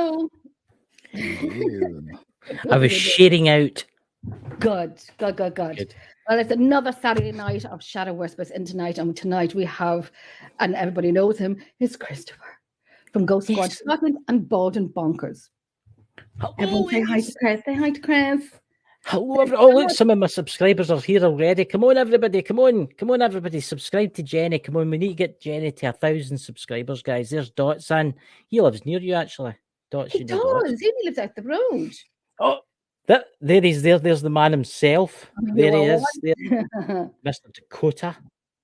Hello. I was shading out. Good. Well, it's another Saturday night of Shadow Whispers in tonight. And tonight we have, and everybody knows him, is Christopher from Ghost Squad Scotland and Bald and Bonkers. Everyone say hi to Chris. Say hi to Chris. Hello, oh, look, some of my subscribers are here already. Come on, everybody. Come on, everybody. Subscribe to Jenny. Come on, we need to get Jenny to 1,000 subscribers, guys. There's Dots in. He lives near you, actually. Dots, he does. He lives out the road. Oh, there he's there. There's the man himself. There he is. There. Mr. Dakota.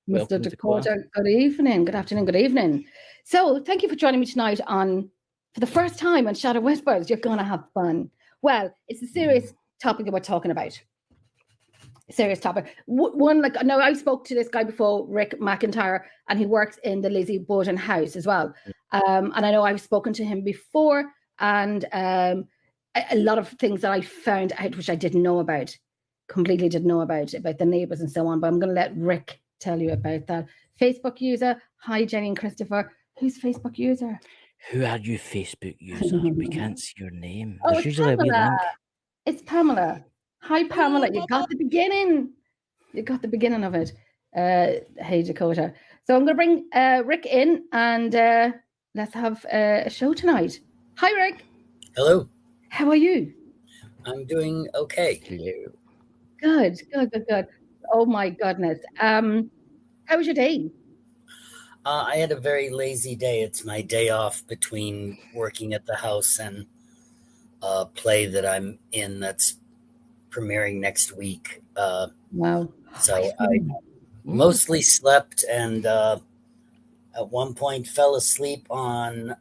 Mr. Dakota. Good evening. Good afternoon. Good evening. So thank you for joining me tonight for the first time on Shadow Whispers. You're going to have fun. Well, it's a serious topic that we're talking about. Serious topic. I spoke to this guy before, Rick McIntyre, and he works in the Lizzie Borden house as well. And I know I've spoken to him before, and a lot of things that I found out which I didn't know about, completely didn't know about the neighbours and so on. But I'm going to let Rick tell you about that. Facebook user. Hi, Jenny and Christopher. Who's Facebook user? Who are you, Facebook user? We can't see your name. There's usually a wee link. It's Pamela. Hi, Pamela. You got the beginning. You got the beginning of it. Hey, Dakota. So I'm going to bring Rick in and let's have a show tonight. Hi, Rick. Hello. How are you? I'm doing okay. Good. Oh, my goodness. How was your day? I had a very lazy day. It's my day off between working at the house and a play that I'm in that's premiering next week. Wow. So I mostly slept and at one point fell asleep on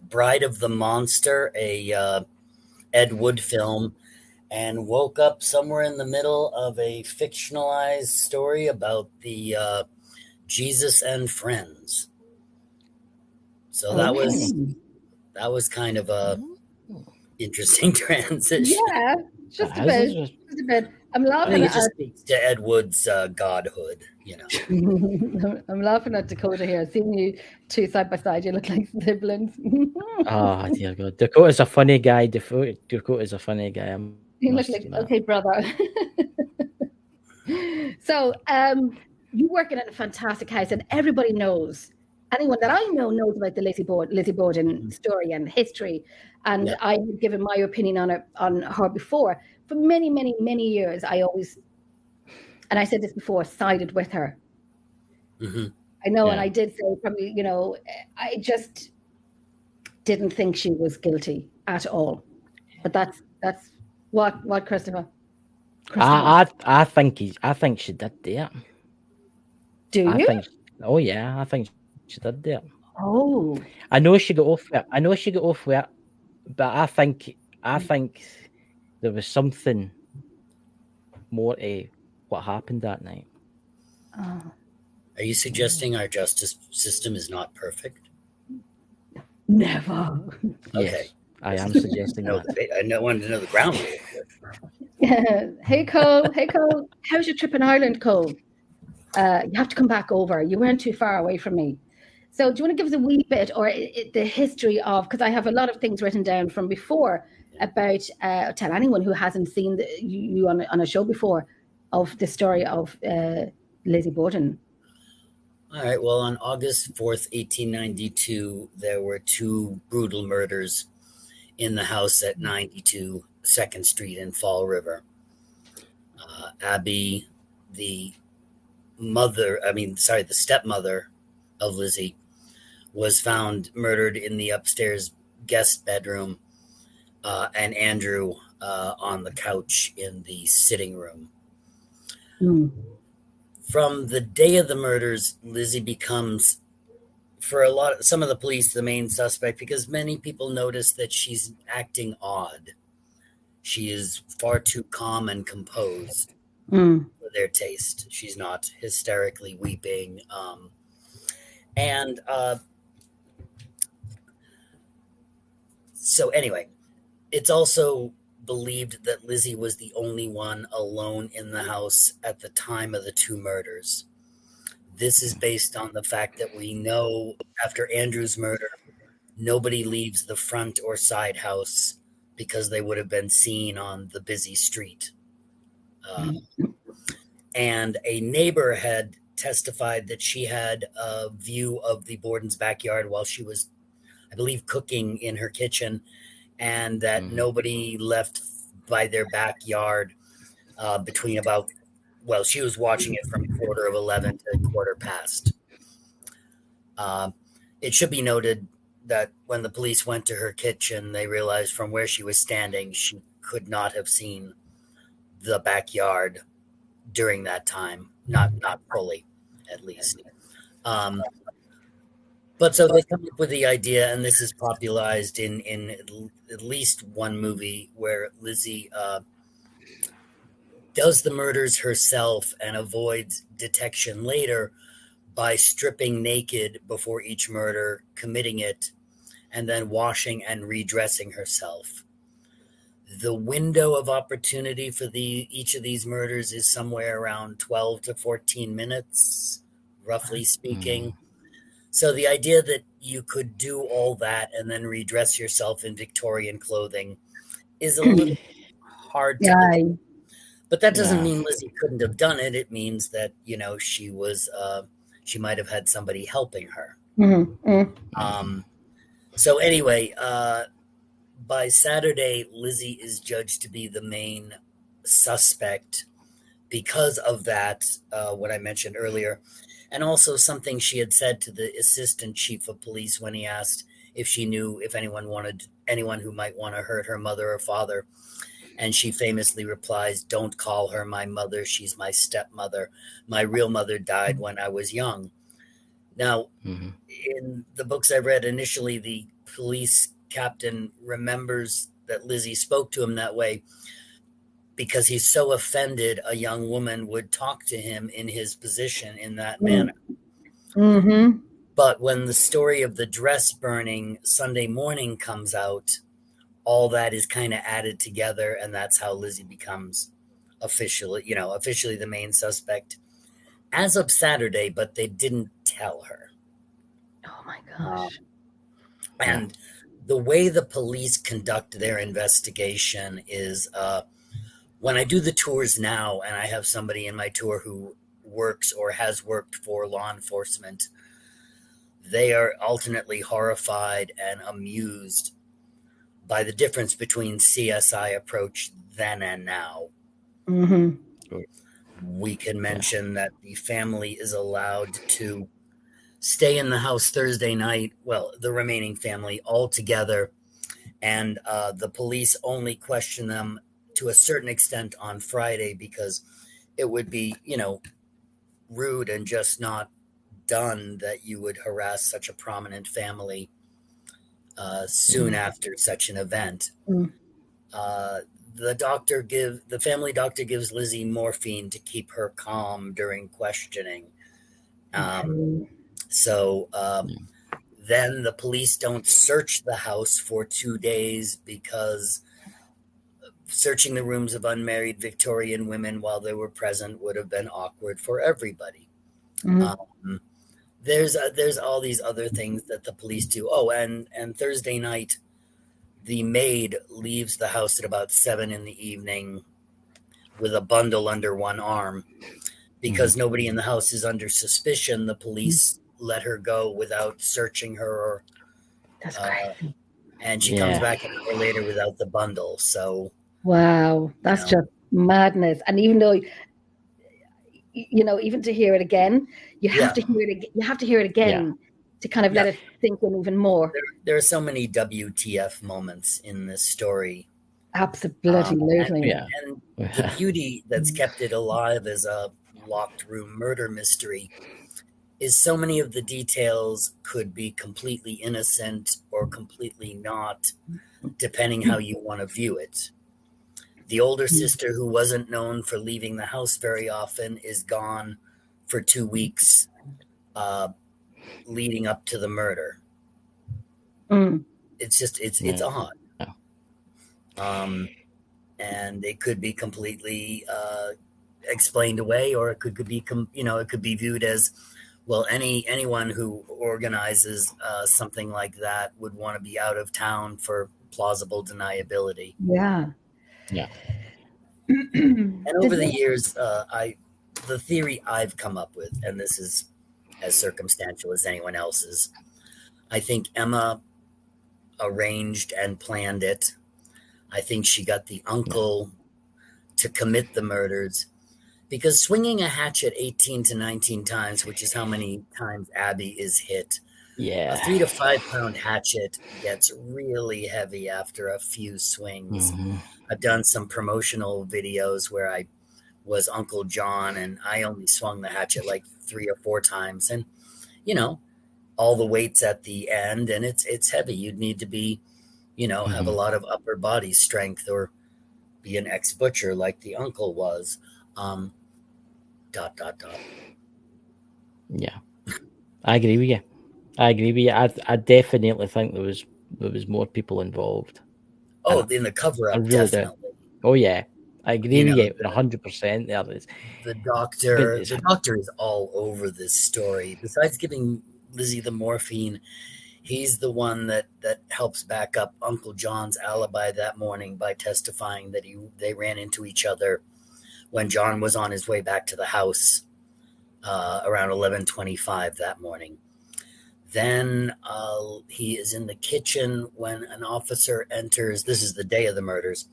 Bride of the Monster, a Ed Wood film, and woke up somewhere in the middle of a fictionalized story about the Jesus and Friends. So that was kind of a interesting transition. Yeah, just a bit. I'm laughing. I think it just speaks to Ed Wood's godhood, you know. I'm laughing at Dakota here. Seeing you two side by side, you look like siblings. Oh dear God, Dakota's a funny guy. Dakota's a funny guy. You look like okay, brother. So, you working at a fantastic house, and everybody knows. Anyone that I know knows about the Lizzie Borden story and history, and I've given my opinion on her before. For many, many, many years, I always, and I said this before, sided with her. Mm-hmm. I know, and I did say probably, I just didn't think she was guilty at all. But that's what Christopher. I think she did do it. Do you? I think she did do it. Oh. I know she got off with it. But I think there was something more to what happened that night. Oh. Are you suggesting our justice system is not perfect? Never. Okay. Yes, I am suggesting that. I wanted to know the ground rule. Hey, Cole. How's your trip in Ireland, Cole? You have to come back over. You weren't too far away from me. So do you want to give us a wee bit or the history of, because I have a lot of things written down from before about, tell anyone who hasn't seen you on a show before, of the story of Lizzie Borden. All right. Well, on August 4th, 1892, there were two brutal murders in the house at 92 2nd Street in Fall River. Abby, the stepmother of Lizzie, was found murdered in the upstairs guest bedroom, and Andrew on the couch in the sitting room. Mm. From the day of the murders, Lizzie becomes, for some of the police, the main suspect, because many people notice that she's acting odd. She is far too calm and composed for their taste. She's not hysterically weeping. So anyway, it's also believed that Lizzie was the only one alone in the house at the time of the two murders. This is based on the fact that we know after Andrew's murder, nobody leaves the front or side house because they would have been seen on the busy street. And a neighbor had testified that she had a view of the Borden's backyard while she was, I believe, cooking in her kitchen, and that nobody left by their backyard between about, well, she was watching it from 11:15 to 11:15. It should be noted that when the police went to her kitchen, they realized from where she was standing, she could not have seen the backyard during that time, not fully, at least. But so they come up with the idea, and this is popularized in at least one movie where Lizzie does the murders herself and avoids detection later by stripping naked before each murder, committing it, and then washing and redressing herself. The window of opportunity for each of these murders is somewhere around 12 to 14 minutes, roughly speaking. So the idea that you could do all that and then redress yourself in Victorian clothing is a little hard to believe. But that doesn't mean Lizzie couldn't have done it. It means that, she was, she might have had somebody helping her. So anyway, by Saturday, Lizzie is judged to be the main suspect because of that, what I mentioned earlier. And also something she had said to the assistant chief of police when he asked if she knew if anyone who might want to hurt her mother or father. And she famously replies, "Don't call her my mother. She's my stepmother. My real mother died when I was young." Now, in the books I read initially, the police captain remembers that Lizzie spoke to him that way because he's so offended a young woman would talk to him in his position in that manner. But when the story of the dress burning Sunday morning comes out, all that is kind of added together, and that's how Lizzie becomes officially the main suspect as of Saturday, but they didn't tell her. Oh my gosh. And the way the police conduct their investigation is when I do the tours now and I have somebody in my tour who works or has worked for law enforcement, they are alternately horrified and amused by the difference between CSI approach then and now. We can mention that the family is allowed to stay in the house Thursday night, well, the remaining family all together, and the police only question them to a certain extent on Friday because it would be, rude and just not done that you would harass such a prominent family soon after such an event. The family doctor gives Lizzie morphine to keep her calm during questioning. So then the police don't search the house for 2 days because searching the rooms of unmarried Victorian women while they were present would have been awkward for everybody. There's all these other things that the police do. Oh, and Thursday night, the maid leaves the house at about 7 p.m. with a bundle under one arm. Because nobody in the house is under suspicion, the police let her go without searching her. That's crazy. And she comes back an hour later without the bundle. So, wow, that's just madness. And even though, even to hear it again, you have to hear it. You have to hear it again to kind of let it sink in even more. There are so many WTF moments in this story. Absolutely. And the beauty that's kept it alive as a locked room murder mystery is so many of the details could be completely innocent or completely not, depending how you want to view it. The older sister, who wasn't known for leaving the house very often, is gone for 2 weeks leading up to the murder. It's just, it's odd. And it could be completely explained away, or it could be, it could be viewed as, well, anyone who organizes something like that would want to be out of town for plausible deniability. Yeah. And over the years, the theory I've come up with, and this is as circumstantial as anyone else's, I think Emma arranged and planned it. I think she got the uncle to commit the murders, because swinging a hatchet 18 to 19 times, which is how many times Abby is hit, a 3 to 5 pound hatchet gets really heavy after a few swings. I've done some promotional videos where I was Uncle John and I only swung the hatchet like 3 or 4 times, and all the weight's at the end, and it's heavy. You'd need to be, have a lot of upper body strength or be an ex-butcher like the uncle was. Yeah, I agree with you. I definitely think there was more people involved. Oh, in the cover-up, really definitely. Do. Oh yeah, I agree with you 100%. There is the doctor. The doctor is all over this story. Besides giving Lizzie the morphine, he's the one that helps back up Uncle John's alibi that morning by testifying that they ran into each other when John was on his way back to the house around 11:25 that morning. Then he is in the kitchen when an officer enters. This is the day of the murders.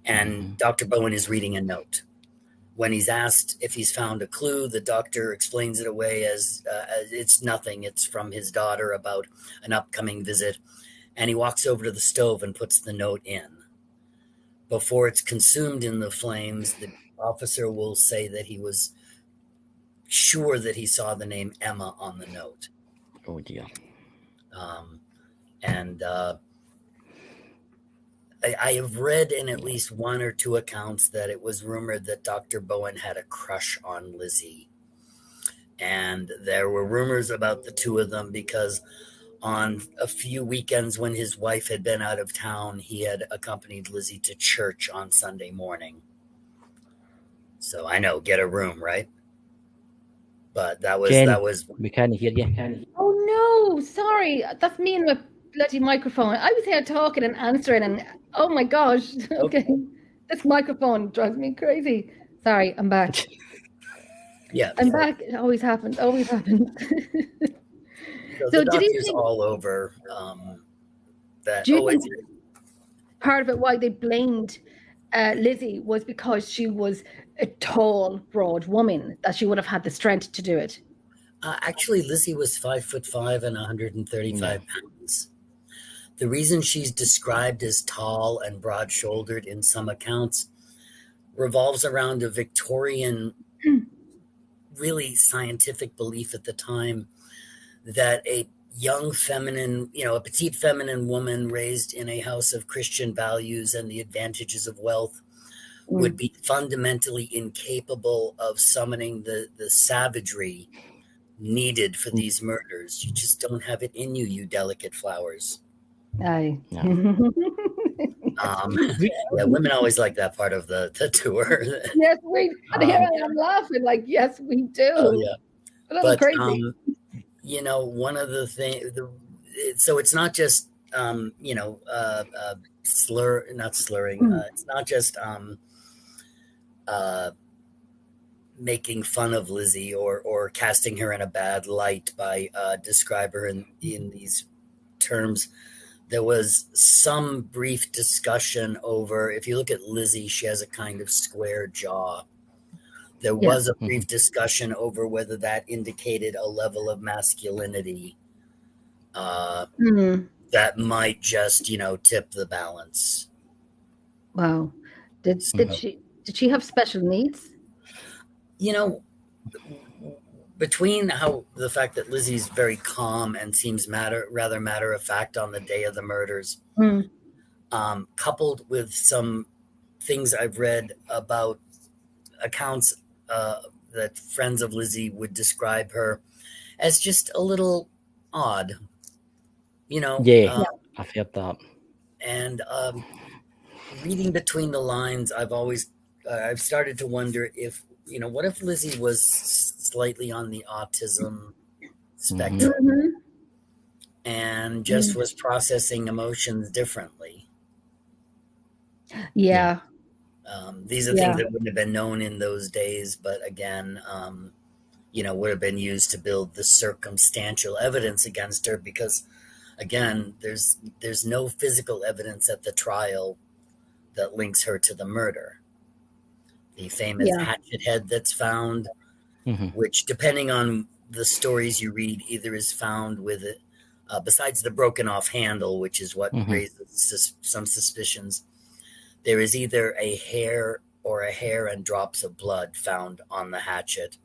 And Dr. Bowen is reading a note. When he's asked if he's found a clue, the doctor explains it away as it's nothing. It's from his daughter about an upcoming visit. And he walks over to the stove and puts the note in. Before it's consumed in the flames, the officer will say that he was sure that he saw the name Emma on the note. Oh, dear. I have read in at least 1 or 2 accounts that it was rumored that Dr. Bowen had a crush on Lizzie. And there were rumors about the two of them because on a few weekends when his wife had been out of town, he had accompanied Lizzie to church on Sunday morning. So I know, get a room, right? But that was we can't hear you. Oh no, sorry. That's me and my bloody microphone. I was here talking and answering, and oh my gosh. Okay. This microphone drives me crazy. Sorry, I'm back. Yeah. I'm back. It always happens. So the doctor's all over that. Do you think part of it why they blamed Lizzie was because she was a tall, broad woman, that she would have had the strength to do it? Actually, Lizzie was 5'5" and 135 pounds. The reason she's described as tall and broad-shouldered in some accounts revolves around a Victorian, really scientific belief at the time that a young feminine, a petite feminine woman raised in a house of Christian values and the advantages of wealth would be fundamentally incapable of summoning the savagery needed for these murders. You just don't have it in you, you delicate flowers. Aye. No. Women always like that part of the tour. Yes, we. And here I am laughing, like, yes, we do. Oh, yeah. But crazy. One of the things. So it's not just not slurring. It's not just making fun of Lizzie or casting her in a bad light by describe her in these terms. There was some brief discussion over, if you look at Lizzie, she has a kind of square jaw. There was a brief discussion over whether that indicated a level of masculinity that might just, tip the balance. Wow. Did she have special needs? Between the fact that Lizzie's very calm and seems rather matter of fact on the day of the murders, coupled with some things I've read about accounts that friends of Lizzie would describe her as just a little odd, I've heard that. And reading between the lines, I've started to wonder if, what if Lizzie was slightly on the autism spectrum, Mhm. and just was processing emotions differently. Yeah. These are things that wouldn't have been known in those days, but again, would have been used to build the circumstantial evidence against her, because again, there's no physical evidence at the trial that links her to the murder. The famous hatchet head that's found, which, depending on the stories you read, either is found with it, besides the broken off handle, which is what raises some suspicions, there is either a hair and drops of blood found on the hatchet.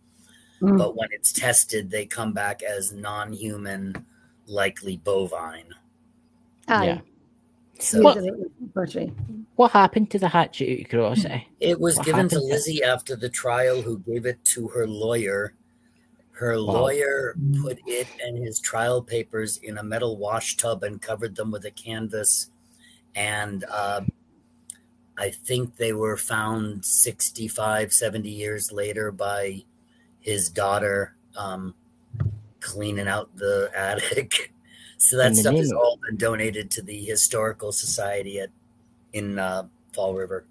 But when it's tested, they come back as non-human, likely bovine. Yeah. So what happened to the hatchet, out of curiosity? It was given to Lizzie after the trial, who gave it to her lawyer. Her lawyer put it and his trial papers in a metal wash tub and covered them with a canvas. And I think they were found 65, 70 years later by his daughter cleaning out the attic. So that stuff has all been donated to the Historical Society in Fall River.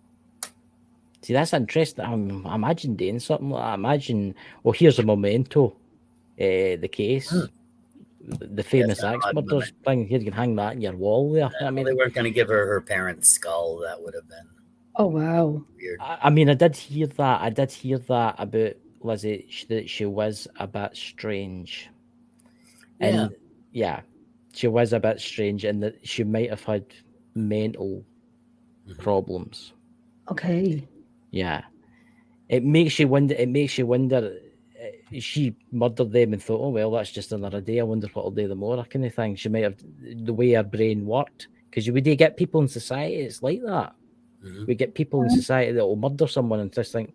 See, that's interesting. I imagine doing something like that. Imagine, here's a memento, the case, the famous axe murders thing. Here, you can hang that in your wall there. I mean, they weren't going to give her parents' skull. That would have been. Oh, wow. Weird. I mean, I did hear that about Lizzie, that she was a bit strange. And she was a bit strange, and that she might have had mental problems. Okay. Yeah. It makes you wonder. She murdered them and thought, oh, well, that's just another day. I wonder what I'll do tomorrow, kind of thing. She might have, the way her brain worked. Because you would get people in society, it's like that. We get people in society that will murder someone and just think,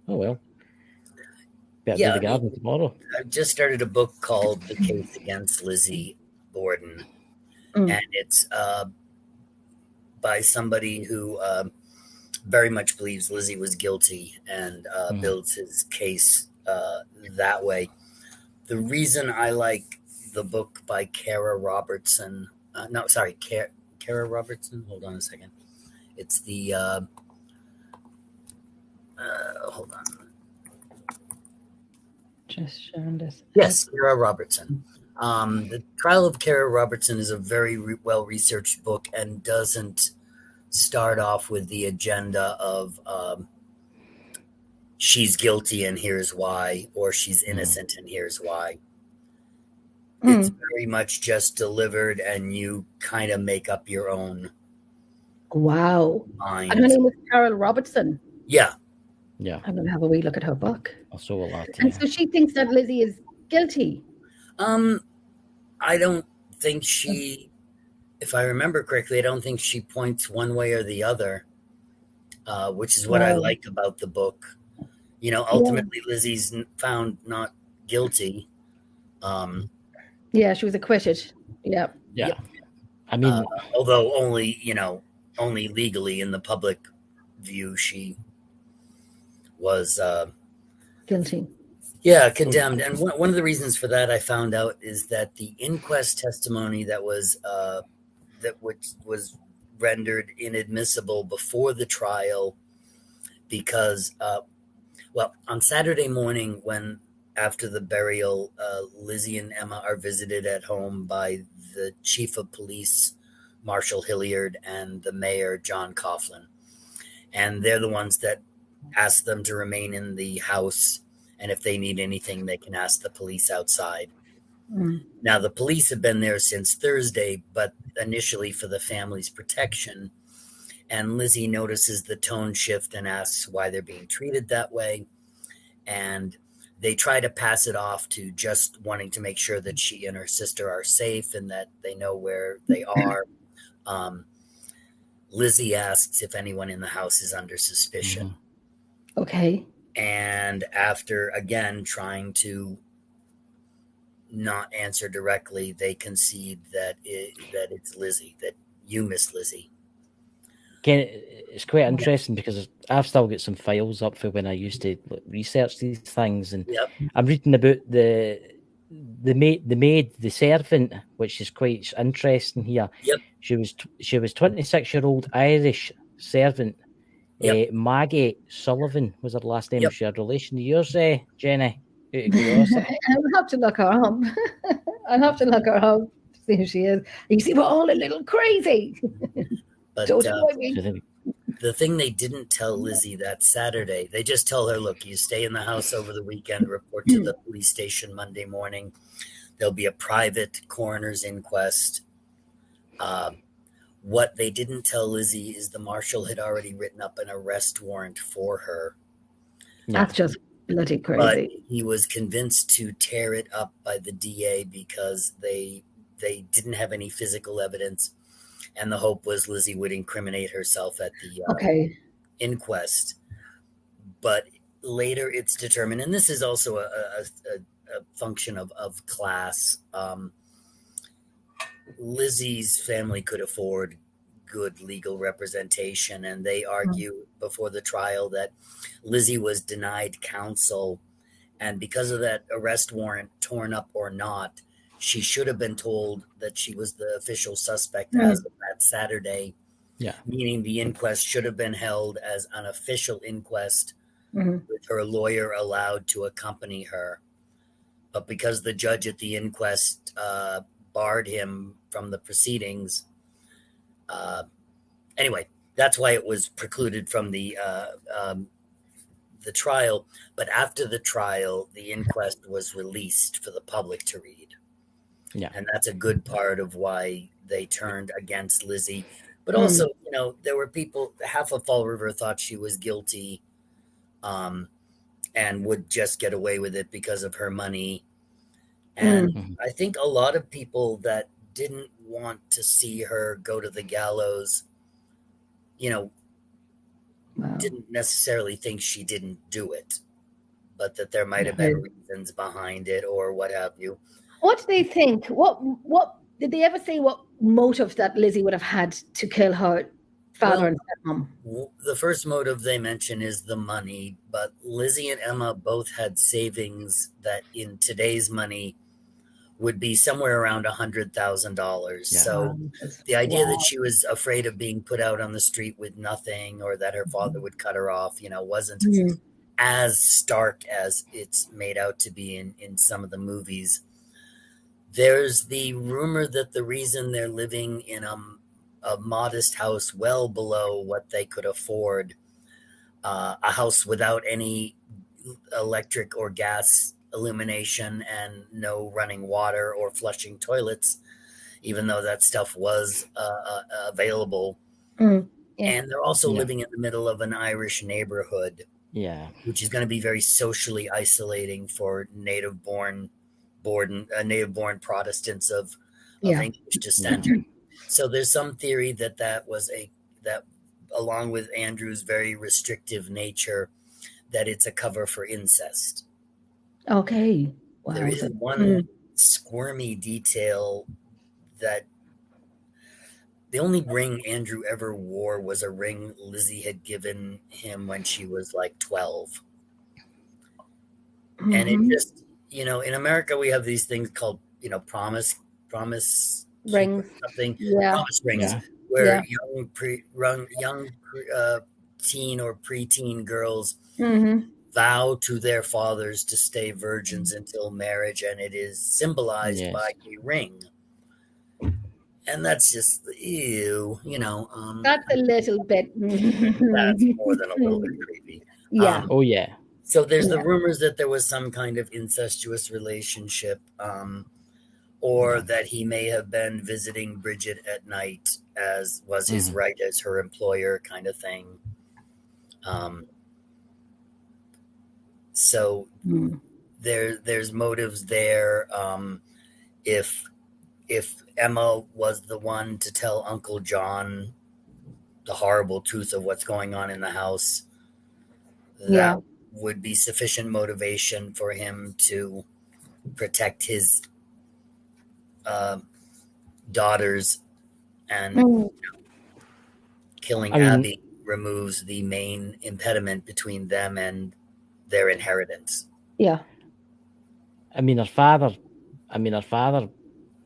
oh, well, better do the garden tomorrow. I just started a book called The Case Against Lizzie Borden. And it's by somebody who very much believes Lizzie was guilty and builds his case that way. The reason I like the book by Kara Robertson, Kara Robertson. Hold on a second. It's the hold on. Just sharing this. Yes, Kara Robertson. The Trial of Kara Robertson is a very well-researched book and doesn't start off with the agenda of she's guilty and here's why, or she's innocent and here's why. It's very much just delivered, and you kind of make up your own. Wow. Mind. And her name is Carol Robertson. Yeah. I'm going to have a wee look at her book. Also a lot. And so she thinks that Lizzie is guilty. I don't think she, if I remember correctly, I don't think she points one way or the other, which is what I like about the book. Ultimately, Lizzie's found not guilty. Yeah, she was acquitted. Yeah. I mean, although only legally in the public view, she was guilty. Yeah, condemned. And one of the reasons for that, I found out, is that the inquest testimony that was rendered inadmissible before the trial, because on Saturday morning, when after the burial, Lizzie and Emma are visited at home by the chief of police, Marshall Hilliard, and the mayor, John Coughlin. And they're the ones that ask them to remain in the house. And if they need anything, they can ask the police outside. Now, the police have been there since Thursday, but initially for the family's protection. And Lizzie notices the tone shift and asks why they're being treated that way. And they try to pass it off to just wanting to make sure that she and her sister are safe and that they know where they are. Lizzie asks if anyone in the house is under suspicion. Okay. And after, again, trying to not answer directly, they concede that it's Lizzie, that you miss Lizzie. it's quite interesting because I've still got some files up for when I used to research these things, and I'm reading about the maid, the servant, which is quite interesting here. She was 26-year-old Irish servant. Maggie Sullivan was her last name. She had relation to yours, Jenny? I'll have to look her up. I'll have to look her up to see who she is. You see, we're all a little crazy. But the thing they didn't tell Lizzie that Saturday, they just tell her, look, you stay in the house over the weekend, report to the police station Monday morning. There'll be a private coroner's inquest. What they didn't tell Lizzie is the marshal had already written up an arrest warrant for her. That's just bloody crazy. But he was convinced to tear it up by the DA because they didn't have any physical evidence. And the hope was Lizzie would incriminate herself at the inquest. But later it's determined, and this is also a function of class. Lizzie's family could afford good legal representation, and they argue before the trial that Lizzie was denied counsel. And because of that arrest warrant, torn up or not, she should have been told that she was the official suspect as of that Saturday. Meaning the inquest should have been held as an official inquest with her lawyer allowed to accompany her. But because the judge at the inquest barred him from the proceedings, anyway, that's why it was precluded from the trial. But after the trial, the inquest was released for the public to read. And that's a good part of why they turned against Lizzie. But also, you know, there were people, half of Fall River thought she was guilty and would just get away with it because of her money. And I think a lot of people that didn't want to see her go to the gallows, you know, didn't necessarily think she didn't do it, but that there might have been reasons behind it or what have you. What do they think? What did they ever say what motive that Lizzie would have had to kill her father and stepmom? The first motive they mention is the money, but Lizzie and Emma both had savings that in today's money would be somewhere around $100,000. So the idea that she was afraid of being put out on the street with nothing or that her father would cut her off, you know, wasn't as stark as it's made out to be in some of the movies. There's the rumor that the reason they're living in a modest house well below what they could afford, a house without any electric or gas illumination and no running water or flushing toilets, even though that stuff was available. And they're also living in the middle of an Irish neighborhood, which is going to be very socially isolating for native-born Protestants of English descent. So there's some theory that along with Andrew's very restrictive nature, that it's a cover for incest. Okay. Wow. There is one squirmy detail that the only ring Andrew ever wore was a ring Lizzie had given him when she was like 12. And it just, you know, in America, we have these things called, you know, promise rings, something, promise rings, where young teen or preteen girls vow to their fathers to stay virgins until marriage, and it is symbolized by a ring. And that's just ew, you know. That's a little bit. That's more than a little bit creepy. So there's the rumors that there was some kind of incestuous relationship, or that he may have been visiting Bridget at night, as was his right as her employer, kind of thing. So there's motives there. If Emma was the one to tell Uncle John the horrible truth of what's going on in the house, that would be sufficient motivation for him to protect his daughters, and killing Abby removes the main impediment between them and their inheritance. Yeah. I mean, her father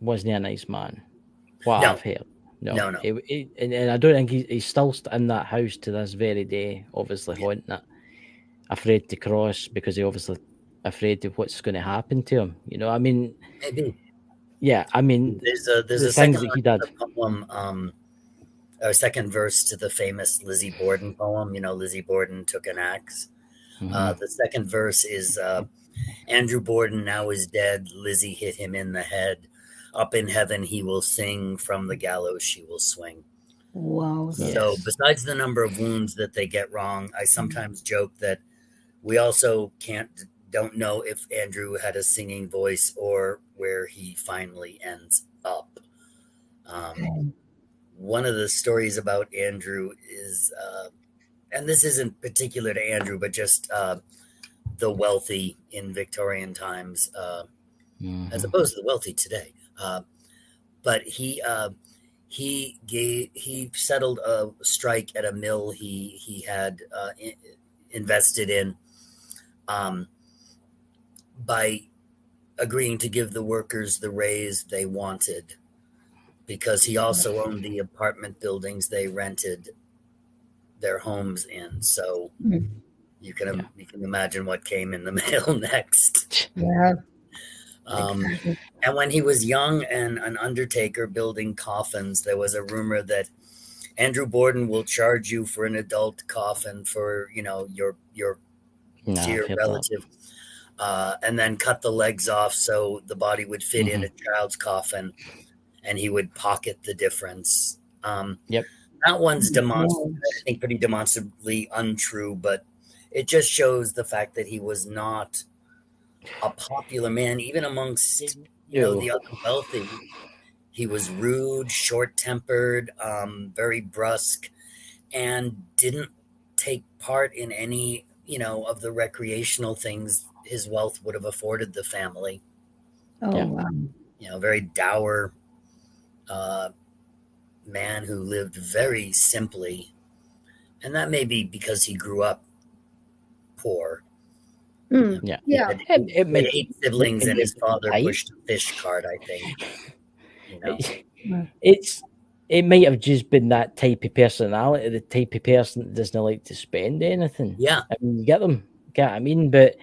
wasn't a nice man. What No. I've heard. No. No. And I don't think he's still in that house to this very day, obviously haunting it. Afraid to cross because he obviously afraid of what's going to happen to him. You know, I mean, Maybe. Yeah, I mean, there's the a things second that he did. poem, or second verse to the famous Lizzie Borden poem. You know, Lizzie Borden took an axe. The second verse is Andrew Borden now is dead. Lizzie hit him in the head. Up in heaven he will sing. From the gallows she will swing. Wow. So besides the number of wounds that they get wrong, I sometimes joke that we also don't know if Andrew had a singing voice or where he finally ends up. One of the stories about Andrew is, and this isn't particular to Andrew, but just the wealthy in Victorian times, as opposed to the wealthy today. But he settled a strike at a mill he had invested in, by agreeing to give the workers the raise they wanted, because he also owned the apartment buildings they rented their homes in. So you can imagine what came in the mail next. Yeah. And when he was young and an undertaker building coffins, there was a rumor that Andrew Borden will charge you for an adult coffin for, you know, your dear relative, and then cut the legs off so the body would fit in a child's coffin, and he would pocket the difference. That one's I think pretty demonstrably untrue, but it just shows the fact that he was not a popular man, even amongst the other wealthy. He was rude, short-tempered, very brusque, and didn't take part in any, of the recreational things his wealth would have afforded the family. Wow. Very dour man who lived very simply, and that may be because he grew up poor. He had 8 siblings, and his father pushed a fish cart, I think. It might have just been that type of personality, the type of person that doesn't like to spend anything. Yeah. I mean, you get them. Get what I mean? But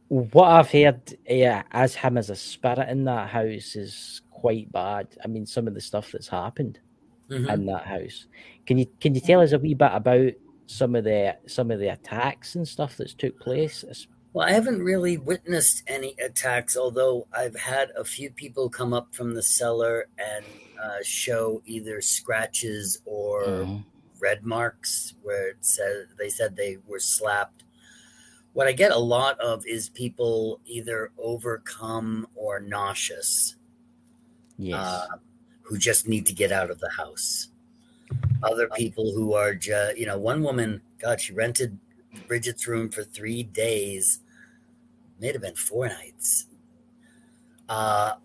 what I've heard, as him as a spirit in that house is quite bad. I mean, some of the stuff that's happened in that house. Can you tell us a wee bit about some of the attacks and stuff that's took place? Well, I haven't really witnessed any attacks, although I've had a few people come up from the cellar and show either scratches or red marks where they said they were slapped. What I get a lot of is people either overcome or nauseous, who just need to get out of the house. Other people who are just, one woman, God, she rented Bridget's room for 3 days. May have been 4 nights.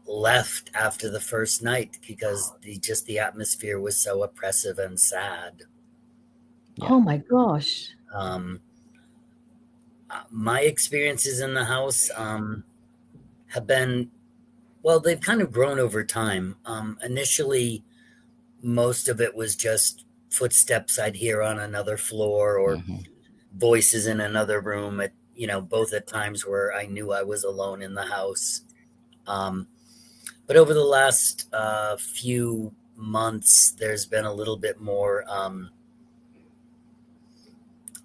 Left after the first night because the atmosphere was so oppressive and sad. Oh my gosh. My experiences in the house have been, well, they've kind of grown over time. Initially, most of it was just footsteps I'd hear on another floor or voices in another room at, both at times where I knew I was alone in the house. But over the last few months, there's been a little bit more.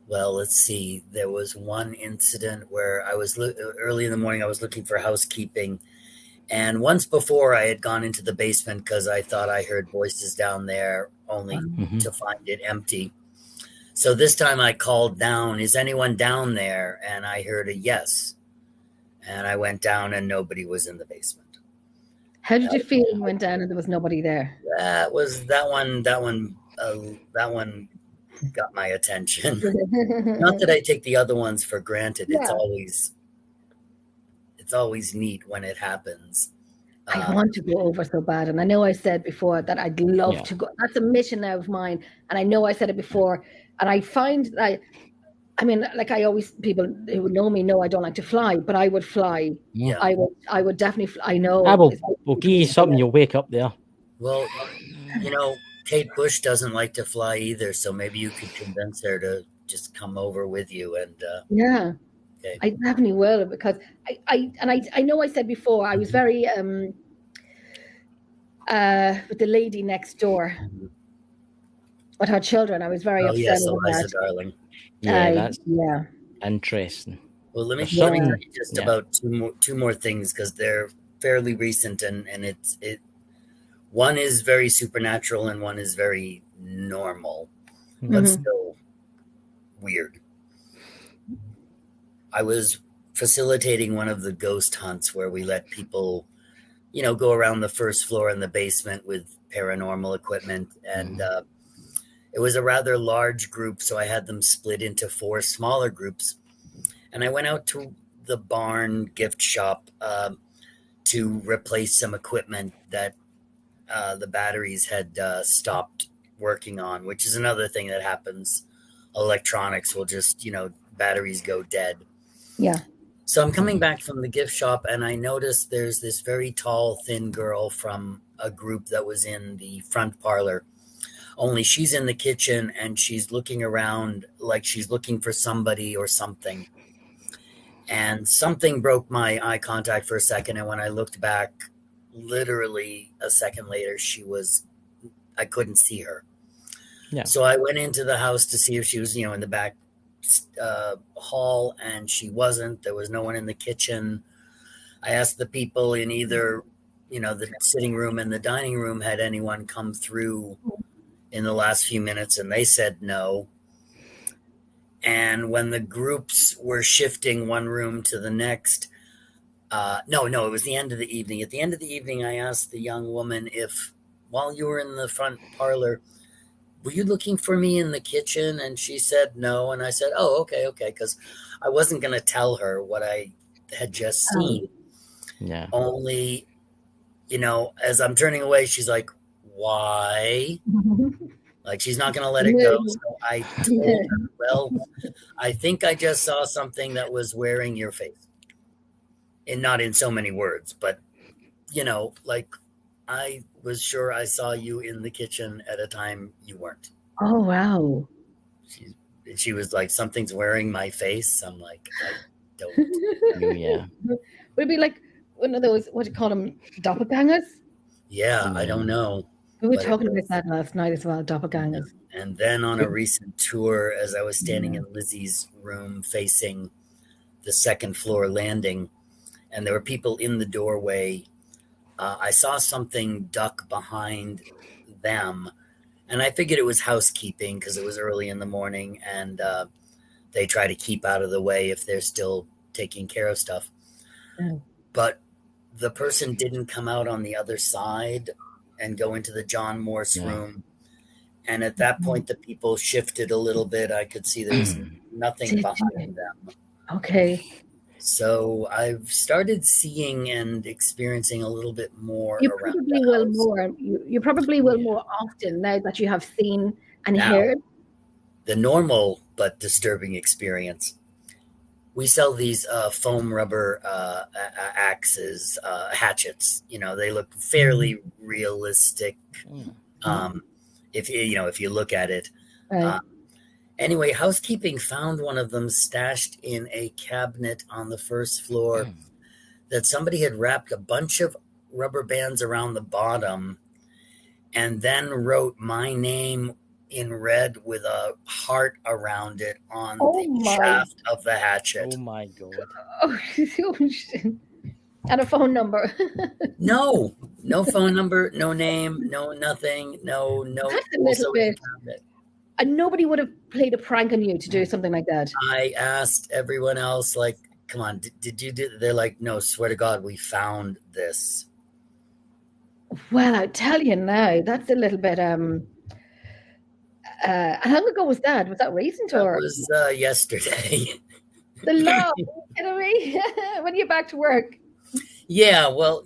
Well, let's see. There was one incident where I was early in the morning. I was looking for housekeeping. And once before, I had gone into the basement because I thought I heard voices down there, only to find it empty. So this time I called down, "Is anyone down there?" And I heard a yes. And I went down and nobody was in the basement. How did you feel when you went down and there was nobody there? That one got my attention. Not that I take the other ones for granted. Yeah. It's always neat when it happens. I want to go over so bad. And I know I said before that I'd love to go. That's a mission now of mine. And I know I said it before. And I find that, I mean, like I always, people who know me know I don't like to fly, but I would fly. Yeah. I would definitely fly. I know. We'll give you something, you'll wake up there. Well, you know, Kate Bush doesn't like to fly either. So maybe you could convince her to just come over with you. And yeah. Okay. I definitely will, because I know I said before I was very with the lady next door with her children. I was very upset. Yes, Eliza Darling. Yeah, that's interesting. Well, let me tell you just about two more things, because they're fairly recent, and one is very supernatural and one is very normal, but still weird. I was facilitating one of the ghost hunts where we let people, you know, go around the first floor and the basement with paranormal equipment. And it was a rather large group, so I had them split into 4 smaller groups. And I went out to the barn gift shop to replace some equipment that the batteries had stopped working on, which is another thing that happens. Electronics will just, you know, batteries go dead. Yeah. So I'm coming back from the gift shop, and I noticed there's this very tall, thin girl from a group that was in the front parlor. Only she's in the kitchen and she's looking around like she's looking for somebody or something. And something broke my eye contact for a second. And when I looked back, literally a second later, I couldn't see her. Yeah. So I went into the house to see if she was, you know, in the back hall, and she wasn't. There was no one in the kitchen. I asked the people in either, you know, the sitting room and the dining room, had anyone come through in the last few minutes, and they said no. And when the groups were shifting one room to the next, no, it was the end of the evening. At the end of the evening, I asked the young woman if, while you were in the front parlor, were you looking for me in the kitchen? And she said no. And I said, oh, okay. Because I wasn't going to tell her what I had just seen. Yeah. Only, you know, as I'm turning away, she's like, why? Like, she's not going to let it go. So I told her, well, I think I just saw something that was wearing your face. And not in so many words, but, you know, like, I was sure I saw you in the kitchen at a time you weren't. Oh, wow. She was like, something's wearing my face. I'm like, I don't. Yeah. Would it be like one of those, what do you call them, doppelgangers? Yeah, I don't know. We were talking about that last night as well, doppelgangers. And then on a recent tour, as I was standing in Lizzie's room facing the second floor landing, and there were people in the doorway, I saw something duck behind them, and I figured it was housekeeping because it was early in the morning, and they try to keep out of the way if they're still taking care of stuff. Oh. But the person didn't come out on the other side and go into the John Morse room. And at that point, the people shifted a little bit. I could see there was nothing behind them. Okay. So I've started seeing and experiencing a little bit more. You probably will more. You probably will more often now that you have seen and heard. The normal but disturbing experience. We sell these foam rubber axes, hatchets. You know, they look fairly realistic. If you look at it. Right. Anyway, housekeeping found one of them stashed in a cabinet on the first floor that somebody had wrapped a bunch of rubber bands around the bottom and then wrote my name in red with a heart around it on the shaft of the hatchet. Oh, my God. And a phone number. No phone number, no name, no nothing, no. That's a little bit. And nobody would have played a prank on you to do something like that. I asked everyone else, like, come on, did you do? They're like, no, swear to God, we found this. Well, I tell you now, that's a little bit. How long ago was that? Was that recent or? It was yesterday. The law, kidding me? When are you back to work? Yeah, well,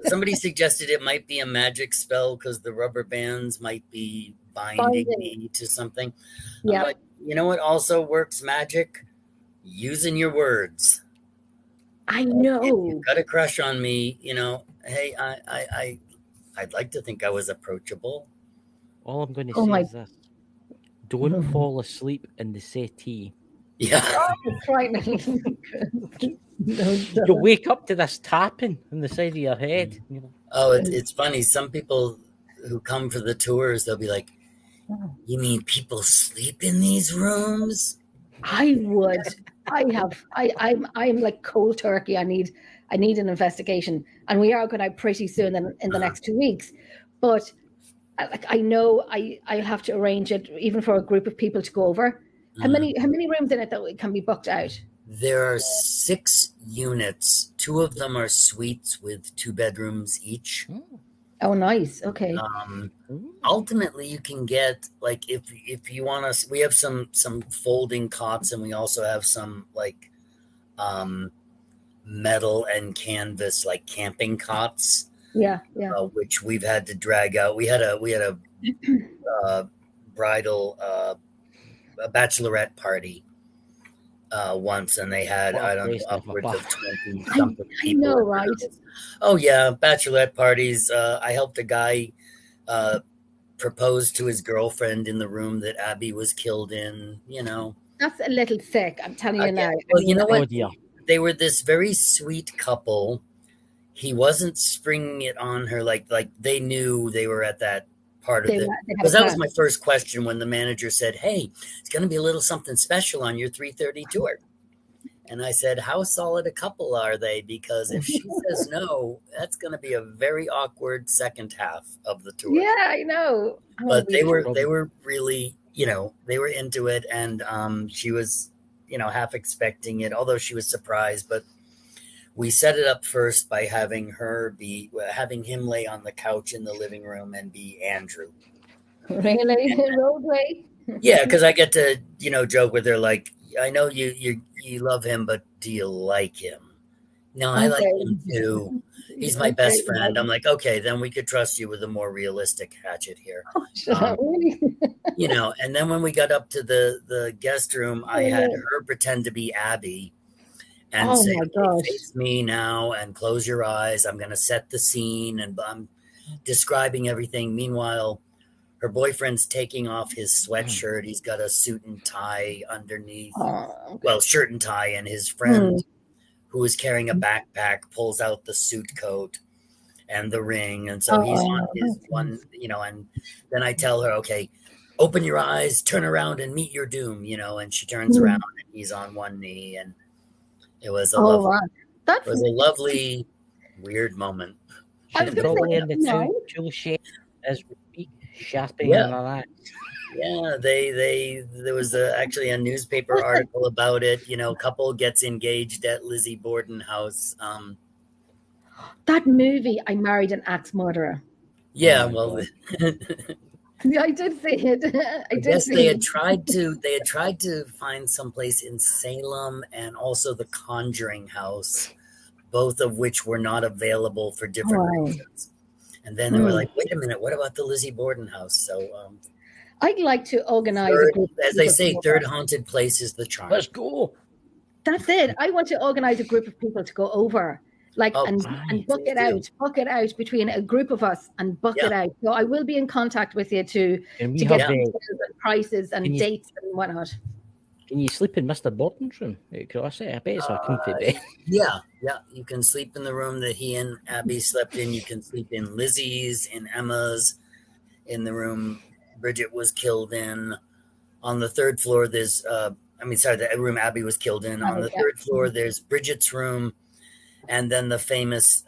somebody suggested it might be a magic spell because the rubber bands might be binding Binding. me to something. I'm Yeah. like, you know what also works magic? Using your words. I If know. you've got a crush on me, hey, I'd like to think I was approachable. All I'm going to Oh say my- is this: don't fall asleep in the settee. Yeah. It's frightening. No, You'll wake up to this tapping on the side of your head. Oh, it's funny. Some people who come for the tours, they'll be like, "You mean people sleep in these rooms?" I would. I'm like cold turkey. I need an investigation, and we are going out pretty soon in the next 2 weeks. But I know I have to arrange it even for a group of people to go over. How many rooms in it that can be booked out? There are 6 units. 2 of them are suites with 2 bedrooms each. Oh, nice. Okay. Ultimately, you can get like if you want us, we have some folding cots, and we also have some like metal and canvas like camping cots. Yeah. Which we've had to drag out. We had a bridal a bachelorette party once, and they had upwards of 20 something people. I know, right? Oh yeah, bachelorette parties. I helped a guy propose to his girlfriend in the room that Abby was killed in. That's a little thick. I'm telling you now. Well, you know what? Oh dear. They were this very sweet couple. He wasn't springing it on her like they knew they were at that part of it. Because that was my first question when the manager said, "Hey, it's going to be a little something special on your 3:30 tour." And I said, "How solid a couple are they? Because if she says no, that's going to be a very awkward second half of the tour." Yeah, I know. But they were really, they were into it, and she was, half expecting it, although she was surprised. But we set it up first by having him lay on the couch in the living room and be Andrew. Really? Roadway? Yeah, because I get to, joke with her like, I know you love him, but do you like him? No, I like him too. He's my best friend. I'm like, okay, then we could trust you with a more realistic Hatchet here. Really? And then when we got up to the guest room, I had her pretend to be Abby and say, face me now and close your eyes. I'm going to set the scene, and I'm describing everything. Meanwhile, her boyfriend's taking off his sweatshirt. He's got a suit and tie underneath. Well, shirt and tie, and his friend who is carrying a backpack pulls out the suit coat and the ring. And so he's on his one, and then I tell her, okay, open your eyes, turn around and meet your doom, and she turns around and he's on one knee, and it was a lovely, weird moment. She's probably in the tool shed as we speak, sharpening her axe. Yeah, there was actually a newspaper article about it. Couple gets engaged at Lizzie Borden house. That movie, I Married an Axe Murderer. Yeah, well, yeah, I did see it. I guess they had tried to find someplace in Salem and also the Conjuring house, both of which were not available for different reasons. And then they were like, "Wait a minute, what about the Lizzie Borden house?" So I'd like to organize a group, as they say, third haunted place is the charm. Let's go. That's it. I want to organize a group of people to go over. And book it out between a group of us and book it out. So I will be in contact with you to get prices and dates and whatnot. Can you sleep in Mr. Borden's room at CrossFit? I bet it's a comfy bed. Yeah. You can sleep in the room that he and Abby slept in. You can sleep in Lizzie's, in Emma's, in the room Bridget was killed in. On the 3rd floor, there's the room Abby was killed in. On the 3rd floor, there's Bridget's room. And then the famous,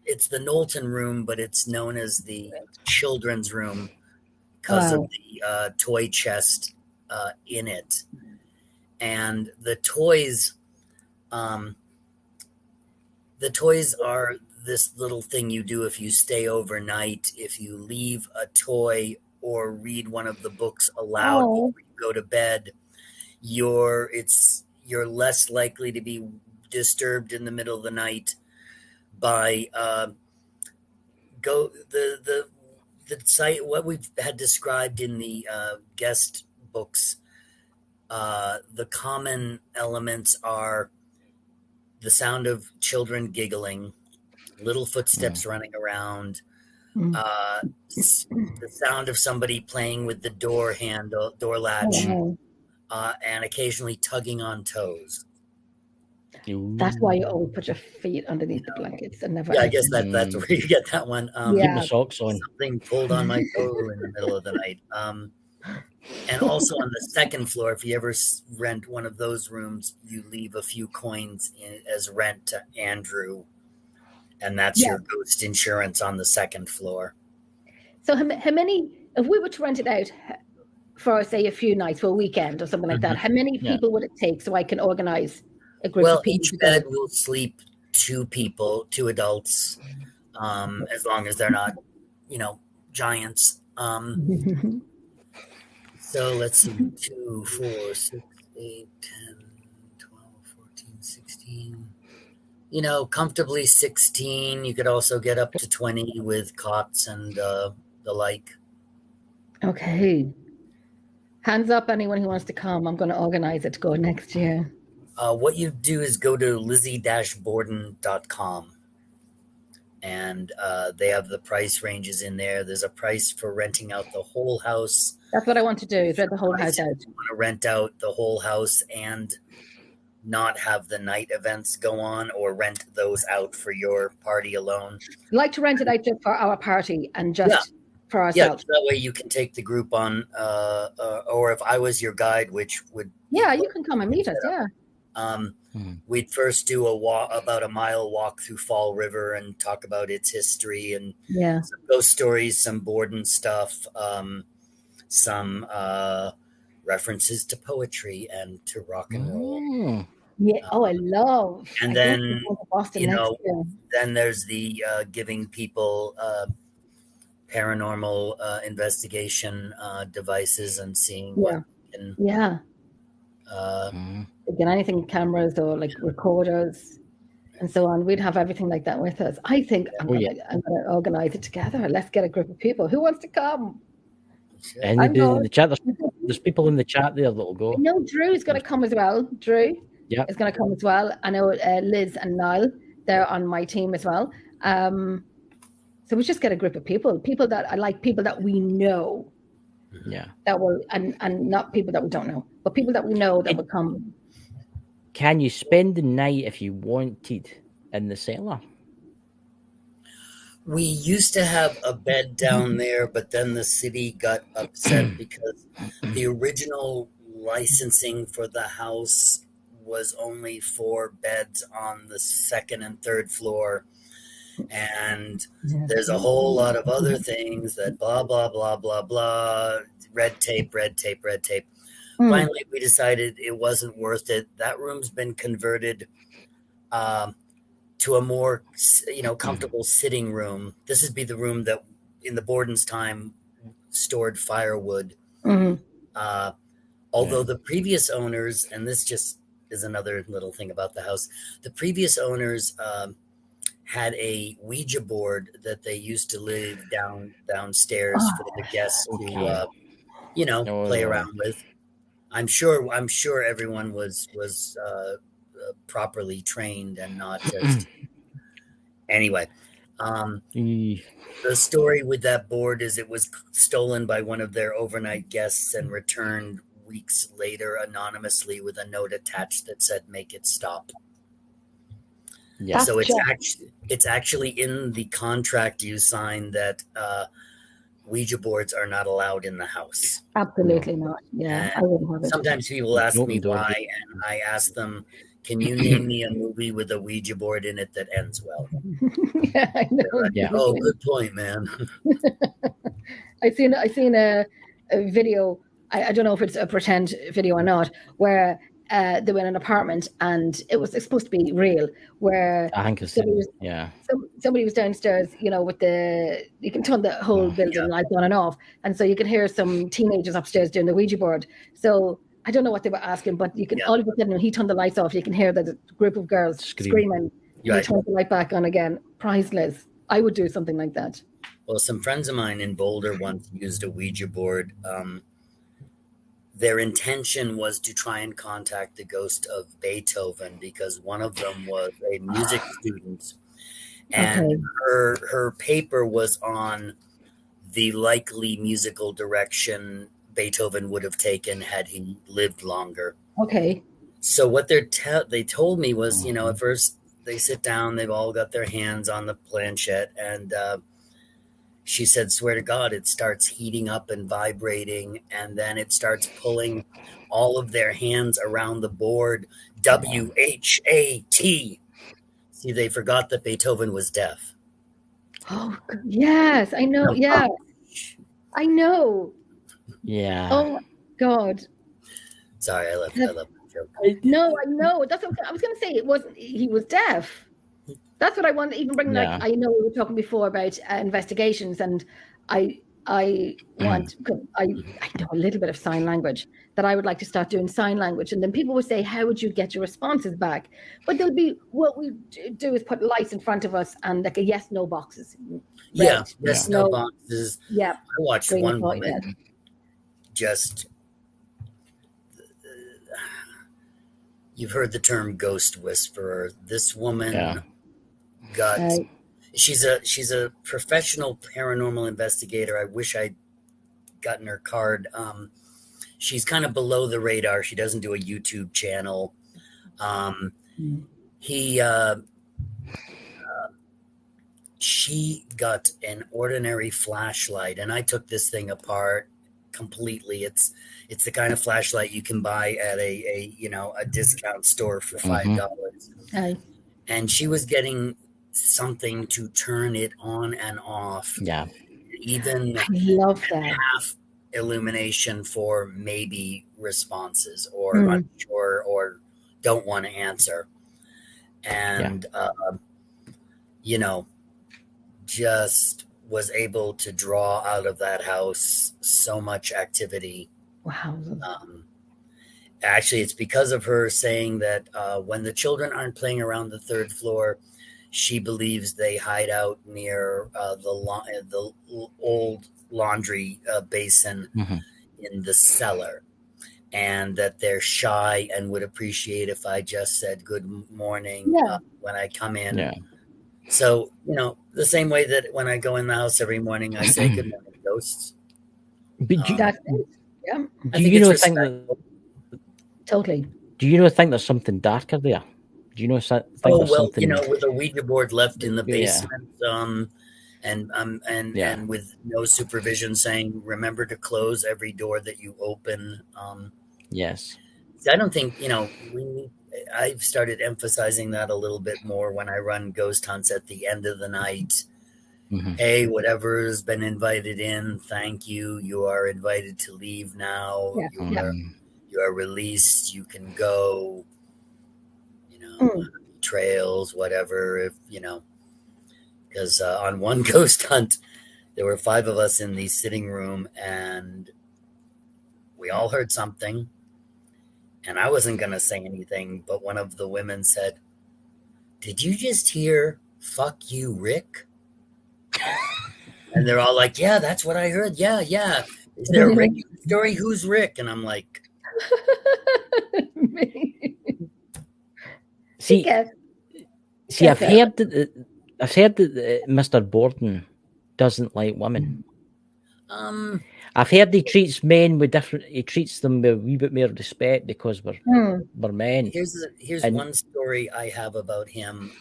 it's the Knowlton room, but it's known as the children's room because of the toy chest in it. And the toys are this little thing you do if you stay overnight. If you leave a toy or read one of the books aloud before you go to bed, you're less likely to be disturbed in the middle of the night by the site. What we've had described in the guest books, the common elements are the sound of children giggling, little footsteps running around, the sound of somebody playing with the door latch, and occasionally tugging on toes. That's why you always put your feet underneath the blankets and never. Yeah, I guess that's where you get that one. Keep my socks on. Something pulled on my toe in the middle of the night. And also on the second floor, if you ever rent one of those rooms, you leave a few coins as rent to Andrew, and that's your ghost insurance on the second floor. So how many, if we were to rent it out for, say, a few nights, for a weekend or something like that, how many people would it take so I can organize a group of people? Each bed will sleep 2 people, 2 adults, as long as they're not, giants. So let's see, 2, 4, 6, 8, 10, 12, 14, 16. Comfortably 16. You could also get up to 20 with cots and the like. Okay. Hands up, anyone who wants to come. I'm going to organize it to go next year. What you do is go to lizzie-borden.com. And they have the price ranges in there. There's a price for renting out the whole house. That's what I want to do, is rent the whole house out. You want to rent out the whole house and not have the night events go on, or rent those out for your party alone. I'd like to rent it out just for our party and just for ourselves. Yeah, that way you can take the group on, or if I was your guide, which would... Yeah, you can come and meet us, We'd first do about a mile walk through Fall River and talk about its history and some ghost stories, some Borden stuff, some references to poetry and to rock and roll. Yeah. Oh, I love. And then then there's the giving people paranormal investigation devices and seeing what can. Again, anything, cameras or like recorders and so on. We'd have everything like that with us. I think I'm going to organize it together. Let's get a group of people. Who wants to come? Anybody in the chat? There's people in the chat there that'll go. I know Drew's going to come as well. Drew is going to come as well. I know Liz and Niall, they're on my team as well. So we just get a group of people that I like, people that we know. Yeah. That will, and not people that we don't know, but people that we know that will come. Can you spend the night if you wanted in the cellar? We used to have a bed down there, but then the city got upset because the original licensing for the house was only 4 beds on the 2nd and 3rd floor. And there's a whole lot of other things that blah, blah, blah, blah, blah, red tape. Finally, we decided it wasn't worth it. That room's been converted to a more, comfortable sitting room. This would be the room that in the Borden's time stored firewood. Although the previous owners, and this just is another little thing about the house, the previous owners had a Ouija board that they used to leave downstairs for the guests to, play around with. I'm sure everyone was properly trained and not just. Anyway, the story with that board is it was stolen by one of their overnight guests and returned weeks later anonymously with a note attached that said, "Make it stop." Yeah. So it's actually in the contract you sign that Ouija boards are not allowed in the house. Absolutely not. Yeah, I wouldn't have it. Sometimes people ask me why, and I ask them, "Can you name me a movie with a Ouija board in it that ends well?" Yeah, I know. Like, oh, good point, man. I seen a video. I don't know if it's a pretend video or not, where they were in an apartment and it was supposed to be real, where I think it's somebody was downstairs, with you can turn the whole building lights on and off, and so you can hear some teenagers upstairs doing the Ouija board. So I don't know what they were asking, but you can all of a sudden when he turned the lights off, you can hear the group of girls screaming You turn the light back on again. Priceless. I would do something like that. Well, some friends of mine in Boulder once used a Ouija board. Their intention was to try and contact the ghost of Beethoven because one of them was a music student, and her paper was on the likely musical direction Beethoven would have taken had he lived longer. Okay. So what they told me was, at first they sit down, they've all got their hands on the planchette, and she said, swear to God, it starts heating up and vibrating, and then it starts pulling all of their hands around the board. WHAT. See, they forgot that Beethoven was deaf. Oh, yes, I know. Yeah, I know. Yeah. Oh, God. Sorry, I love that joke. No, I know. That's what I was going to say. He was deaf. That's what I wanted to even bring. Yeah. Like, I know we were talking before about investigations, and I want, I know a little bit of sign language, that I would like to start doing sign language. And then people would say, how would you get your responses back? But there'll be, what we do is put lights in front of us and like a yes, no boxes. Yeah, yes, no boxes. Yeah. I watched Green one point, woman just, you've heard the term ghost whisperer. This woman she's a professional paranormal investigator. I wish I'd gotten her card. She's kind of below the radar. She doesn't do a YouTube channel. She got an ordinary flashlight, and I took this thing apart completely. It's the kind of flashlight you can buy at a discount store for $5. And she was getting something to turn it on and off. Yeah. Even I love that. Half illumination for maybe responses or unsure or don't want to answer. And, just was able to draw out of that house so much activity. Wow. Actually, it's because of her saying that when the children aren't playing around the third floor, she believes they hide out near the old laundry basin in the cellar, and that they're shy and would appreciate if I just said good morning when I come in. Yeah. So, the same way that when I go in the house every morning, I say good morning, ghosts. But think that totally? Do you think there's something darker there? Do you something? With a Ouija board left in the basement, and with no supervision, saying remember to close every door that you open. Yes. I don't think I've started emphasizing that a little bit more when I run ghost hunts at the end of the night. Hey, whatever has been invited in, thank you. You are invited to leave now. You are released. You can go. Trails, whatever. Because on one ghost hunt, there were 5 of us in the sitting room, and we all heard something. And I wasn't going to say anything, but one of the women said, "Did you just hear, fuck you, Rick?" And they're all like, "Yeah, that's what I heard. Yeah. Is there a Rick story? Who's Rick?" And I'm like, See, I've heard that Mr. Borden doesn't like women. I've heard he treats men with different. He treats them with a wee bit more respect because we're men. Here's one story I have about him.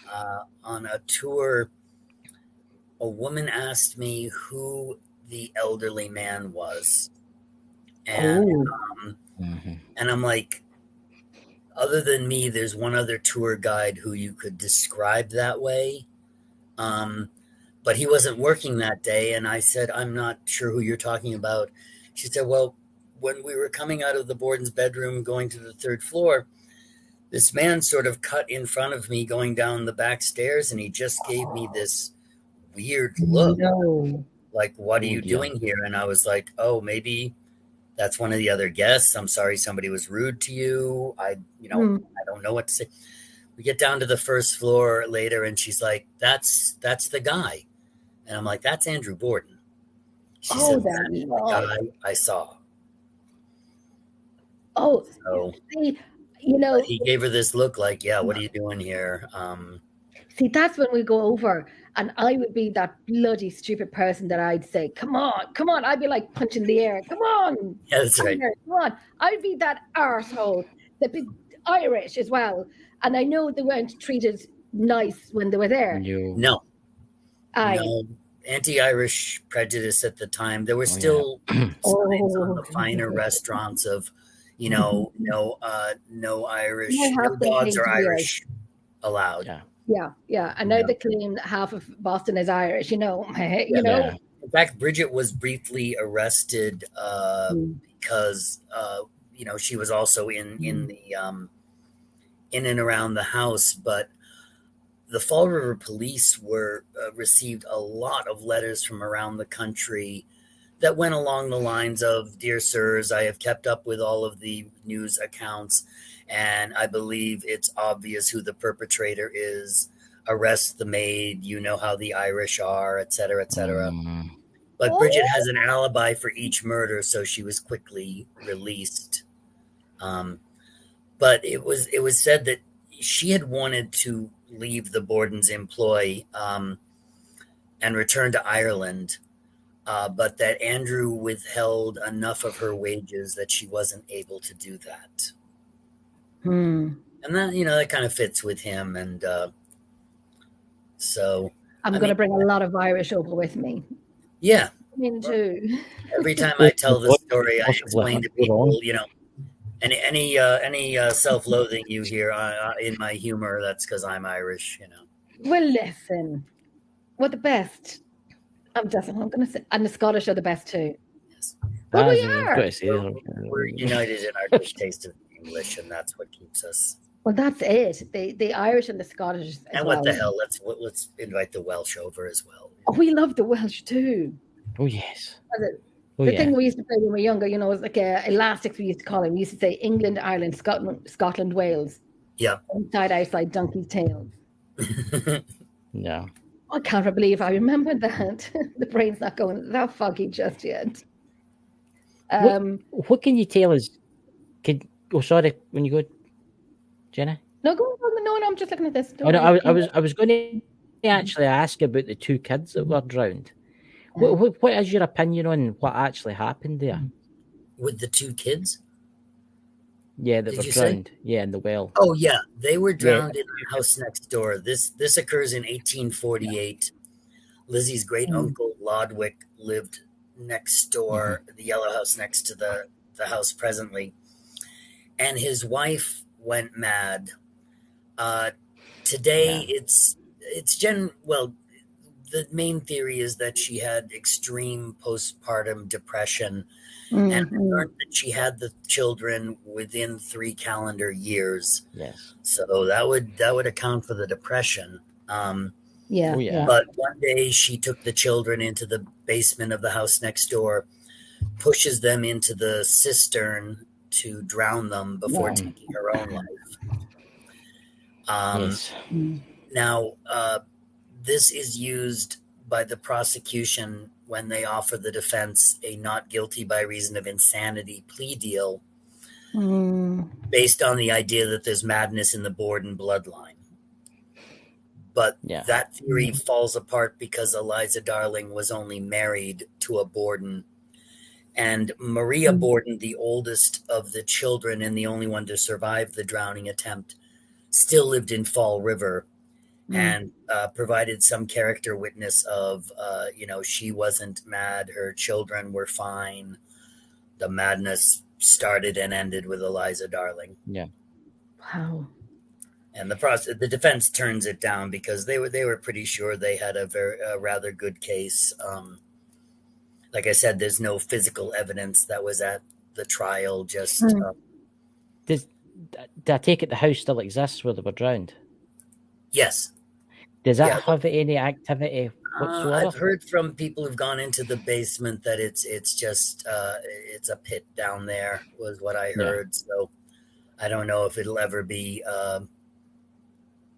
On a tour, a woman asked me who the elderly man was, and and I'm like, other than me, there's one other tour guide who you could describe that way. But he wasn't working that day. And I said, I'm not sure who you're talking about. She said, well, when we were coming out of the Borden's bedroom, going to the 3rd floor, this man sort of cut in front of me going down the back stairs. And he just gave me this weird look. Like, what are you doing here? And I was like, oh, maybe that's one of the other guests. I'm sorry somebody was rude to you. I don't know what to say. We get down to the first floor later, and she's like, "That's the guy," and I'm like, "That's Andrew Borden." She said, "That's the guy I saw." Oh, so, see, he gave her this look like, "Yeah, what are you doing here?" See, that's when we go over, and I would be that bloody stupid person that I'd say, "Come on!" I'd be like punching the air. Come on, yeah, that's right. Come on! I'd be that arsehole, the big Irish as well. And I know they weren't treated nice when they were there. No. Anti-Irish prejudice at the time. There were still signs on the finer restaurants of, no Irish, no dogs or Irish allowed. Yeah. And now they claim that half of Boston is Irish. In fact, Bridget was briefly arrested because she was also in the in and around the house, but the Fall River police received a lot of letters from around the country that went along the lines of, "Dear sirs, I have kept up with all of the news accounts, and I believe it's obvious who the perpetrator is. Arrest the maid. You know how the Irish are, etc., etc." But Bridget has an alibi for each murder, so she was quickly released. But it was said that she had wanted to leave the Borden's employ and return to Ireland, but that Andrew withheld enough of her wages that she wasn't able to do that. And that, that kind of fits with him. And so I'm going to bring a lot of Irish over with me. Yeah. Too. Every time I tell the story, I explain to people, any self-loathing you hear in my humor, that's because I'm Irish, Well, listen, we're the best. I'm going to say, and the Scottish are the best too. Yes. Well, we are. We're united in our distaste of English, and that's what keeps us. Well, that's it. The Irish and the Scottish. And what the hell? Let's invite the Welsh over as well. Oh, we love the Welsh too. Oh yes. The thing we used to play when we were younger, it was like elastics. We used to call them. We used to say England, Ireland, Scotland, Wales. Yeah. Inside, outside, donkey's tails. No. I can't believe I remember that. The brain's not going that foggy just yet. What can you tell us? Sorry, when you go, Jenna. No, go. No, I'm just looking at this. I was going to actually ask about the two kids that were drowned. What is your opinion on what actually happened there? With the two kids? Yeah, that were drowned. Yeah, in the well. Oh, yeah. They were drowned in the house next door. This occurs in 1848. Lizzie's great-uncle, Lodwick, lived next door, the yellow house next to the house presently. And his wife went mad. Today, the main theory is that she had extreme postpartum depression and learned that she had the children within 3 calendar years. Yes. So that would account for the depression. Yeah. But one day she took the children into the basement of the house next door, pushes them into the cistern to drown them before taking her own life. Now, this is used by the prosecution when they offer the defense a not guilty by reason of insanity plea deal based on the idea that there's madness in the Borden bloodline. But that theory falls apart because Eliza Darling was only married to a Borden. And Maria Borden, the oldest of the children and the only one to survive the drowning attempt, still lived in Fall River and provided some character witness of, she wasn't mad. Her children were fine. The madness started and ended with Eliza Darling. Yeah. Wow. And the defense turns it down because they were pretty sure they had a rather good case. Like I said, there's no physical evidence that was at the trial. Just did I take it the house still exists where they were drowned? Yes. Does that have any activity whatsoever? I've heard from people who've gone into the basement that it's just it's a pit down there was what I heard. So I don't know if it'll ever be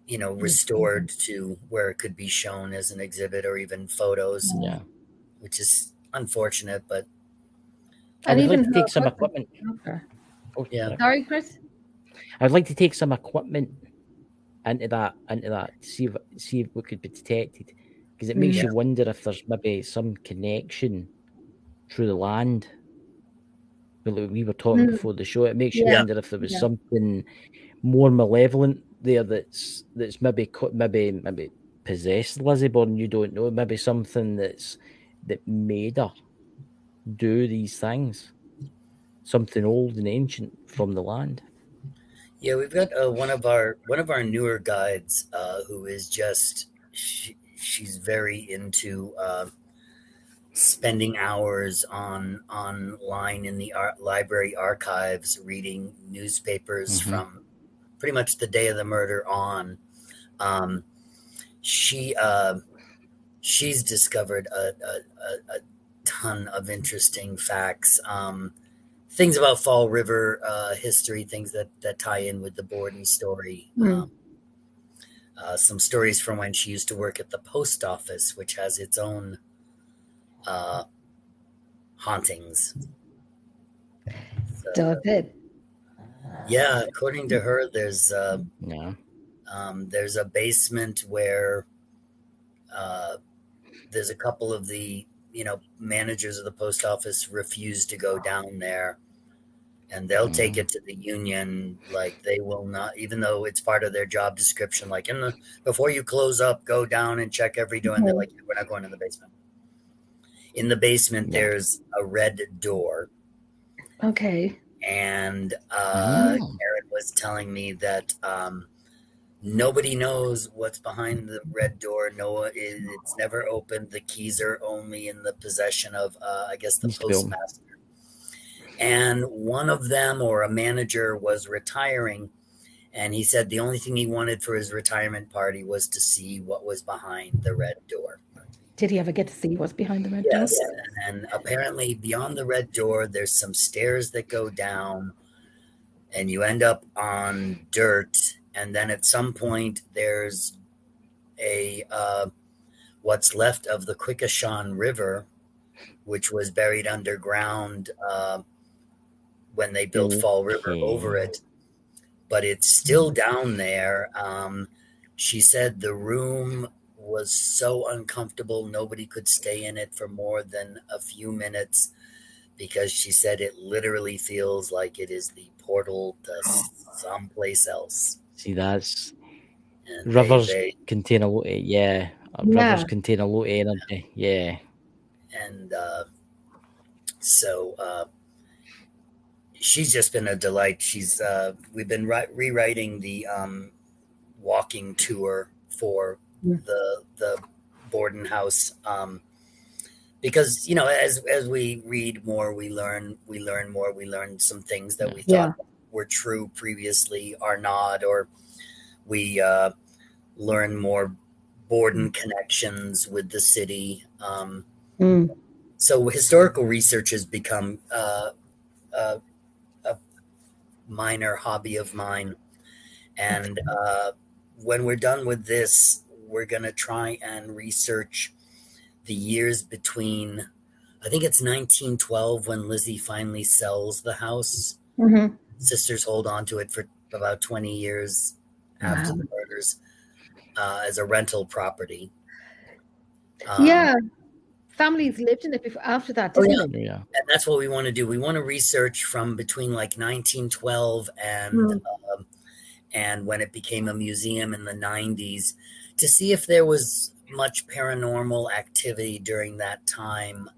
restored to where it could be shown as an exhibit or even photos. Yeah. Which is unfortunate, but I would like to take some equipment. Oh, yeah. Sorry, Chris? I'd like to take some equipment into that to see if what could be detected, because it makes you wonder if there's maybe some connection through the land. We were talking before the show. It makes you wonder if there was something more malevolent there that's maybe possessed Lizzie Borden. You don't know. Maybe something that made her do these things. Something old and ancient from the land. Yeah, we've got one of our newer guides who is just she's very into spending hours online in the library archives, reading newspapers from pretty much the day of the murder on. She's discovered a ton of interesting facts. Things about Fall River history, things that tie in with the Borden story. Some stories from when she used to work at the post office, which has its own hauntings. Does it? Yeah, according to her, there's a basement where there's a couple of the managers of the post office refuse to go down there, and they'll take it to the union. Like, they will not, even though it's part of their job description, like before you close up, go down and check every door. And they're like, we're not going in the basement. In the basement, there's a red door. Okay. And Karen was telling me that nobody knows what's behind the red door. It's never opened. The keys are only in the possession of, I guess, the postmaster. And one of them, or a manager, was retiring. And he said the only thing he wanted for his retirement party was to see what was behind the red door. Did he ever get to see what's behind the red door? Yes. And apparently beyond the red door, there's some stairs that go down, and you end up on dirt. And then at some point, there's what's left of the Quickashawn River, which was buried underground when they built Fall River over it. But it's still down there. She said the room was so uncomfortable, nobody could stay in it for more than a few minutes, because she said it literally feels like it is the portal to someplace else. See, that's rivers contain a lot of rivers contain a lot of energy. Yeah. And so she's just been a delight. We've been rewriting the walking tour for the Borden house, because as we read more, we learn more. We learn some things that we thought were true previously are not, or we learn more Borden connections with the city. So historical research has become a minor hobby of mine, and when we're done with this, we're going to try and research the years between, I think it's 1912 when Lizzie finally sells the house. Sisters hold on to it for about 20 years after the murders as a rental property. Families lived in it after that, didn't they? And that's what we want to do. We want to research from between like 1912 and when it became a museum in the 90s, to see if there was much paranormal activity during that time.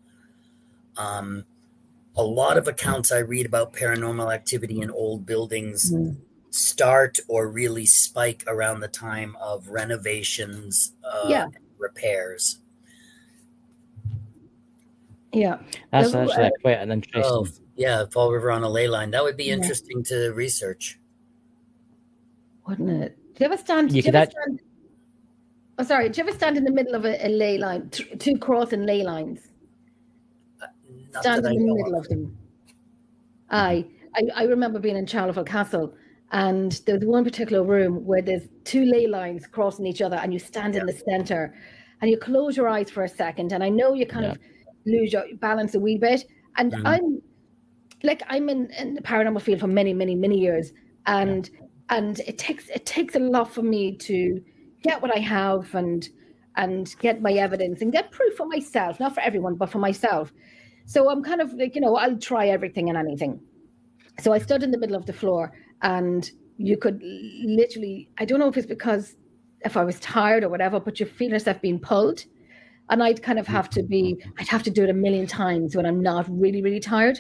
A lot of accounts I read about paranormal activity in old buildings start or really spike around the time of renovations and repairs. Yeah. That's actually quite an interesting. Fall River on a ley line. That would be interesting to research. Wouldn't it? Do you ever stand? Did you ever stand in the middle of a ley line, two crossing ley lines? Stand in the middle of them. I remember being in Charleville Castle, And there's one particular room where there's two ley lines crossing each other, and you stand in the center, and you close your eyes for a second, and I know you kind of lose your balance a wee bit. And I'm in the paranormal field for many, many, many years, and it takes a lot for me to get what I have and get my evidence and get proof for myself, not for everyone, but for myself. So I'm kind of like, I'll try everything and anything. So I stood in the middle of the floor, and you could literally, I don't know if it's because if I was tired or whatever, but you feel yourself being pulled. And I'd kind of have to do it a million times when I'm not really, really tired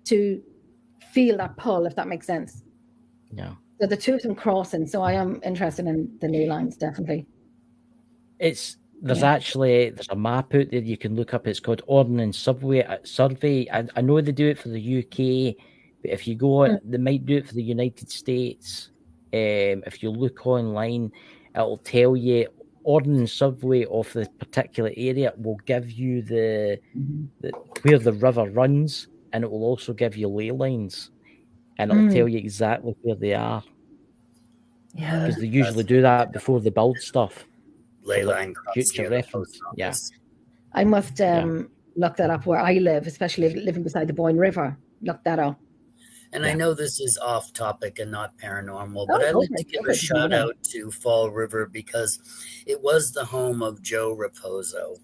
to feel that pull, if that makes sense. Yeah. So the two of them crossing. So I am interested in the ley lines, definitely. There's a map out there you can look up. It's called Ordnance Survey. I know they do it for the UK, but if you go, they might do it for the United States. If you look online, it'll tell you Ordnance Survey of the particular area. Will give you the where the river runs, and it will also give you ley lines, and it'll tell you exactly where they are. Yeah, because they usually do that before they build stuff. Ley line future reference. Yeah, I must look that up where I live, especially living beside the Boyne River. Look that up. And I know this is off topic and not paranormal, but I'd like to give a shout out to Fall River because it was the home of Joe Raposo.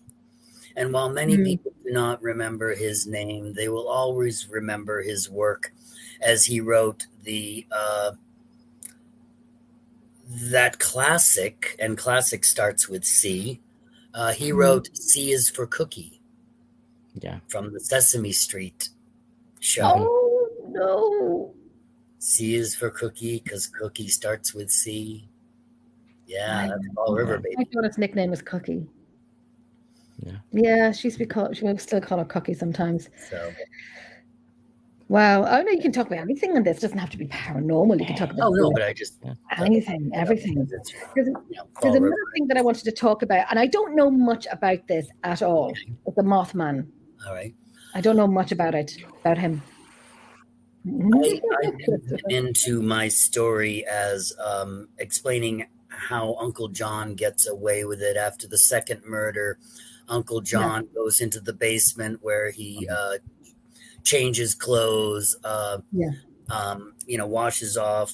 And while many people do not remember his name, they will always remember his work as he wrote that classic, and classic starts with C. He wrote C is for Cookie. Yeah. From the Sesame Street show. Oh, no. C is for Cookie because Cookie starts with C. Yeah, that's Fall River, baby. My daughter's nickname is Cookie. Yeah. Yeah, she will still call her Cookie sometimes. So. Wow. I know you can talk about anything on this. It doesn't have to be paranormal. You can talk about but I just anything, everything. There's another thing that I wanted to talk about, and I don't know much about this at all. It's the Mothman. All right. I don't know much about him. I went into my story as explaining how Uncle John gets away with it after the second murder. Uncle John goes into the basement where he changes clothes, washes off,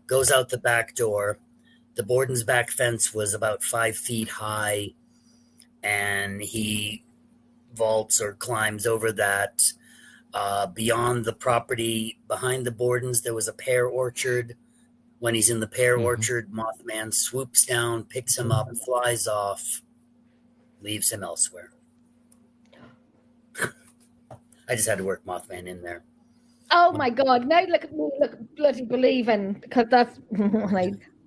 goes out the back door. The Borden's back fence was about 5 feet high, and he vaults or climbs over that. Beyond the property, behind the Bordens, there was a pear orchard. When he's in the pear orchard, Mothman swoops down, picks him up, flies off, leaves him elsewhere. I just had to work Mothman in there. Oh my God! Now look at me, bloody believing, because that's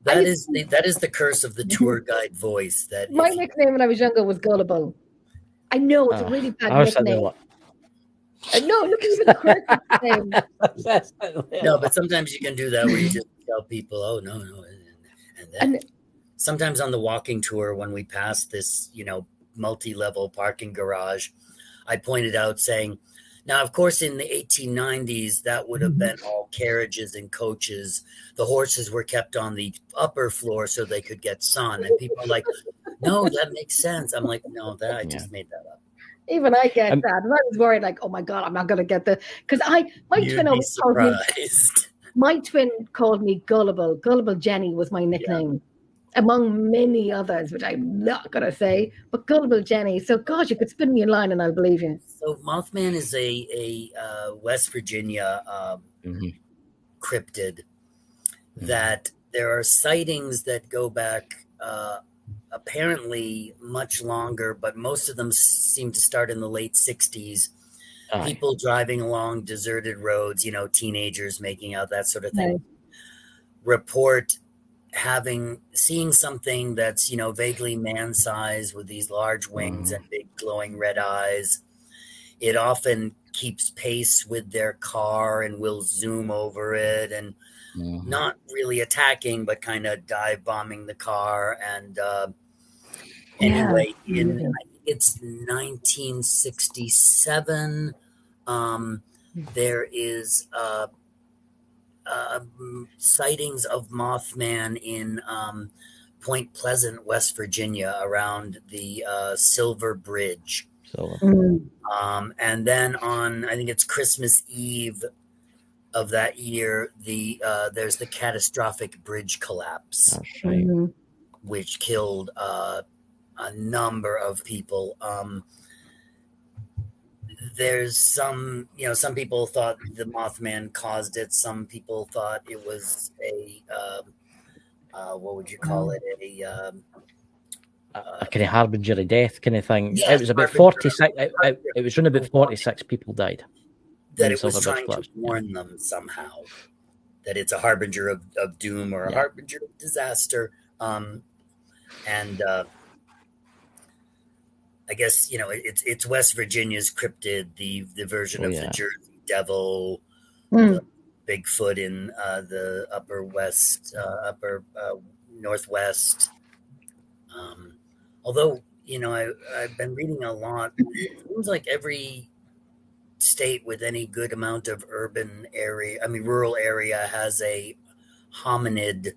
that is the curse of the tour guide voice. That my nickname when I was younger was Gullible. I know it's a really bad nickname. No, look at the correct name. No, but sometimes you can do that where you just tell people, "Oh no," and sometimes on the walking tour when we passed this, multi-level parking garage, I pointed out saying, now, of course, in the 1890s, that would have been all carriages and coaches. The horses were kept on the upper floor so they could get sun. And people are like, no, that makes sense. I'm like, no, I just made that up. Even I get that. And I was worried, like, oh my God, I'm not going to get the, because my twin called me Gullible. Gullible Jenny was my nickname. Among many others, which I'm not going to say, but Gullible Jenny. So, gosh, you could spin me in line and I'll believe you. So, Mothman is a West Virginia cryptid that there are sightings that go back apparently much longer, but most of them seem to start in the late 60s. People driving along deserted roads, teenagers making out, that sort of thing, report seeing something that's vaguely man-sized with these large wings and big glowing red eyes. It often keeps pace with their car and will zoom over it and not really attacking, but kind of dive bombing the car. And anyway, I think it's 1967. There is a sightings of Mothman in Point Pleasant, West Virginia, around the Silver Bridge. And then on, I think it's Christmas Eve of that year, there's the catastrophic bridge collapse. That's right. Which killed a number of people. There's some people thought the Mothman caused it. Some people thought it was a what would you call it? A kind of harbinger of death kind of thing. Yeah, it was about 46. It was around about 46 people died. That it was trying to warn them somehow that it's a harbinger of doom or a harbinger of disaster. And I guess it's West Virginia's cryptid, the version of the Jersey Devil, the Bigfoot in the upper northwest. Although I've been reading a lot. It seems like every state with any good amount of rural area has a hominid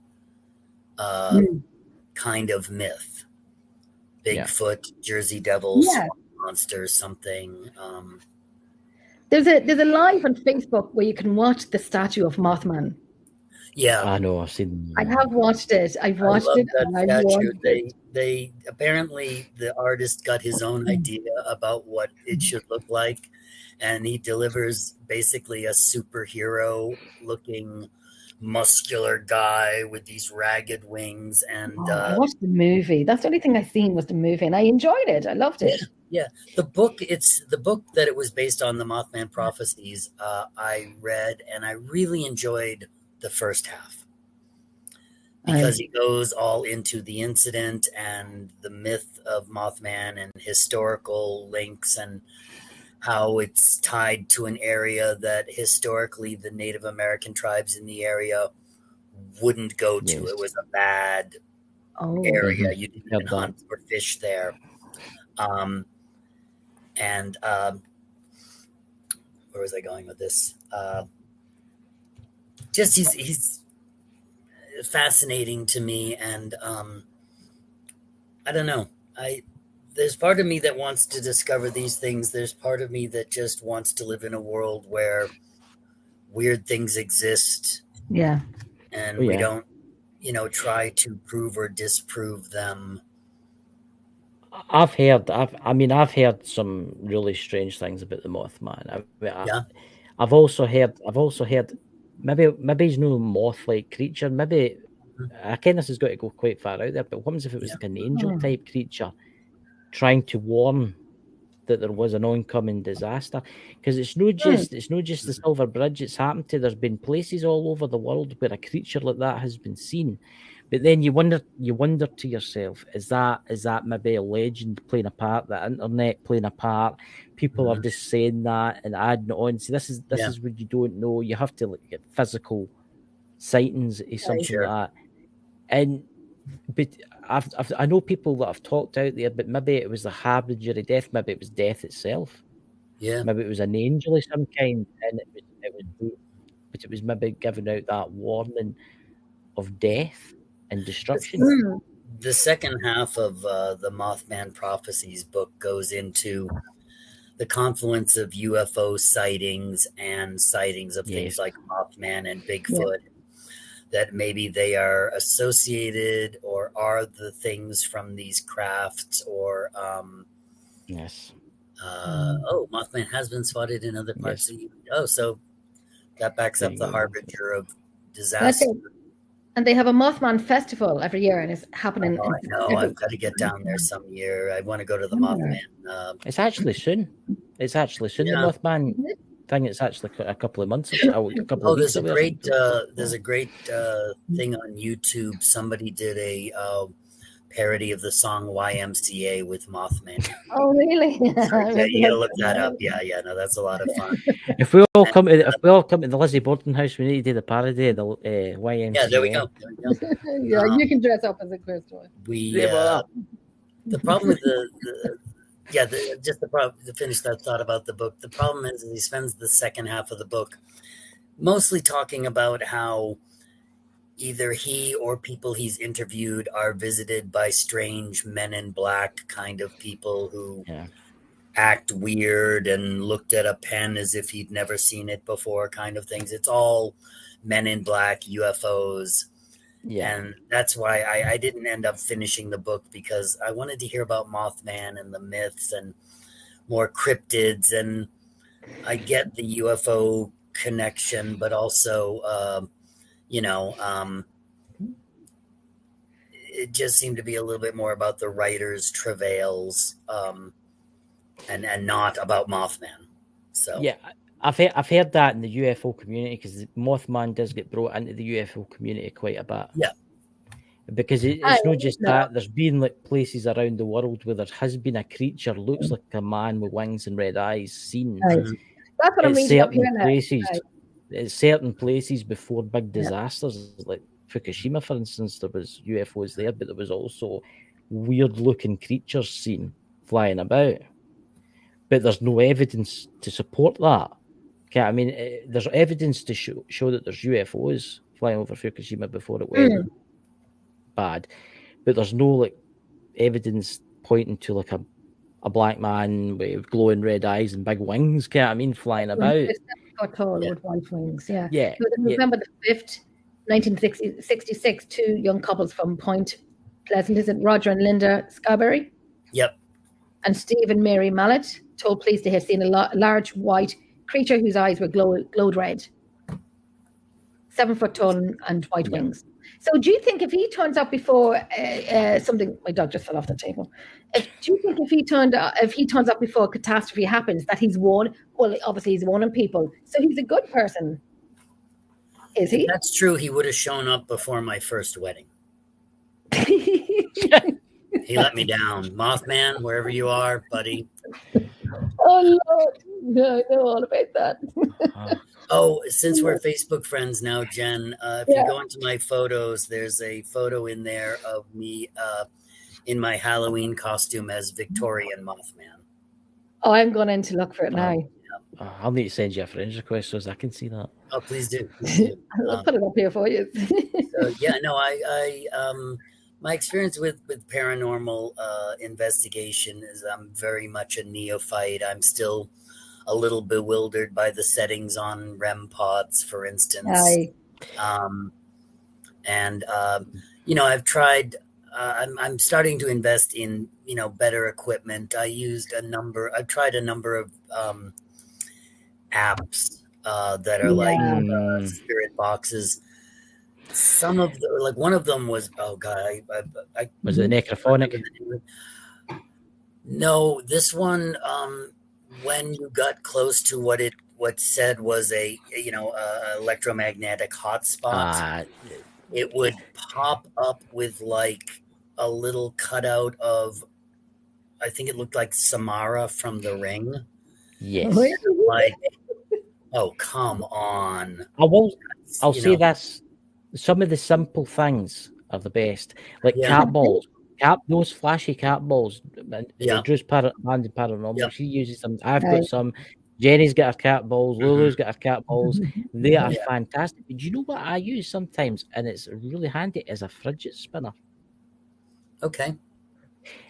kind of myth. Bigfoot, Jersey Devil, monster, something. There's a live on Facebook where you can watch the statue of Mothman. Yeah, I know. I've seen. I have watched it. I've watched it. And I watched it. They apparently the artist got his own idea about what it should look like, and he delivers basically a superhero looking muscular guy with these ragged wings. And I watched the movie. That's the only thing I seen was the movie, and I enjoyed it. I loved it. Yeah. The book that it was based on, the Mothman Prophecies, I read, and I really enjoyed the first half because he goes all into the incident and the myth of Mothman and historical links and how it's tied to an area that historically the Native American tribes in the area wouldn't go to. Yes. It was a bad area. You didn't hunt or fish there. And where was I going with this? Just he's fascinating to me, and I don't know. There's part of me that wants to discover these things. There's part of me that just wants to live in a world where weird things exist. Yeah. And we don't, try to prove or disprove them. I've heard some really strange things about the Mothman. I've also heard maybe he's no moth-like creature. Maybe I kind of has got to go quite far out there. But what happens if it was like an angel type creature trying to warn that there was an oncoming disaster? Because it's not just the Silver Bridge it's happened to. There's been places all over the world where a creature like that has been seen. But then you wonder to yourself, is that maybe a legend playing a part, the internet playing a part? People are just saying that and adding it on. See, this is what you don't know. You have to look at physical sightings or something like that. But I know people that have talked out there, but maybe it was the harbinger of death. Maybe it was death itself. Yeah. Maybe it was an angel of some kind, and it was maybe giving out that warning of death and destruction. The second half of the Mothman Prophecies book goes into the confluence of UFO sightings and sightings of things like Mothman and Bigfoot. That maybe they are associated or are the things from these crafts, or Mothman has been spotted in other parts of the so that backs up the harbinger of disaster. And they have a Mothman festival every year, and it's happening. I know. I've got to get down there some year. I want to go to the Mothman. It's actually soon. The Mothman thing. It's actually a couple of months. There's a great thing on YouTube. Somebody did a parody of the song YMCA with Mothman. Oh, really? You gotta look that up. No, that's a lot of fun. If we all come to the Lizzie Borden house, we need to do the parody of the YMCA. Yeah, there we go. You can dress up as a Christian. The problem with the problem to finish that thought about the book. The problem is he spends the second half of the book mostly talking about how either he or people he's interviewed are visited by strange men in black kind of people who act weird and looked at a pen as if he'd never seen it before kind of things. It's all men in black, UFOs. Yeah. And that's why I didn't end up finishing the book, because I wanted to hear about Mothman and the myths and more cryptids. And I get the UFO connection, but also, it just seemed to be a little bit more about the writer's travails, and not about Mothman. So yeah, I've heard that in the UFO community, because Mothman does get brought into the UFO community quite a bit. Yeah, because it's not just that. There's been like places around the world where there has been a creature looks like a man with wings and red eyes seen. Right. That's what I'm reading up here now. At certain places before big disasters, like Fukushima, for instance, there was UFOs there, but there was also weird-looking creatures seen flying about. But there's no evidence to support that. Okay, I mean, there's evidence to show that there's UFOs flying over Fukushima before it went bad, but there's no like evidence pointing to like a black man with glowing red eyes and big wings. Okay, I mean, flying about. Tall with white wings. Yeah. Yeah. So November the 5th, 1966, two young couples from Point Pleasant, is it Roger and Linda Scarberry? Yep. And Steve and Mary Mallet told police they had seen a large white creature whose eyes were glowed red. 7 foot tall and white wings. So do you think if he turns up before something, my dog just fell off the table. Do you think if he turns up before a catastrophe happens, that he's warned? Well, obviously he's warning people. So he's a good person. Is he? If that's true. He would have shown up before my first wedding. He let me down. Mothman, wherever you are, buddy. Oh, Lord. No, I know all about that. Oh, since we're Facebook friends now, Jen, if you go into my photos, there's a photo in there of me in my Halloween costume as Victorian Mothman. Oh, I'm going in to look for it now. I'll need to send you a friend request so I can see that. Oh, please do. Please do. I'll put it up here for you. My experience with paranormal investigation is I'm very much a neophyte. I'm still a little bewildered by the settings on REM pods, for instance. I've tried. I'm starting to invest in better equipment. I've tried a number of apps that are like spirit boxes. Some of the, one of them was, oh god, I was it Necrophonic? No, this one. When you got close to what said was a electromagnetic hotspot, it would pop up with like a little cutout of, I think it looked like Samara from The Ring. Yes. Like, oh come on! I'll say this: some of the simple things are the best, like cat balls. Those flashy cat balls. Drew's Banded Paranormal. She uses them. I've got some. Jenny's got her cat balls. Lulu's got her cat balls. They are fantastic. Do you know what I use sometimes? And it's really handy as a fidget spinner. Okay.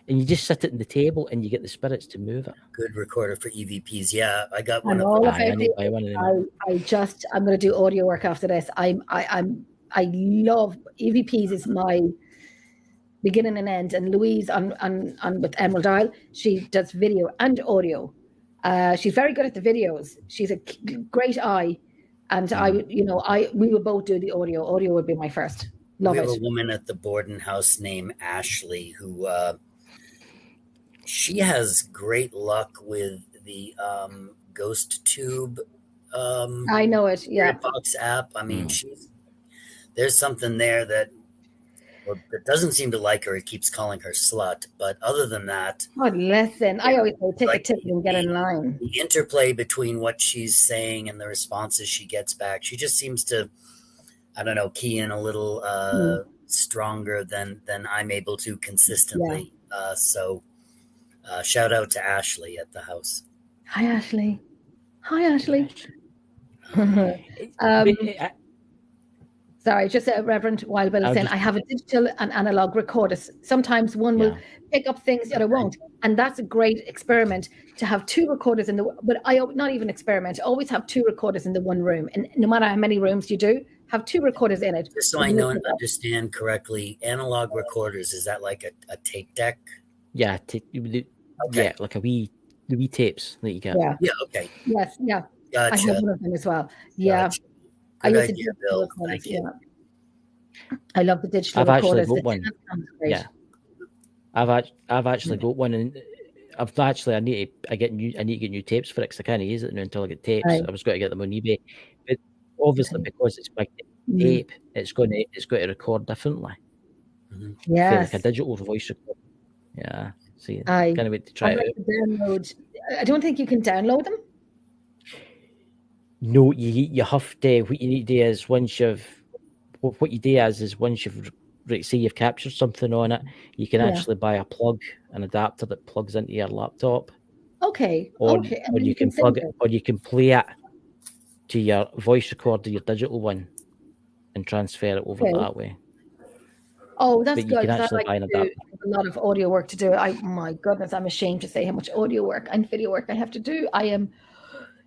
And you just sit it on the table and you get the spirits to move it. Good recorder for EVPs. Yeah, I got one of them. I need to buy one of them. I'm going to do audio work after this. I love EVPs. Is my beginning and end, and Louise on with Emerald Isle, she does video and audio. She's very good at the videos. She's a great eye, and we would both do the audio. Audio would be my first. Love it. We have a woman at the Borden house named Ashley who she has great luck with the Ghost Tube. I know it. Yeah, Box app. I mean, there's something there that. Well, it doesn't seem to like her. It keeps calling her slut. But other than that... Oh, listen. I always say take a tip and get in line. The interplay between what she's saying and the responses she gets back, she just seems to, I don't know, key in a little stronger than I'm able to consistently. Yeah. So shout out to Ashley at the house. Hi, Ashley. Hi, Ashley. Sorry, just Reverend Wild Bill is saying, I have a digital and analog recorder. Sometimes one will pick up things, the other won't. And that's a great experiment to have two recorders but not even experiment, always have two recorders in the one room. And no matter how many rooms you do, have two recorders in it. Just so I know and understand correctly, analog recorders, is that like a tape deck? Yeah, yeah, like the wee tapes that you get. Yeah, okay. Yes, yeah. Gotcha. I have one of them as well. Yeah. Gotcha. Good idea, Bill. Thank you. I love the digital recorders. I've actually got one. Yeah. I've actually got one, and I need to get new tapes for it because I can't use it now until I get tapes. I was going to get them on eBay, but obviously because it's my tape, it's got to record differently. Yeah, like a digital voice recorder. Yeah, see, I can't wait to try it out. I don't think you can download them. No, you have to. What you need to do is once you've say you've captured something on it, you can actually buy a an adapter that plugs into your laptop. Okay. Or you can plug it, or you can play it to your voice recorder, your digital one, and transfer it over that way. Oh, that's but good. You can actually buy an adapter. A lot of audio work to do. My goodness, I'm ashamed to say how much audio work and video work I have to do. I am.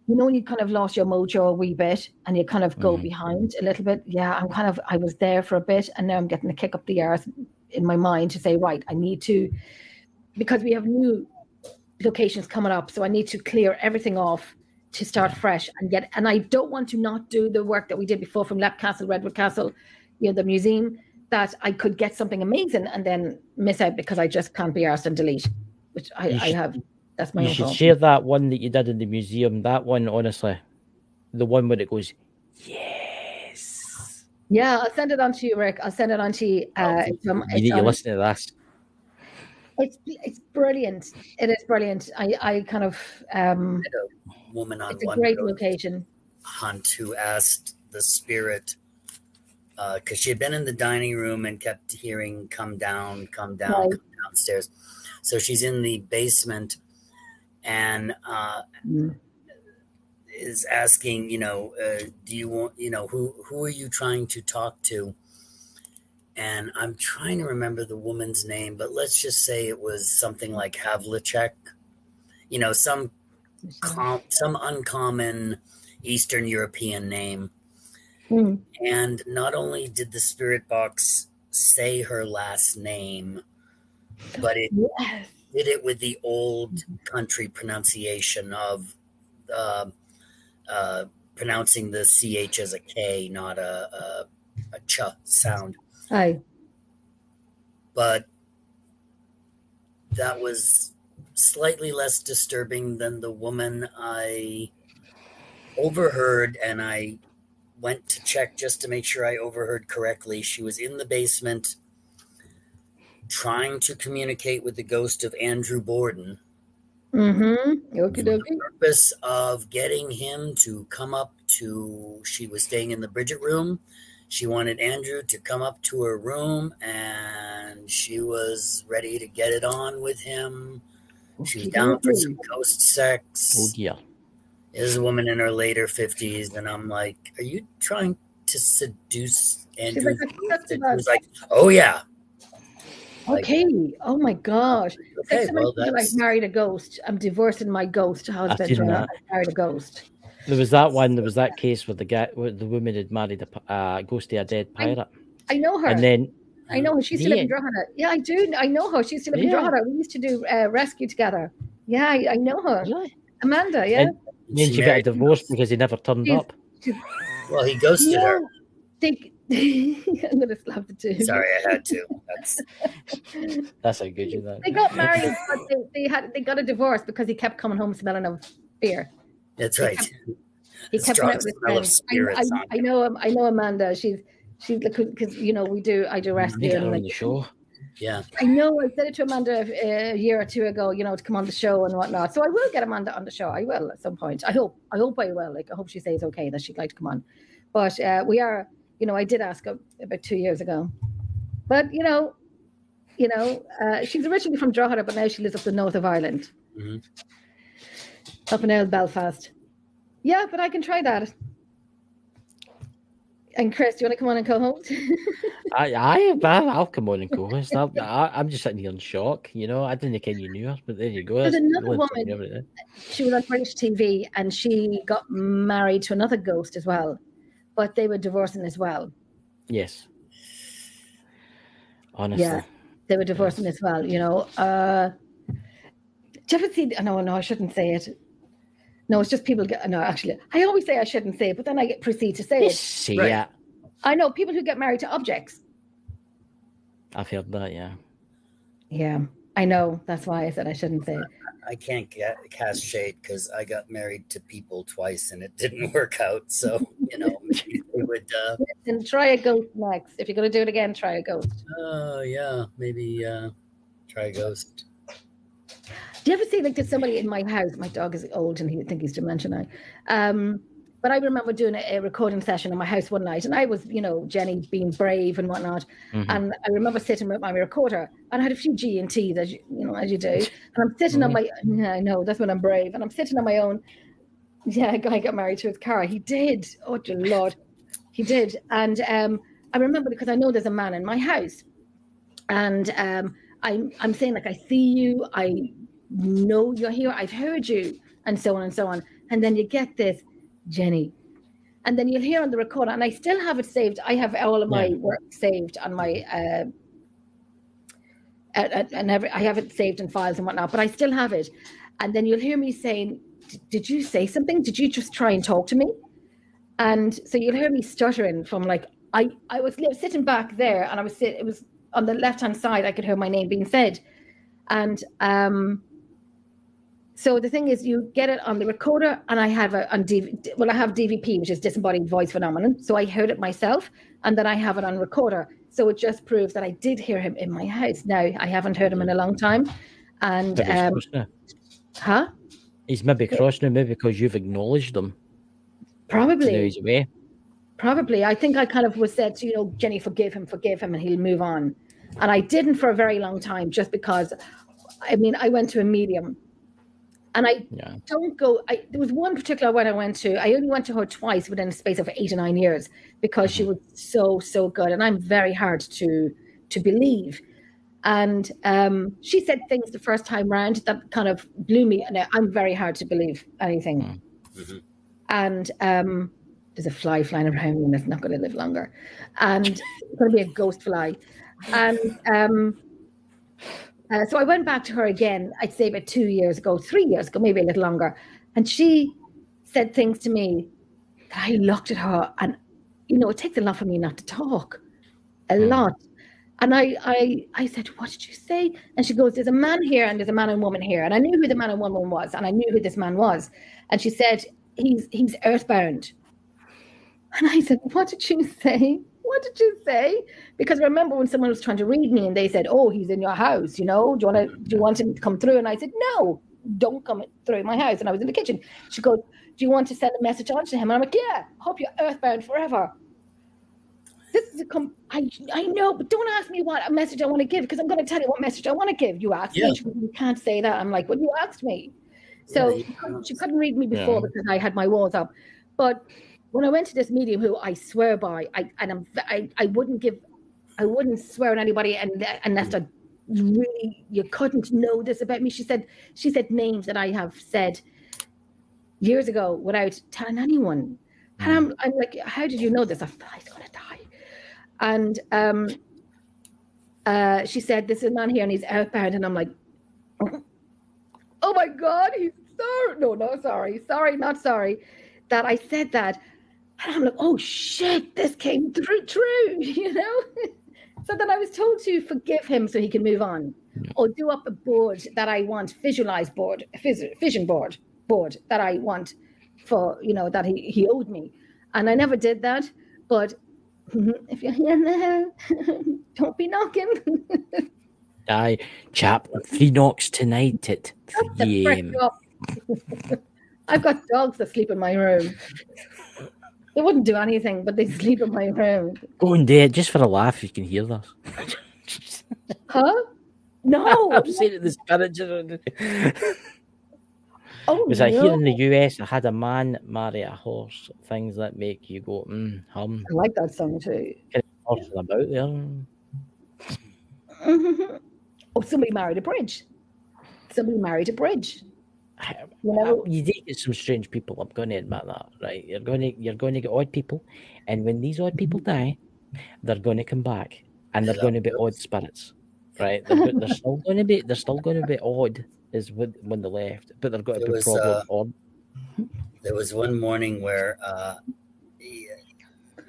When you kind of lost your mojo a wee bit and you kind of go behind a little bit. Yeah, I was there for a bit and now I'm getting a kick up the arse in my mind to say, right, I need to, because we have new locations coming up. So I need to clear everything off to start fresh and I don't want to not do the work that we did before from Leap Castle, Redwood Castle, the museum, that I could get something amazing and then miss out because I just can't be arsed and delete, which I have. That's my own You should fault. share that one that you did in the museum. That one, honestly, the one where it goes, yes. Yeah, I'll send it on to you, Rick. I'll send it on to you. You need to listen to this. It's brilliant. It is brilliant. I kind of a woman on it's a great location. Hunt who asked the spirit because she had been in the dining room and kept hearing come down, come downstairs. So she's in the basement and is asking, do you want, who are you trying to talk to? And I'm trying to remember the woman's name, but let's just say it was something like Havlicek, some uncommon Eastern European name. And not only did the spirit box say her last name, but it did it with the old country pronunciation of pronouncing the CH as a K, not a ch sound. Aye. But that was slightly less disturbing than the woman I overheard, and I went to check just to make sure I overheard correctly. She was in the basement trying to communicate with the ghost of Andrew Borden. Mm-hmm. For the purpose of getting him to come up to, she was staying in the Bridget room. She wanted Andrew to come up to her room and she was ready to get it on with him. She was down for some ghost sex. Oh, yeah. Is a woman in her later 50s, and I'm like, are you trying to seduce Andrew? She was like, oh, yeah. Okay. Oh, my gosh. Okay, well, I married a ghost. I'm divorcing my ghost husband. I married a ghost. There was that case where the woman had married a ghost of a dead pirate. I know her. And then I know her. She used to live in Drogheda. Yeah, I do. I know her. She used to live in Drogheda. We used to do rescue together. Yeah, I know her. Really? Amanda, yeah. And then she got a divorce because he never turned up. Well, he ghosted her. I'm going to slap the two. Sorry, I had to. That's how good you know. They got married, but they got a divorce because he kept coming home smelling of beer. That's right. He kept out with friends. I know Amanda. She's because I do rescue on the show. Yeah. I know. I said it to Amanda a year or two ago, to come on the show and whatnot. So I will get Amanda on the show. I will at some point. I hope I will. Like, I hope she says okay that she'd like to come on. But we are, I did ask her about 2 years ago. But she's originally from Drogheda, but now she lives up the north of Ireland, up in Belfast. Yeah, but I can try that. And Chris, do you want to come on and co-host? I'll come on and co-host. I'm just sitting here in shock. You know, I didn't think you knew her, but there you go. There's another woman. She was on British TV, and she got married to another ghost as well, but they were divorcing as well. Yes. Honestly. Yeah, they were divorcing as well. You know. Do you ever see? No, I shouldn't say it. No, it's just people get. No, actually, I always say I shouldn't say it, but then I proceed to say it. Say it. I know people who get married to objects. I've heard that. Yeah. Yeah, I know. That's why I said I shouldn't say it. I can't cast shade because I got married to people twice and it didn't work out. So you know, maybe they would. And try a ghost next. If you're going to do it again, try a ghost. Oh yeah, maybe try a ghost. Do you ever see, like, there's somebody in my house? My dog is old and he would think he's dementia now. But I remember doing a recording session in my house one night, and I was, you know, Jenny being brave and whatnot. Mm-hmm. And I remember sitting with my recorder, and I had a few G&Ts, as you do. And I'm sitting on my, I know, that's when I'm brave. And I'm sitting on my own. Yeah, a guy got married to his car. He did. Oh, dear Lord. He did. And I remember, because I know there's a man in my house. And I'm saying, like, I see you. I know you're here. I've heard you. And so on and so on. And then you get this, Jenny, and then you'll hear on the recorder, and I still have it saved. I have all of my work saved on my I have it saved in files and whatnot, but I still have it. And then you'll hear me saying, did you say something? Did you just try and talk to me? And so you'll hear me stuttering from, like, I was sitting back there, and it was on the left-hand side. I could hear my name being said. And so the thing is, you get it on the recorder, and I have it on DVD. Well, I have DVP, which is disembodied voice phenomenon. So I heard it myself, and then I have it on recorder. So it just proves that I did hear him in my house. Now, I haven't heard him in a long time. And he's maybe crossed now, maybe because you've acknowledged him. Probably. So now he's away. Probably. I think I kind of was said, you know, Jenny, forgive him, and he'll move on. And I didn't for a very long time, just because, I mean, I went to a medium. And I don't go, there was one particular one I went to. I only went to her twice within a space of 8 or 9 years, because she was so good. And I'm very hard to believe. And she said things the first time round that kind of blew me. And I'm very hard to believe anything. Mm-hmm. And there's a fly flying around, and it's not going to live longer. And it's going to be a ghost fly. And so I went back to her again, I'd say about 2 years ago, 3 years ago, maybe a little longer. And she said things to me that I looked at her, and, you know, it takes a lot for me not to talk. A lot. And I said, what did you say? And she goes, there's a man here and there's a man and woman here. And I knew who the man and woman was, and I knew who this man was. And she said, he's earthbound. And I said, what did you say? What did you say? Because I remember when someone was trying to read me, and they said, oh, he's in your house, you know, do you want him to come through? And I said, no, don't come through my house. And I was in the kitchen. She goes, do you want to send a message on to him? And I'm like, yeah, hope you're earthbound forever. This is I know, but don't ask me what a message I want to give, because I'm going to tell you what message I want to give. You asked me. She goes, you can't say that. I'm like, well, you asked me. So she couldn't read me before because I had my walls up. But when I went to this medium, who I swear by, I wouldn't swear on anybody unless I really, you couldn't know this about me. She said names that I have said years ago without telling anyone. And I'm like, how did you know this? I thought I was going to die. And she said, this is a man here and he's earthbound. And I'm like, oh my God, he's sorry. No, sorry, not sorry that I said that. And I'm like, oh shit, this came true, you know? So then I was told to forgive him so he can move on, or do up a board that I want, visualize board, vision board that I want for, you know, that he owed me. And I never did that, but if you're here now, don't be knocking. Aye, chap, 3 knocks tonight at 3 a.m. I've got dogs that sleep in my room. They wouldn't do anything, but they sleep in my room. Go and do it just for a laugh. You can hear this. Huh? No. I'm saying it the spirit. Oh, Was that here in the no. US? I had a man marry a horse. Things that make you go, hum. I like that song too. Kind of horsing about there. Oh, somebody married a bridge. Somebody married a bridge. You know? You do get some strange people. I'm going to admit that, right? You're going to get odd people, and when these odd people die, they're going to come back, and they're going to be odd spirits, right? They're still going to be odd as when they left, but they're going to be probably odd. There was one morning where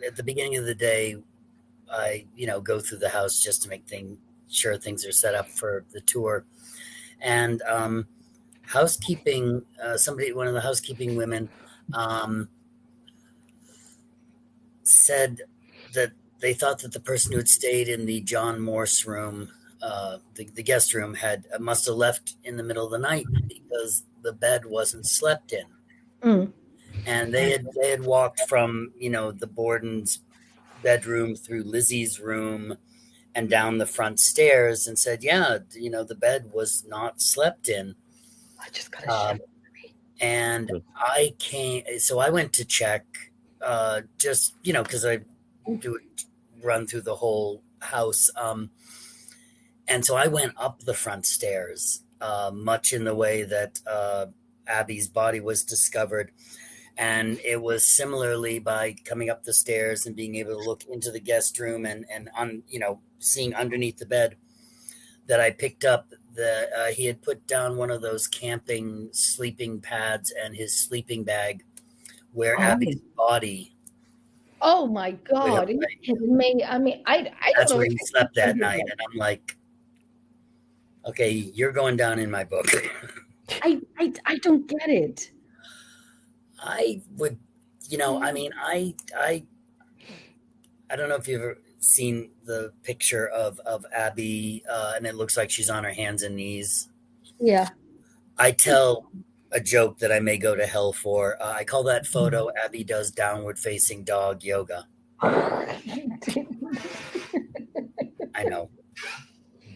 at the beginning of the day, I go through the house just to make sure things are set up for the tour, and housekeeping, one of the housekeeping women said that they thought that the person who had stayed in the John Morse room, the guest room, must have left in the middle of the night because the bed wasn't slept in. And they had walked from the Borden's bedroom through Lizzie's room and down the front stairs and said, the bed was not slept in. I just got and I went to check, just because I do run through the whole house, and so I went up the front stairs, much in the way that Abby's body was discovered. And it was similarly by coming up the stairs and being able to look into the guest room and seeing underneath the bed that I picked up that he had put down one of those camping sleeping pads and his sleeping bag where Abby's body. Oh my God! Are you kidding me? I mean, I don't that's know where he slept that night, and I'm like, okay, you're going down in my book. I don't get it. I would, I mean, I don't know if you've ever seen the picture of Abby, and it looks like she's on her hands and knees. Yeah. I tell a joke that I may go to hell for. I call that photo Abby does downward facing dog yoga. I know.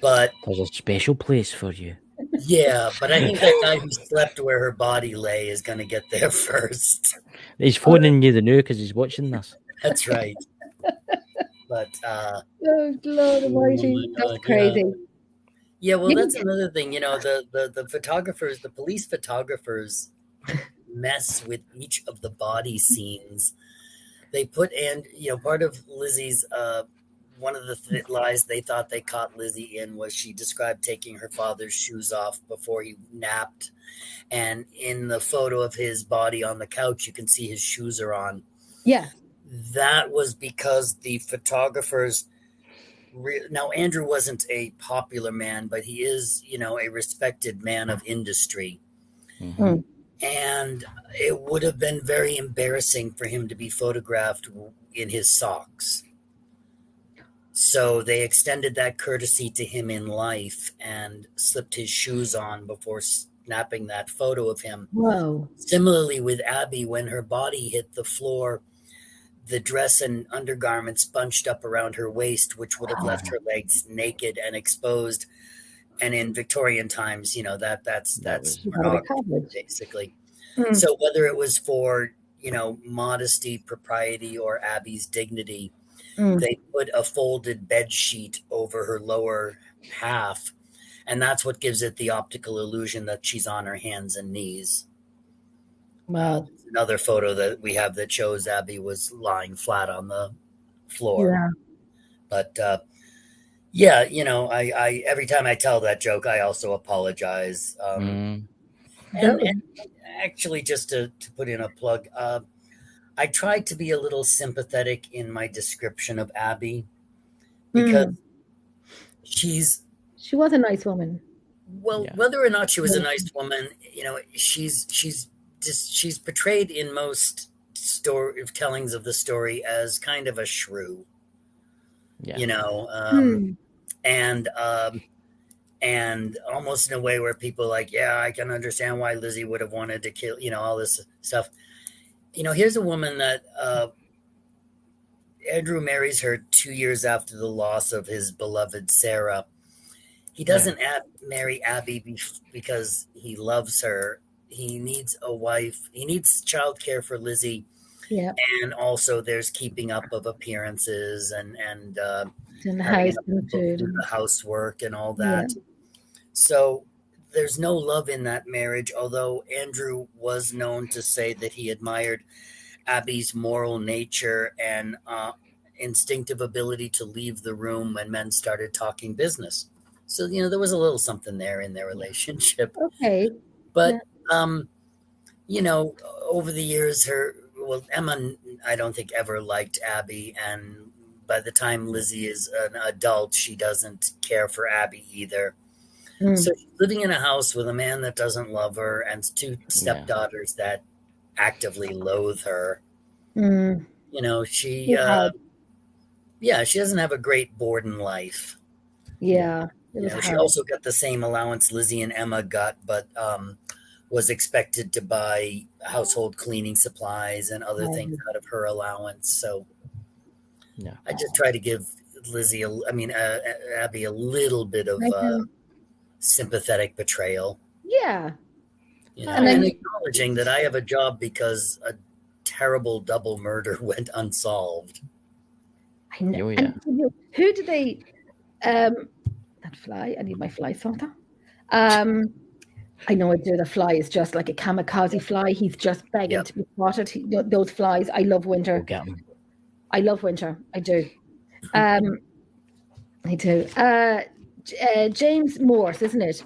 But there's a special place for you. Yeah, but I think that guy who slept where her body lay is going to get there first. He's phoning you the new because he's watching this. That's right. But oh Lord Almighty, that's crazy. Yeah, well, that's another thing. The photographers, the police photographers, mess with each of the body scenes. They put part of Lizzie's. One of the lies they thought they caught Lizzie in was she described taking her father's shoes off before he napped. And in the photo of his body on the couch, you can see his shoes are on. Yeah. That was because the photographers... Now, Andrew wasn't a popular man, but he is, a respected man of industry. Mm-hmm. And it would have been very embarrassing for him to be photographed in his socks. So they extended that courtesy to him in life and slipped his shoes on before snapping that photo of him. Whoa. Similarly with Abby, when her body hit the floor, the dress and undergarments bunched up around her waist, which would have left her legs naked and exposed. And in Victorian times, that's pornography, basically. Mm. So whether it was for, modesty, propriety, or Abby's dignity, they put a folded bed sheet over her lower half, and that's what gives it the optical illusion that she's on her hands and knees. Wow. Another photo that we have that shows Abby was lying flat on the floor. Yeah. But I every time I tell that joke, I also apologize. And actually, just to put in a plug, I tried to be a little sympathetic in my description of Abby because she was a nice woman. Well, whether or not she was a nice woman, she's portrayed in most tellings of the story as kind of a shrew. And almost in a way where people are like, yeah, I can understand why Lizzie would have wanted to kill, all this stuff. Here's a woman that Andrew marries her 2 years after the loss of his beloved Sarah. He doesn't marry Abby because he loves her. he needs a wife. He needs childcare for Lizzie. Yeah. And also there's keeping up of appearances and In the having house enough and to do food. the housework and all Yeah. that. So there's no love in that marriage, although Andrew was known to say that he admired Abby's moral nature and instinctive ability to leave the room when men started talking business. So, there was a little something there in their relationship. Okay. But, over the years, Emma, I don't think ever liked Abby. And by the time Lizzie is an adult, she doesn't care for Abby either. So she's living in a house with a man that doesn't love her and two stepdaughters that actively loathe her. She doesn't have a great Borden life. Yeah. She also got the same allowance Lizzie and Emma got, but was expected to buy household cleaning supplies and other things out of her allowance. So I just try to give Abby a little bit of sympathetic betrayal. Yeah. And acknowledging that I have a job because a terrible double murder went unsolved. I know. Yeah. Who did they that fly? I need my fly sorter. I know I do. The fly is just like a kamikaze fly. He's just begging to be spotted. Those flies. I love winter. I love winter. I do. I do. James Morse, isn't it?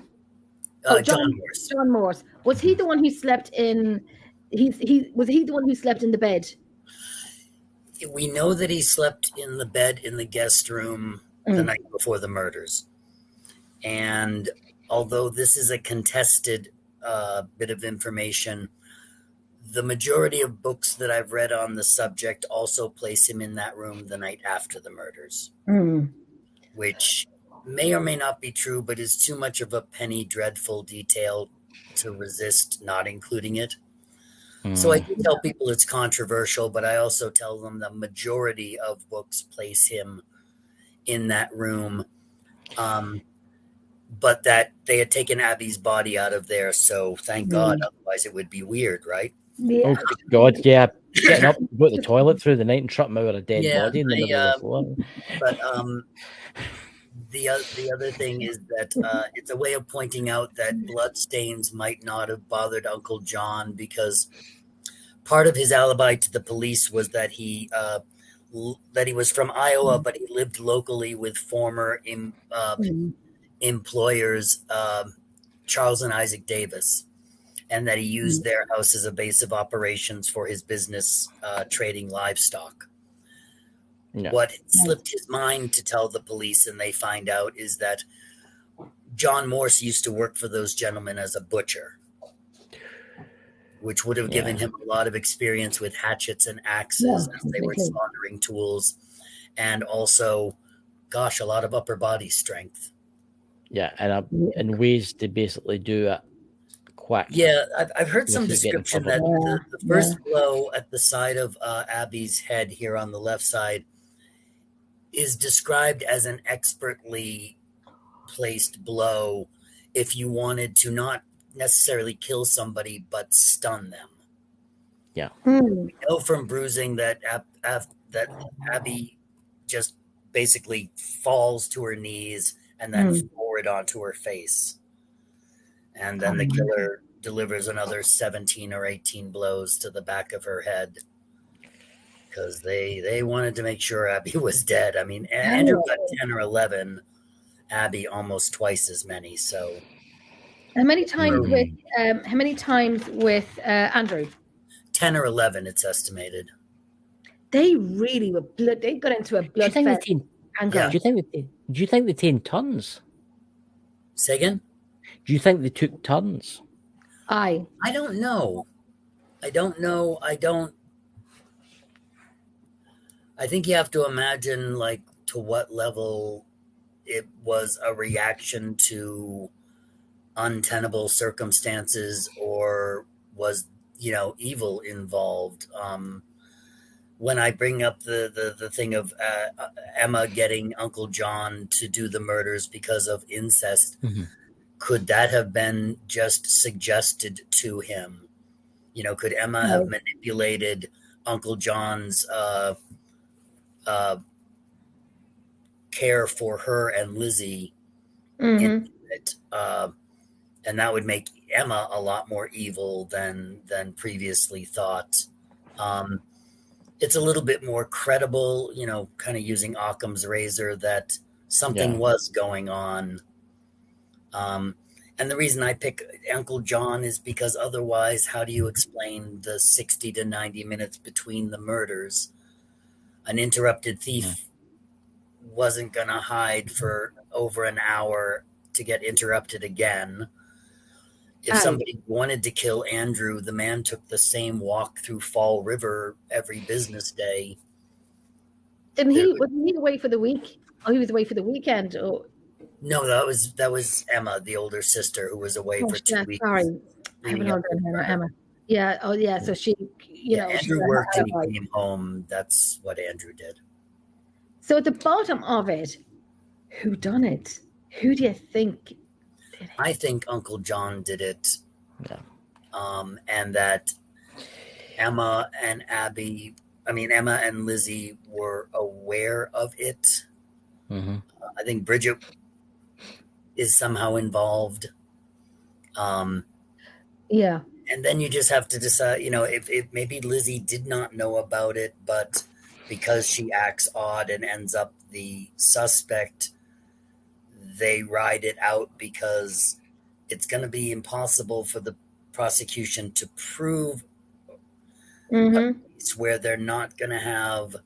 John Morse. John Morse. Was he the one who slept in? Was he the one who slept in the bed? We know that he slept in the bed in the guest room the night before the murders. And although this is a contested bit of information, the majority of books that I've read on the subject also place him in that room the night after the murders, which may or may not be true, but is too much of a penny dreadful detail to resist not including it. So I do tell people it's controversial, but I also tell them the majority of books place him in that room, but that they had taken Abby's body out of there. So thank God, otherwise it would be weird, right? Yeah. Oh God, yeah. Getting up to go to the toilet through the night and tripping out with a dead body in the middle of the floor. But the other thing is that it's a way of pointing out that bloodstains might not have bothered Uncle John, because part of his alibi to the police was that he was from Iowa, but he lived locally with former employers, Charles and Isaac Davis, and that he used their house as a base of operations for his business trading livestock. Yeah. What slipped his mind to tell the police, and they find out, is that John Morse used to work for those gentlemen as a butcher, which would have given him a lot of experience with hatchets and axes as they were slaughtering tools, and also, gosh, a lot of upper body strength. Yeah, and ways to basically do it quick. Yeah, I've heard some description that the first blow at the side of Abby's head here on the left side is described as an expertly placed blow if you wanted to not necessarily kill somebody but stun them. Yeah. We know from bruising that Abby just basically falls to her knees and then forward onto her face. And then the killer delivers another 17 or 18 blows to the back of her head, because they wanted to make sure Abby was dead. I mean, Andrew got 10 or 11, Abby almost twice as many. So how many times with Andrew? 10 or 11, it's estimated. They really were blood. They got into a blood fest. Do you think they take turns? Say again? Do you think they took turns? I don't know. I think you have to imagine, like, to what level it was a reaction to untenable circumstances, or was, evil involved. When I bring up the thing of Emma getting Uncle John to do the murders because of incest, could that have been just suggested to him? Could Emma have manipulated Uncle John's care for her and Lizzie into it? And that would make Emma a lot more evil than previously thought. It's a little bit more credible, kind of using Occam's razor, that something was going on. And the reason I pick Uncle John is because otherwise, how do you explain the 60 to 90 minutes between the murders? An interrupted thief wasn't going to hide for over an hour to get interrupted again. If somebody wanted to kill Andrew, the man took the same walk through Fall River every business day. Wasn't he away for the week? Oh, he was away for the weekend. Oh. No, that was Emma, the older sister, who was away for 2 weeks. Sorry, I haven't heard Emma. Yeah. Oh, yeah. So she, Andrew worked and he came home. That's what Andrew did. So at the bottom of it, who done it? Who do you think did it? I think Uncle John did it. Yeah. And that Emma and Lizzie were aware of it. Mm-hmm. I think Bridget is somehow involved. Yeah. And then you just have to decide, if maybe Lizzie did not know about it, but because she acts odd and ends up the suspect, they ride it out because it's going to be impossible for the prosecution to prove a case where they're not going to have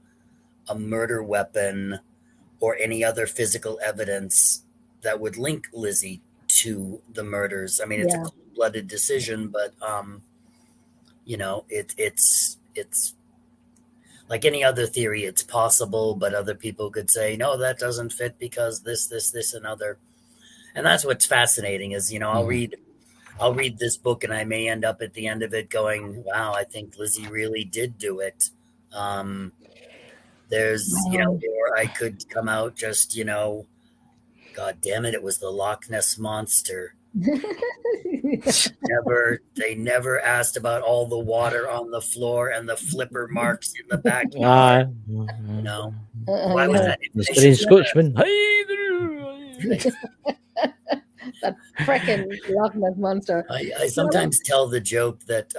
a murder weapon or any other physical evidence that would link Lizzie to the murders. I mean, it's a cold-blooded decision, but it's like any other theory. It's possible, but other people could say, no, that doesn't fit because this, and other. And that's what's fascinating is, I'll read this book and I may end up at the end of it going, wow, I think Lizzie really did do it. There's, or I could come out just, God damn it, it was the Loch Ness Monster. They never asked about all the water on the floor and the flipper marks in the backyard. Why was that? Mr. Scotsman. That frickin' Loch Ness Monster. I sometimes tell the joke that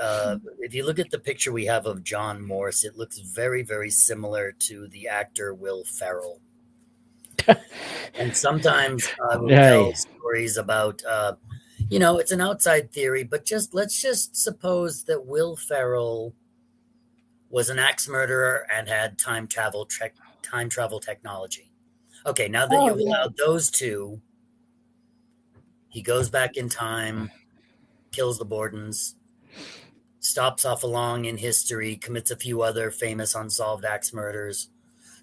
if you look at the picture we have of John Morse, it looks very, very similar to the actor Will Ferrell. And sometimes I will tell stories about, it's an outside theory, but let's just suppose that Will Ferrell was an axe murderer and had time travel technology. Okay, now that you've allowed those two, he goes back in time, kills the Bordens, stops off along in history, commits a few other famous unsolved axe murders,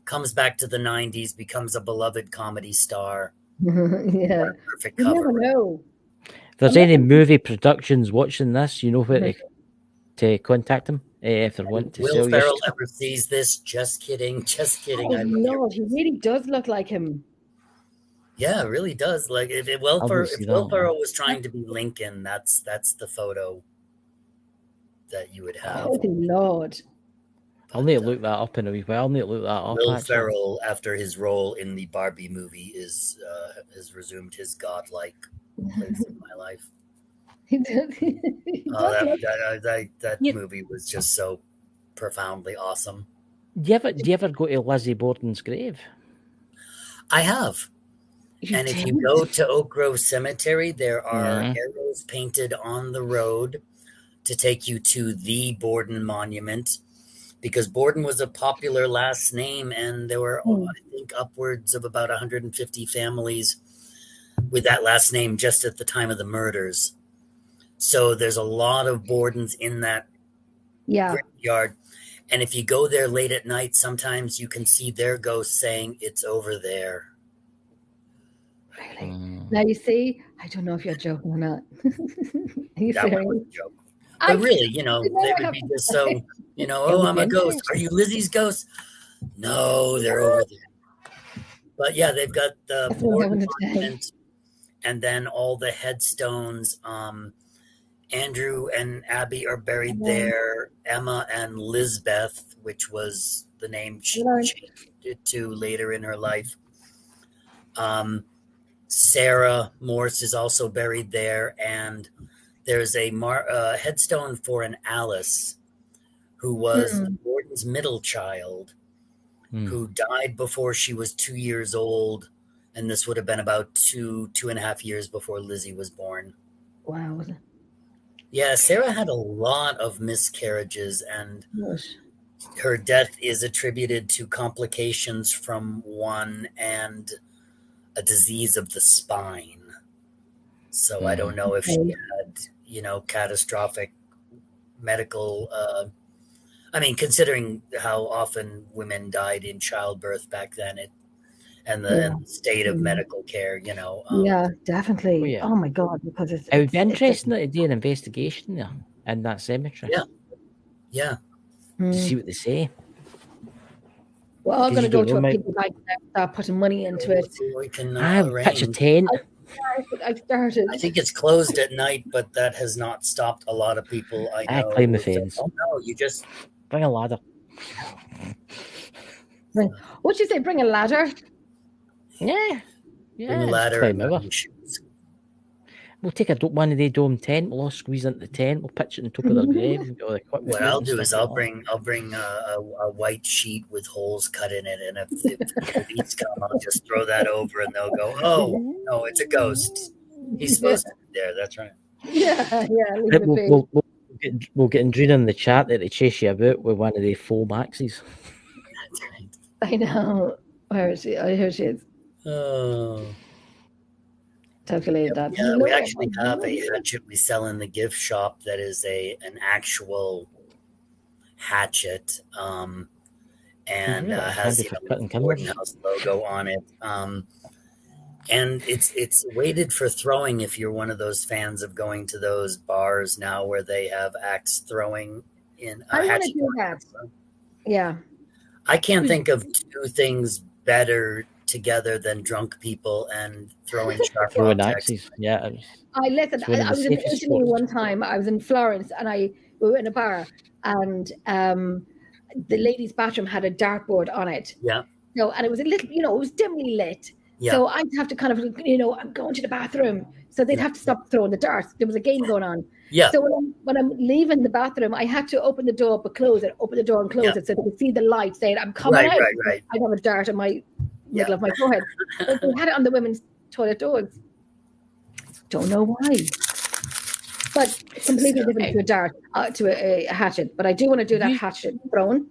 comes back to the 90s, becomes a beloved comedy star. Yeah. Perfect You cover. never know. If there's any movie productions watching this, you know where to contact them if they want to Will sell your Ferrell stuff. ever sees this? Just kidding. Oh, Lord, he really does look like him. Yeah, it really does. Like if Will Obviously Ferrell was trying to be Lincoln, that's the photo that you would have. Oh, Lord. I'll need to look that up in a wee while. I'll need to look that up. Will actually. Ferrell, after his role in the Barbie movie, has resumed his godlike place in my life. He does. That movie was just so profoundly awesome. Do you ever go to Lizzie Borden's grave? I have. And if you go to Oak Grove Cemetery, there are arrows painted on the road to take you to the Borden Monument, because Borden was a popular last name, and there were, I think, upwards of about 150 families with that last name just at the time of the murders. So there's a lot of Bordens in that graveyard. And if you go there late at night, sometimes you can see their ghosts saying, "It's over there." Really? Now you see, I don't know if you're joking or not. Are you That serious? one was a joke. But really, they would be just so, oh, I'm a ghost. Are you Lizzie's ghost? No, they're over there. But yeah, they've got the That's what Borden happened today. Monument, and then all the headstones. Andrew and Abby are buried there. Emma and Lisbeth, which was the name she changed it to later in her life. Sarah Morse is also buried there, and there's a headstone for an Alice, who was Gordon's middle child, who died before she was 2 years old, and this would have been about 2.5 years before Lizzie was born. Wow. Yeah, Sarah had a lot of miscarriages, and her death is attributed to complications from one and a disease of the spine. So I don't know if she had, catastrophic medical. I mean, considering how often women died in childbirth back then, and the state of medical care, yeah, definitely. Oh my God, because it would be interesting to do an investigation there in that cemetery. Yeah. To see what they say. We're all going to go to a piggy bank and start putting money into it. We can pitch a tent. I started. I think it's closed at night, but that has not stopped a lot of people. I know. Climb the fence. Oh no, you just bring a ladder. What'd you say? Bring a ladder? Yeah. Bring a ladder and shoes. We'll take one of the dome tent. We'll all squeeze into the tent. We'll pitch it on top of their grave. What I'll do is I'll bring a white sheet with holes cut in it, and if the police come, I'll just throw that over, and they'll go, "Oh no, it's a ghost. He's supposed to be there." That's right. Yeah. We'll get Andrina in the chat that they chase you about with one of the full maxis. That's right. I know. Where is she? Oh, here she is. Oh. Calculate that. Yeah, we actually have a hatchet we sell in the gift shop that is an actual hatchet, and has the Gordon House logo on it. And it's weighted for throwing if you're one of those fans of going to those bars now where they have axe throwing in. I want to do that. Yeah. I can't think of two things better together than drunk people and throwing sharp axes. Yeah. I was in Italy one time. I was in Florence, and we were in a bar, and the ladies' bathroom had a dartboard on it. Yeah. And it was a little, it was dimly lit. Yeah. So I'd have to kind of, I'm going to the bathroom. So they'd have to stop throwing the darts. There was a game going on. Yeah. So when I'm leaving the bathroom, I had to open the door but close it, open the door and close it so they could see the light saying, I'm coming out. Right. I'd have a dart in my middle of my forehead. But they had it on the women's toilet doors. Don't know why. But completely different to a dart, to a hatchet. But I do want to do that hatchet thrown.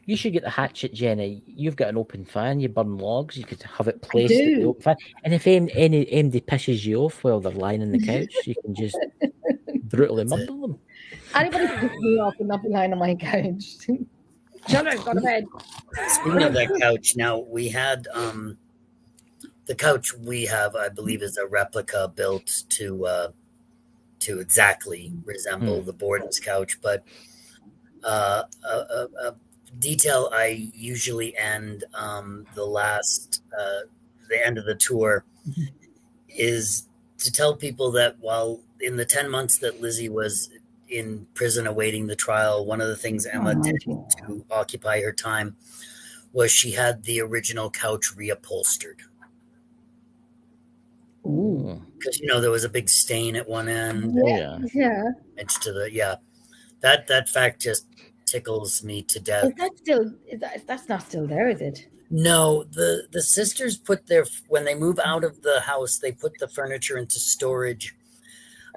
You should get the hatchet, Jenny. You've got an open fan. You burn logs. You could have it placed at the open fan. And if anybody pisses you off while they're lying on the couch, you can just brutally murder them. Anybody can piss me off and not be lying on my couch. Children, go to bed. Speaking of that couch, now we had the couch we have, I believe, is a replica built to exactly resemble the Borden's couch, but a detail I usually end the end of the tour is to tell people that while in the 10 months that Lizzie was in prison awaiting the trial, one of the things Emma did to occupy her time was she had the original couch reupholstered. Ooh. Because there was a big stain at one end. Yeah. Next to that fact just tickles me to death. That's not still there, is it? No, the sisters when they move out of the house, they put the furniture into storage.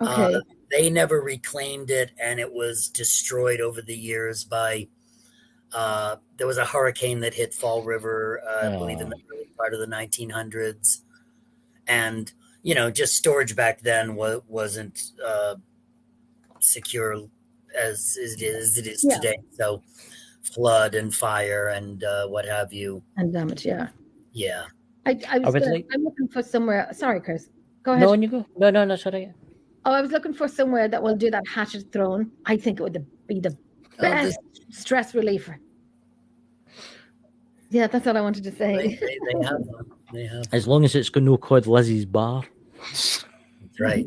Okay. They never reclaimed it, and it was destroyed over the years by there was a hurricane that hit Fall River, I believe in the early part of the 1900s. And, just storage back then wasn't secure as it is today. So flood and fire and what have you. And damage, yeah. Yeah. I'm looking for somewhere. Sorry, Chris. Go ahead. No, on you go. No, sorry. Oh, I was looking for somewhere that will do that hatchet thrown. I think it would be the best stress reliever. Yeah, that's what I wanted to say. They have them. They have them. As long as it's no called Lizzie's Bar. That's right.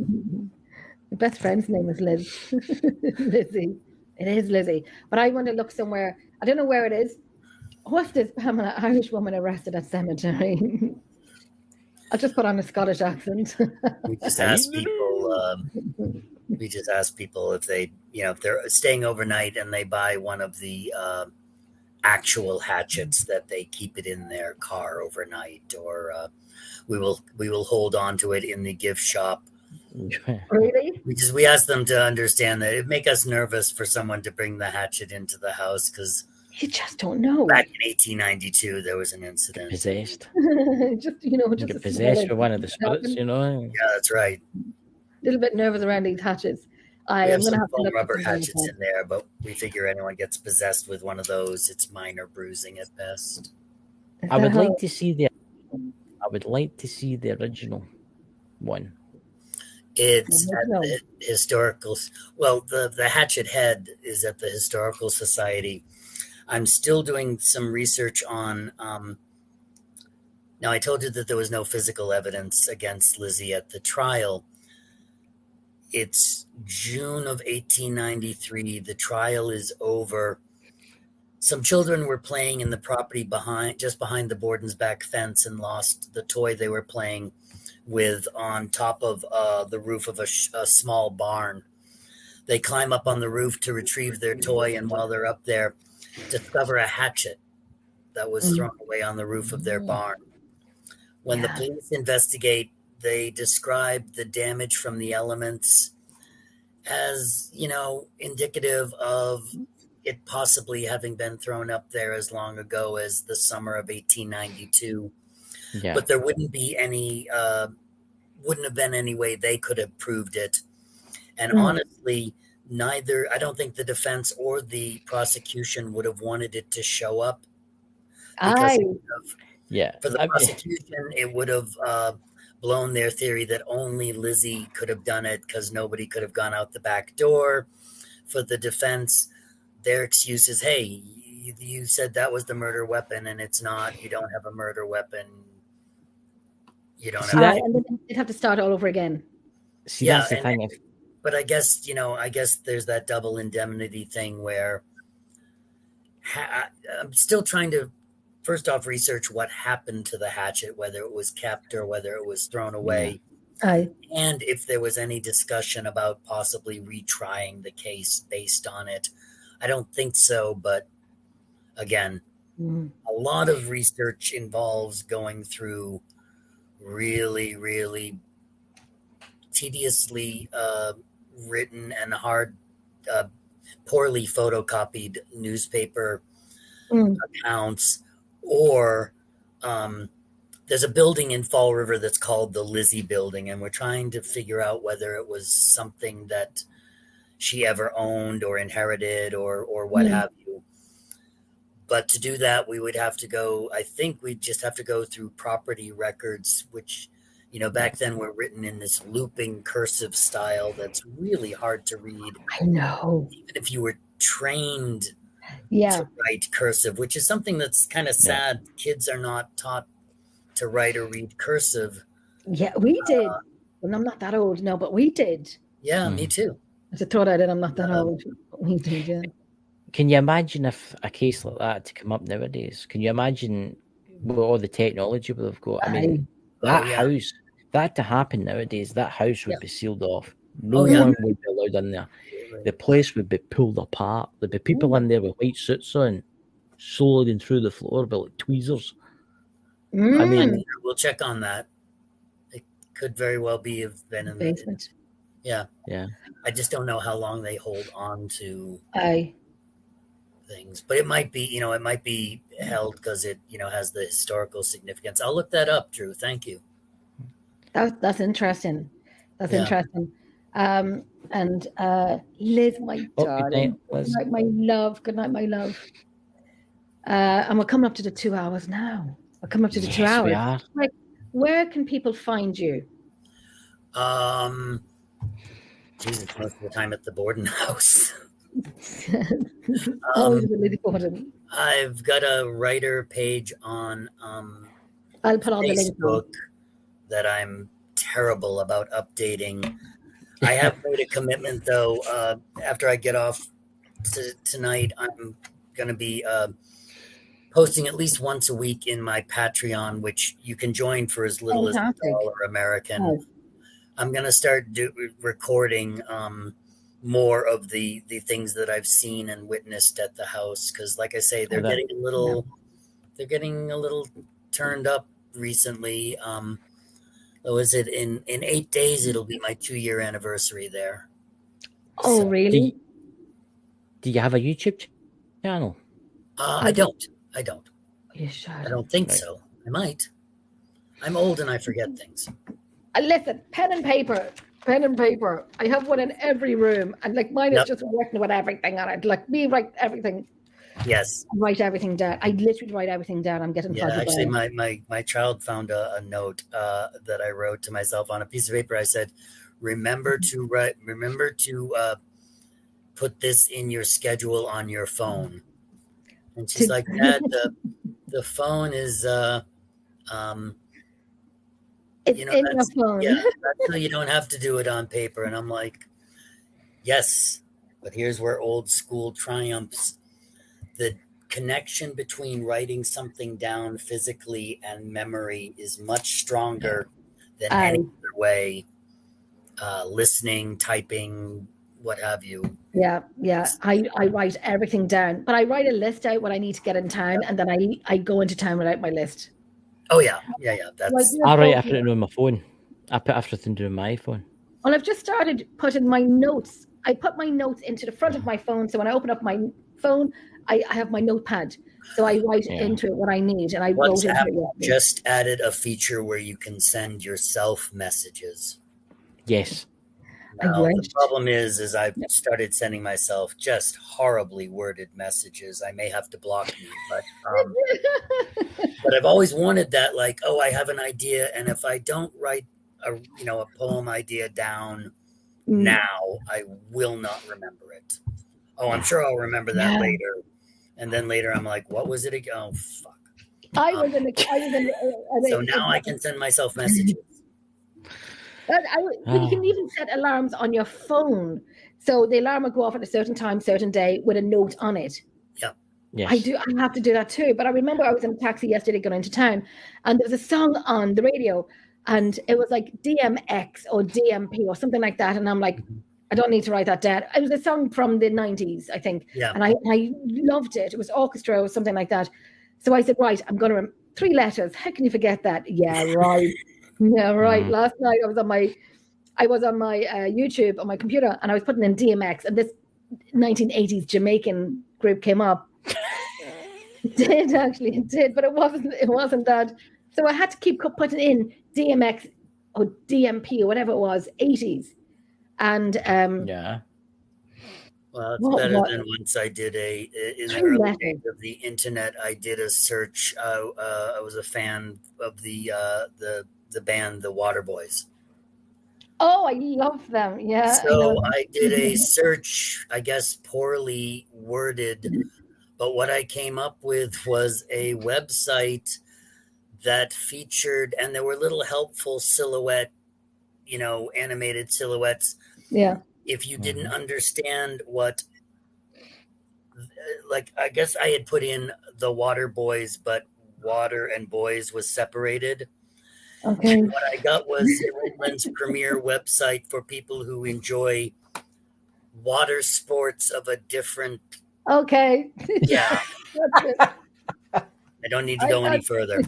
My best friend's name is Liz. Lizzie. It is Lizzie. But I want to look somewhere. I don't know where it is. What's this Irish woman arrested at cemetery? I'll just put on a Scottish accent. We just ask people. We just ask people if they, if they're staying overnight and they buy one of the actual hatchets, that they keep it in their car overnight, or we will hold on to it in the gift shop. Really? We ask them to understand that it make us nervous for someone to bring the hatchet into the house, because you just don't know. Back in 1892, there was an incident. Possessed. just get possessed with one of the spirits, Yeah, that's right. A little bit nervous around these hatchets. I am going to have foam rubber hatchets in there, but we figure anyone gets possessed with one of those, it's minor bruising at best. I would like to see the original one. It's at the historical. Well, the hatchet head is at the Historical Society. I'm still doing some research on. Now, I told you that there was no physical evidence against Lizzie at the trial. It's June of 1893. The trial is over. Some children were playing in the property just behind the Borden's back fence, and lost the toy they were playing with on top of the roof of a small barn. They climb up on the roof to retrieve their toy, and while they're up there, discover a hatchet that was thrown away on the roof of their barn. When the police investigate, they describe the damage from the elements as, indicative of it possibly having been thrown up there as long ago as the summer of 1892. Yeah. But there wouldn't have been any way they could have proved it. And honestly, I don't think the defense or the prosecution would have wanted it to show up. For the prosecution, it would have blown their theory that only Lizzie could have done it because nobody could have gone out the back door. For the defense, their excuse is, hey, you said that was the murder weapon, and it's not. You don't have a murder weapon. You don't have and then they'd have to start all over again. That's the thing. But I guess there's that double indemnity thing where I'm still trying to, first off, research what happened to the hatchet, whether it was kept or whether it was thrown away. And if there was any discussion about possibly retrying the case based on it. I don't think so, but again, a lot of research involves going through really, really tediously written and poorly photocopied newspaper accounts, or there's a building in Fall River that's called the Lizzie Building, and we're trying to figure out whether it was something that she ever owned or inherited or what have you. But to do that, we would have to go, I think we'd just have to go through property records, which, back then were written in this looping cursive style that's really hard to read. I know. Even if you were trained to write cursive, which is something that's kind of sad. Kids are not taught to write or read cursive. Yeah, we did. Well, I'm not that old, no, but we did. Yeah, me too. I just thought I did. I'm not that old. We did, yeah. Can you imagine if a case like that to come up nowadays? Can you imagine with all the technology we've got? I mean, house, that to happen nowadays, that house would be sealed off. No one would be allowed in there. The place would be pulled apart. There'd be people in there with white suits on, sliding through the floor, but like tweezers. I mean, we'll check on that. It could very well have been in the basement. Yeah. I just don't know how long they hold on to things, but it might be, it might be held because it, has the historical significance. I'll look that up, Drew. Thank you. That's interesting. That's interesting. And Liz, my darling, good night, my love. Good night, my love. And we're coming up to the 2 hours now. We're coming up to the 2 hours. We are. Where can people find you? Jesus, most of the time at the Borden house. Really important. I've got a writer page on I'll put all Facebook the links on. that I'm terrible about updating. I have made a commitment, though. After I get off tonight, I'm going to be posting at least once a week in my Patreon, which you can join for as little Fantastic. as $1 American. Nice. I'm going to start recording more of the things that I've seen and witnessed at the house, because, like I say, they're getting a little turned up recently. Was it in 8 days? It'll be my 2-year anniversary there. Oh, So, really? Do you have a YouTube channel? I don't. You should. I don't think so. I might. I'm old and I forget things. Listen, pen and paper. I have one in every room, and like mine is just written with everything on it. Like me, write everything. Yes. Write everything down. I literally write everything down. I'm getting fuzzy. Actually, my child found a note that I wrote to myself on a piece of paper. I said, remember to put this in your schedule on your phone. And she's like, Dad, the phone is it's in your phone. Yeah, that's so you don't have to do it on paper. And I'm like, yes, but here's where old school triumphs. The connection between writing something down physically and memory is much stronger than any other way. Listening, typing, what have you. Yeah. I write everything down, but I write a list out what I need to get in town, and then I go into town without my list. Oh yeah. That's I write everything on my phone. I put everything down on my phone. Well, I've just started putting my notes. I put my notes into the front of my phone, so when I open up my phone, I have my notepad. So I write into it what I need, and I wrote into it. Just added a feature where you can send yourself messages. Yes. Now, the problem is I've started sending myself just horribly worded messages. I may have to block you, but I've always wanted that. Like, oh, I have an idea, and if I don't write a poem idea down now, I will not remember it. Oh, I'm sure I'll remember that later. And then later, I'm like, what was it again? Oh, fuck. So now I can send myself messages. You can even set alarms on your phone, so the alarm will go off at a certain time, certain day, with a note on it. Yeah, yes. I have to do that too. But I remember I was in a taxi yesterday going into town, and there was a song on the radio, and it was like DMX or DMP or something like that, and I'm like, I don't need to write that down. It was a song from the 90s, I think, and I loved it. It was orchestra or something like that. So I said, right, I'm going to 3 letters. How can you forget that? Yeah, right. Yeah, right. Last night I was on my YouTube on my computer, and I was putting in DMX, and this 1980s Jamaican group came up. It did, but it wasn't that. So I had to keep putting in DMX or DMP or whatever it was, 80s, and Well, it's better than once I did in the early days of the internet. I did a search. I was a fan of the band, the Waterboys. Oh, I love them. Yeah. So I did a search, I guess poorly worded, but what I came up with was a website that featured, and there were little helpful silhouette, animated silhouettes. Yeah. If you didn't understand what, like, I guess I had put in the Waterboys, but water and boys was separated. Okay. And what I got was England's premier website for people who enjoy water sports of a different. Okay. Yeah. I don't need to go any further.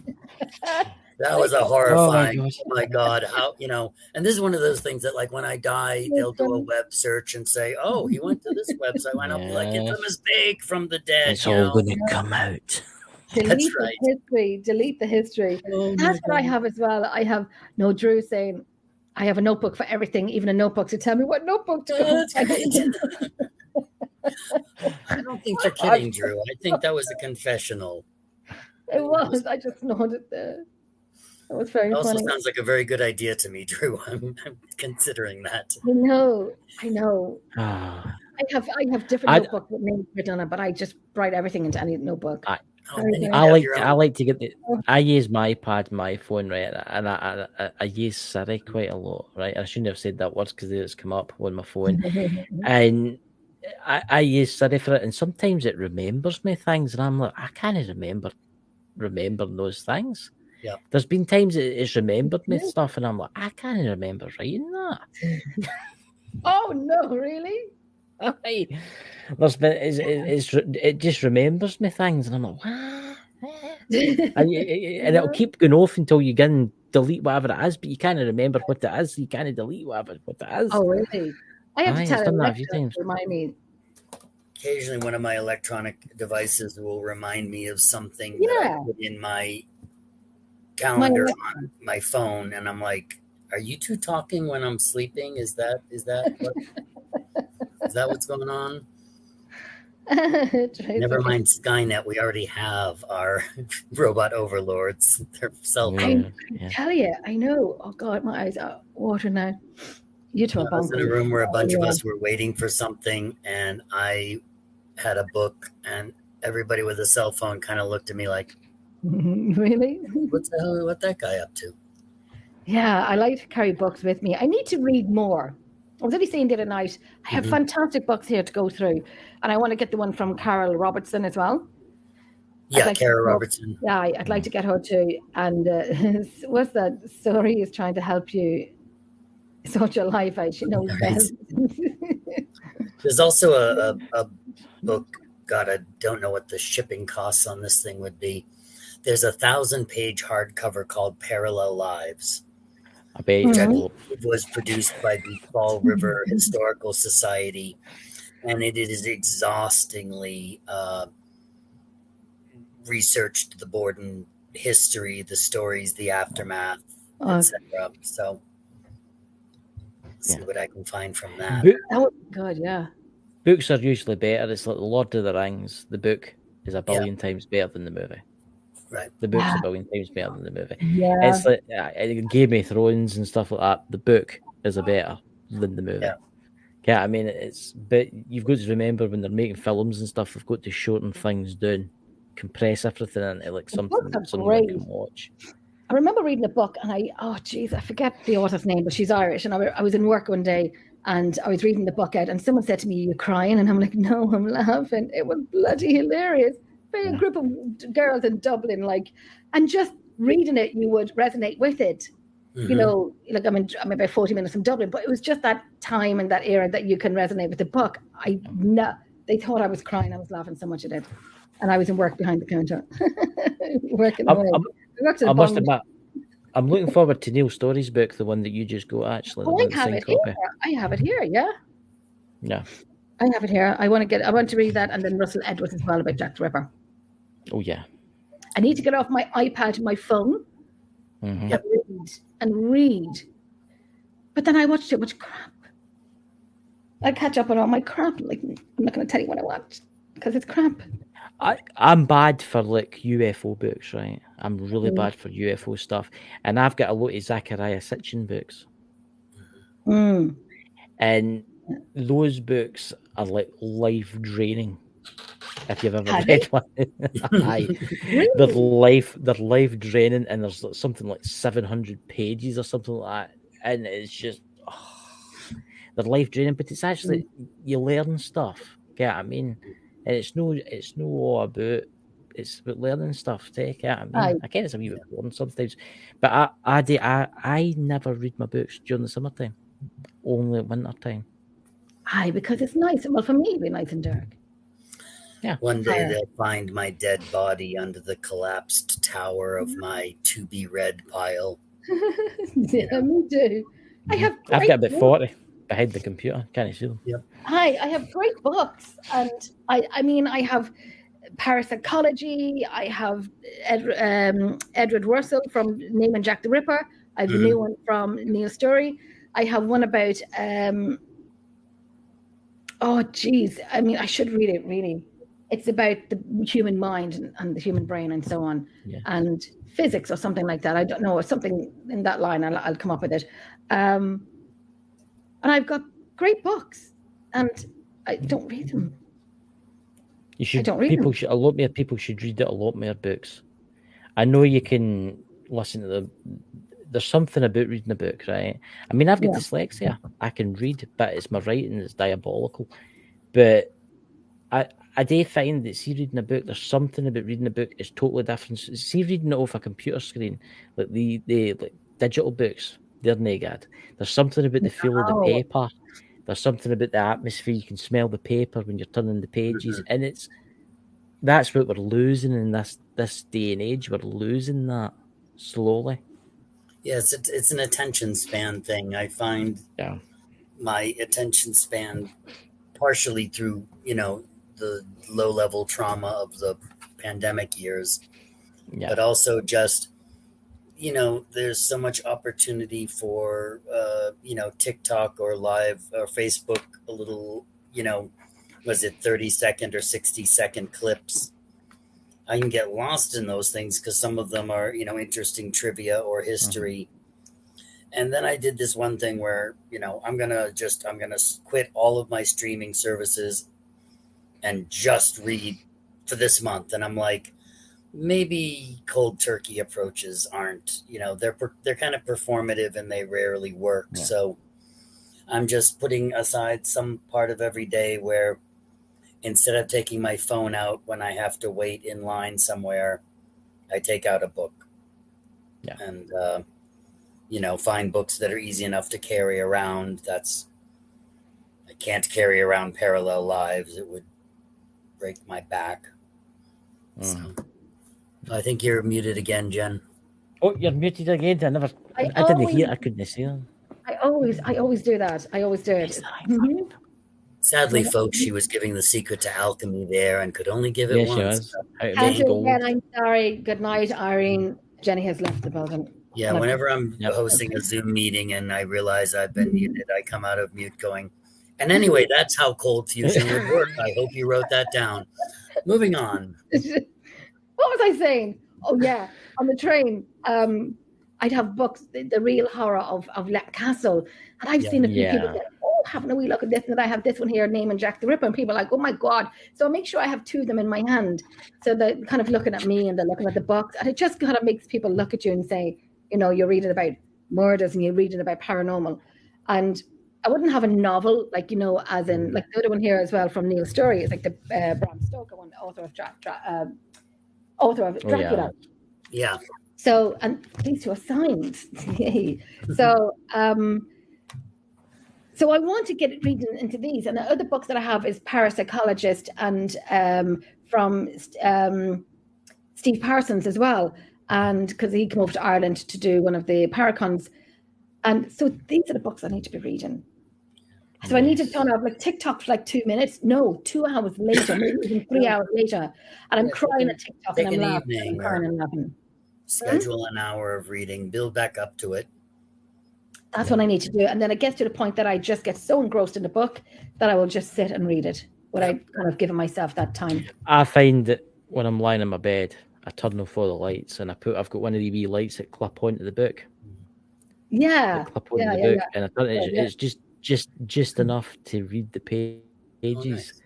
That was a horrifying. Oh my God. How, and this is one of those things that, like, when I die, they'll do a web search and say, oh, he went to this website. Why not be like, it's a mistake from the dead. It's all going to come out. Delete the history. Oh, that's what I have as well. I have Drew saying I have a notebook for everything, even a notebook to tell me what notebook to go. I don't think you're kidding, Drew. I think that was a confessional. It was. I just noted that. It was very funny. It also sounds like a very good idea to me, Drew. I'm considering that. I know. I have different notebooks with names written on it, but I just write everything into any notebook. Oh, then you I have like your I own. like to get the. I use my iPad, my phone, right, and I use Siri quite a lot, right. I shouldn't have said that word because it's come up on my phone, and I use Siri for it, and sometimes it remembers me things, and I'm like, I can't remember those things. Yeah. There's been times it's remembered me stuff, and I'm like, I can't remember writing that. Oh no, really? Aye. There's been it just remembers me things, and I'm like, what? And it'll keep going off until you can delete whatever it is, but you can't remember what it is. You can't delete what it is. Oh, really? I have to Aye, tell it's done that a few Alexa times. to remind me. Occasionally, one of my electronic devices will remind me of something that Yeah. I put in my calendar Alexa. on my phone, and I'm like, "Are you two talking when I'm sleeping? Is that what's going on?" Never mind Skynet. We already have our robot overlords. Their cell phone. I tell you, I know. Oh God, my eyes are watering now. You two are I was in a bonkers. room where a bunch of Yeah. us were waiting for something, and I had a book, and everybody with a cell phone kind of looked at me like, Really? "What's the hell? What that guy up to?" Yeah, I like to carry books with me. I need to read more. I was only saying the other night, I have fantastic books here to go through, and I want to get the one from Carol Robertson as well. Yeah, like Kara Robertson. Yeah, I'd like to get her too. And what's that? Sorry is trying to help you sort your life out. She knows best. There's also a book. God, I don't know what the shipping costs on this thing would be. There's a 1,000-page hardcover called Parallel Lives. I bet It was produced by the Fall River Historical Society, and it is exhaustingly researched the Borden history, the stories, the aftermath, etc. So, see what I can find from that. That would be good, yeah. Books are usually better. It's like The Lord of the Rings. The book is a billion times better than the movie. Right. The book's a billion times better than the movie. Yeah. It's like Game of Thrones and stuff like that. The book is a better than the movie. Yeah, I mean, but you've got to remember when they're making films and stuff, they've got to shorten things down, compress everything into like something that someone can watch. I remember reading a book, and I forget the author's name, but she's Irish, and I was in work one day, and I was reading the book out, and someone said to me, "You're crying," and I'm like, "No, I'm laughing." It was bloody hilarious. A group of girls in Dublin, and just reading it, you would resonate with it. You know, like I'm about 40 minutes from Dublin, but it was just that time and that era that you can resonate with the book. They thought I was crying. I was laughing so much at it, and I was in work behind the counter, working away. I must admit, I'm looking forward to Neil Story's book, the one that you just got, actually. I have it here. I have it here, yeah. Yeah. I have it here. I want to read that, and then Russell Edwards as well about Jack the Ripper. Oh, yeah. I need to get off my iPad and my phone and read. But then I watch too much crap. I catch up on all my crap. Like, I'm not going to tell you what I watched because it's crap. I'm bad for like UFO books, right? I'm really bad for UFO stuff, and I've got a lot of Zachariah Sitchin books, and those books are like life draining. If you've ever read one, they're life draining, and there's something like 700 pages or something like that, and it's just they're life draining. But it's actually you learn stuff. Yeah, I mean. And it's no all about it's about learning stuff. Take it. I mean, I guess it's a wee bit boring sometimes, but I never read my books during the summertime, only at winter time. Aye, because it's nice. Well, for me, it'd be nice and dark. Yeah. One day they'll find my dead body under the collapsed tower of my to be read pile. Yeah, me too. I've got about 40 behind the computer. Can't you see them? Yep. Hi, I have great books, and I have Parapsychology. I have Edward Russell from Name and Jack the Ripper. I have a new one from Neil Story. I have one about I should read it really. It's about the human mind and the human brain and so on, and physics or something like that. I don't know, something in that line. I'll come up with it. And I've got great books, and I don't read them. You should. don't read People them. should. A lot more people should read it. A lot more books. I know you can listen to the. There's something about reading a book, right? I mean, I've got dyslexia. I can read, but it's my writing is diabolical. But I do find that see reading a book, there's something about reading a book is totally different. See reading it off a computer screen, like the like digital books, they're no good. There's something about the feel of the paper. There's something about the atmosphere. You can smell the paper when you're turning the pages, and that's what we're losing in this day and age. We're losing that slowly. Yes, it's an attention span thing. I find my attention span partially through, the low-level trauma of the pandemic years, but also just, there's so much opportunity for, TikTok or live or Facebook, a little, was it 30-second or 60-second clips? I can get lost in those things because some of them are, interesting trivia or history. And then I did this one thing where, I'm going to quit all of my streaming services and just read for this month. And I'm like, maybe cold turkey approaches aren't, they're kind of performative and they rarely work. Yeah. So I'm just putting aside some part of every day where instead of taking my phone out when I have to wait in line somewhere, I take out a book and, find books that are easy enough to carry around. I can't carry around Parallel Lives. It would break my back. So I think you're muted again, Jen. Oh, you're muted again. I didn't hear. I couldn't see them. I always do that. I always do it. Sadly, folks, she was giving the secret to alchemy there and could only give it once. Can't do it again. I'm sorry. Good night, Irene. Jenny has left the building. Yeah, whenever I'm hosting a Zoom meeting and I realize I've been muted, I come out of mute going, and anyway, that's how cold fusion would work. I hope you wrote that down. Moving on. What was I saying? Oh, yeah. On the train, I'd have books, the real horror of Let Castle. And I've seen a few people say, oh, having a wee look at this. And I have this one here, Name and Jack the Ripper. And people are like, oh, my God. So I make sure I have two of them in my hand. So they're kind of looking at me and they're looking at the books. And it just kind of makes people look at you and say, you're reading about murders and you're reading about paranormal. And I wouldn't have a novel, as in, like the other one here as well from Neil Story, is like the Bram Stoker one, author of Dracula. Yeah. So, and these two are signed. So, so I want to get reading into these. And the other books that I have is Parapsychologist and from Steve Parsons as well. And because he came over to Ireland to do one of the Paracons. And so these are the books I need to be reading. So I need to turn off TikTok for 2 minutes. No, 2 hours later, maybe even 3 hours later. And I'm crying at TikTok and I'm laughing. I'm crying and laughing. Schedule an hour of reading, build back up to it. That's what I need to do. And then it gets to the point that I just get so engrossed in the book that I will just sit and read it without kind of giving myself that time. I find that when I'm lying in my bed, I turn off all the lights and I've got one of the wee lights that clip onto the book. Yeah. Clip onto the book. And I thought it's just enough to read the pages. Oh, nice.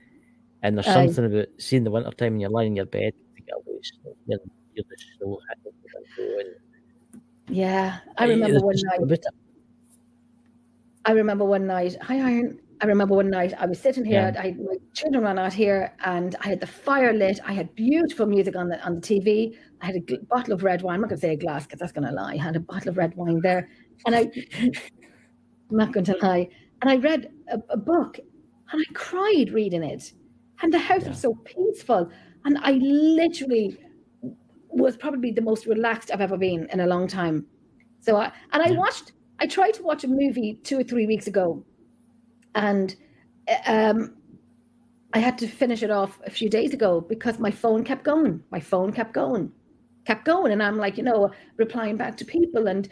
And there's something about seeing the wintertime and you're lying in your bed. You're just so happy. Yeah. I remember one night. Hi, Iron. I remember one night I was sitting here. My children were not here, and I had the fire lit. I had beautiful music on the TV. I had a bottle of red wine. I'm not going to say a glass because that's going to lie. I had a bottle of red wine there, and I'm not going to lie. And I read a book, and I cried reading it. And the house was so peaceful, and I literally was probably the most relaxed I've ever been in a long time. So I tried to watch a movie 2 or 3 weeks ago. And I had to finish it off a few days ago because my phone kept going. And I'm replying back to people and,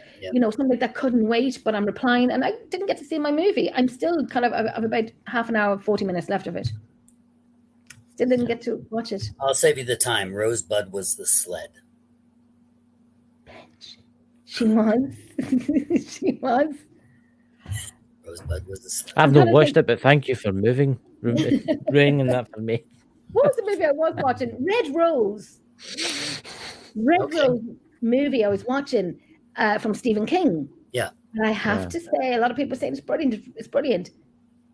something that couldn't wait, but I'm replying and I didn't get to see my movie. I'm still kind of about half an hour, 40 minutes left of it. Still didn't get to watch it. I'll save you the time. Rosebud was the sled. She was. She was. Rosebud was the sled. I've not watched it, but thank you for ruining that for me. What was the movie I was watching? Red Rose. Red Rose movie I was watching from Stephen King. Yeah. And I have to say, a lot of people say it's brilliant. It's brilliant.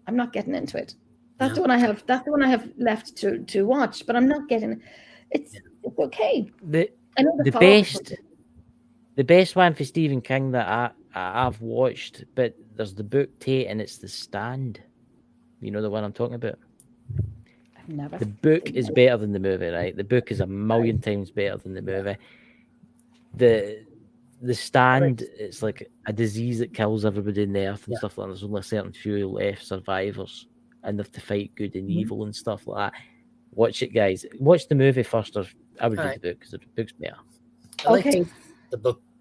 I'm not getting into it. That's the one I have. That's the one I have left to watch. But I'm not getting. It's okay. The best one for Stephen King that I've watched, but there's the book Tate, and it's The Stand. You know the one I'm talking about. I've never. The book is better than the movie, right? The book is a million times better than the movie. The Stand, it's like a disease that kills everybody on the earth and stuff like that. There's only a certain few left survivors, and they have to fight good and evil and stuff like that. Watch it, guys. Watch the movie first, or I would read the book because the book's better. I liked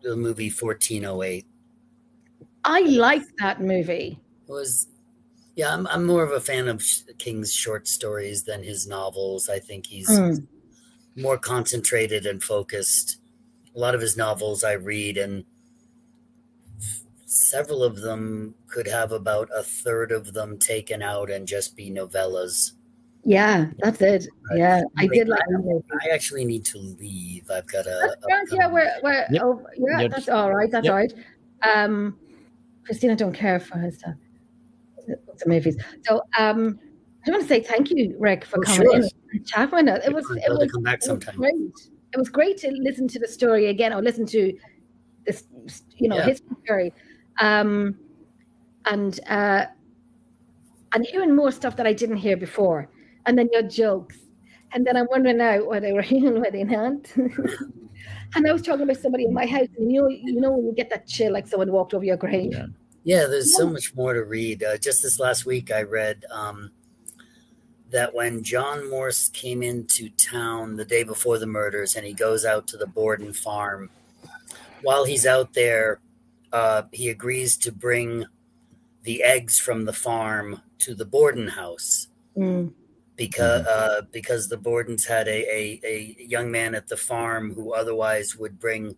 the movie 1408. I liked that movie. It was, I'm more of a fan of King's short stories than his novels. I think he's more concentrated and focused. A lot of his novels I read, and several of them could have about a third of them taken out and just be novellas. Yeah, that's it. Yeah, I did like that. I actually need to leave. I've got a. That's all right. That's all right. Christina don't care for her stuff. The movies. So I want to say thank you, Rick, for coming in and chatting with us. It was come back sometime. Great. It was great to listen to the story again, or listen to this, history story, and hearing more stuff that I didn't hear before, and then your jokes, and then I'm wondering now whether they were real, whether they not. And I was talking about somebody in my house, and when you get that chill, like someone walked over your grave. Yeah, there's so much more to read. Just this last week, I read that when John Morse came into town the day before the murders, and he goes out to the Borden farm, while he's out there, he agrees to bring the eggs from the farm to the Borden house because the Bordens had a young man at the farm who otherwise would bring,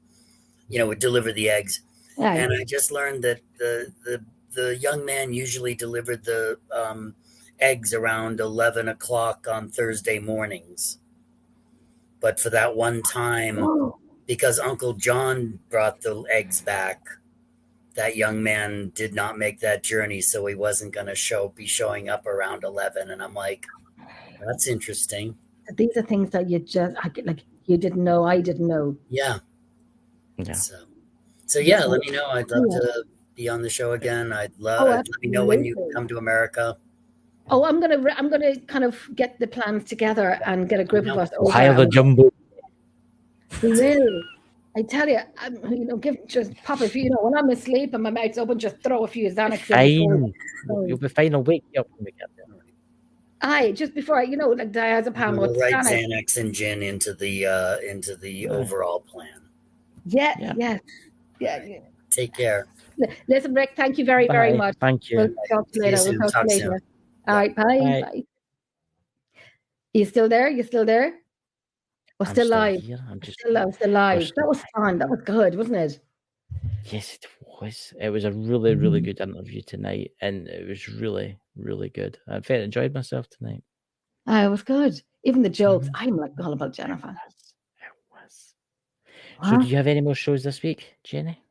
would deliver the eggs. Right. And I just learned that the young man usually delivered the eggs around 11 o'clock on Thursday mornings. But for that one time, because Uncle John brought the eggs back, that young man did not make that journey, so he wasn't going to be showing up around 11. And I'm like, that's interesting. These are things that you didn't know, I didn't know. Yeah. So yeah, let me know. I'd love to be on the show again. I'd love. Let me know when you come to America. Oh, I'm gonna kind of get the plans together and get a group of us. Hire the jumbo. We will. I tell you, just pop a few. When I'm asleep and my mouth's open, just throw a few Xanax. Fine. You'll be fine. I'll wake you up when we get there. Aye, just before like diazepam. We'll write Xanax and gin into the overall plan. Yeah. Take care. Listen, Rick, thank you very, very much. Thank you. We'll talk to you later. We'll talk to you later. All right, bye. You still there? We're still live. I'm still live. That was fun. That was good, wasn't it? Yes, it was. It was a really, really good interview tonight, and it was really, really good. I very enjoyed myself tonight. It was good. Even the jokes. I'm like all about Jennifer. It was. So, do you have any more shows this week, Jenny?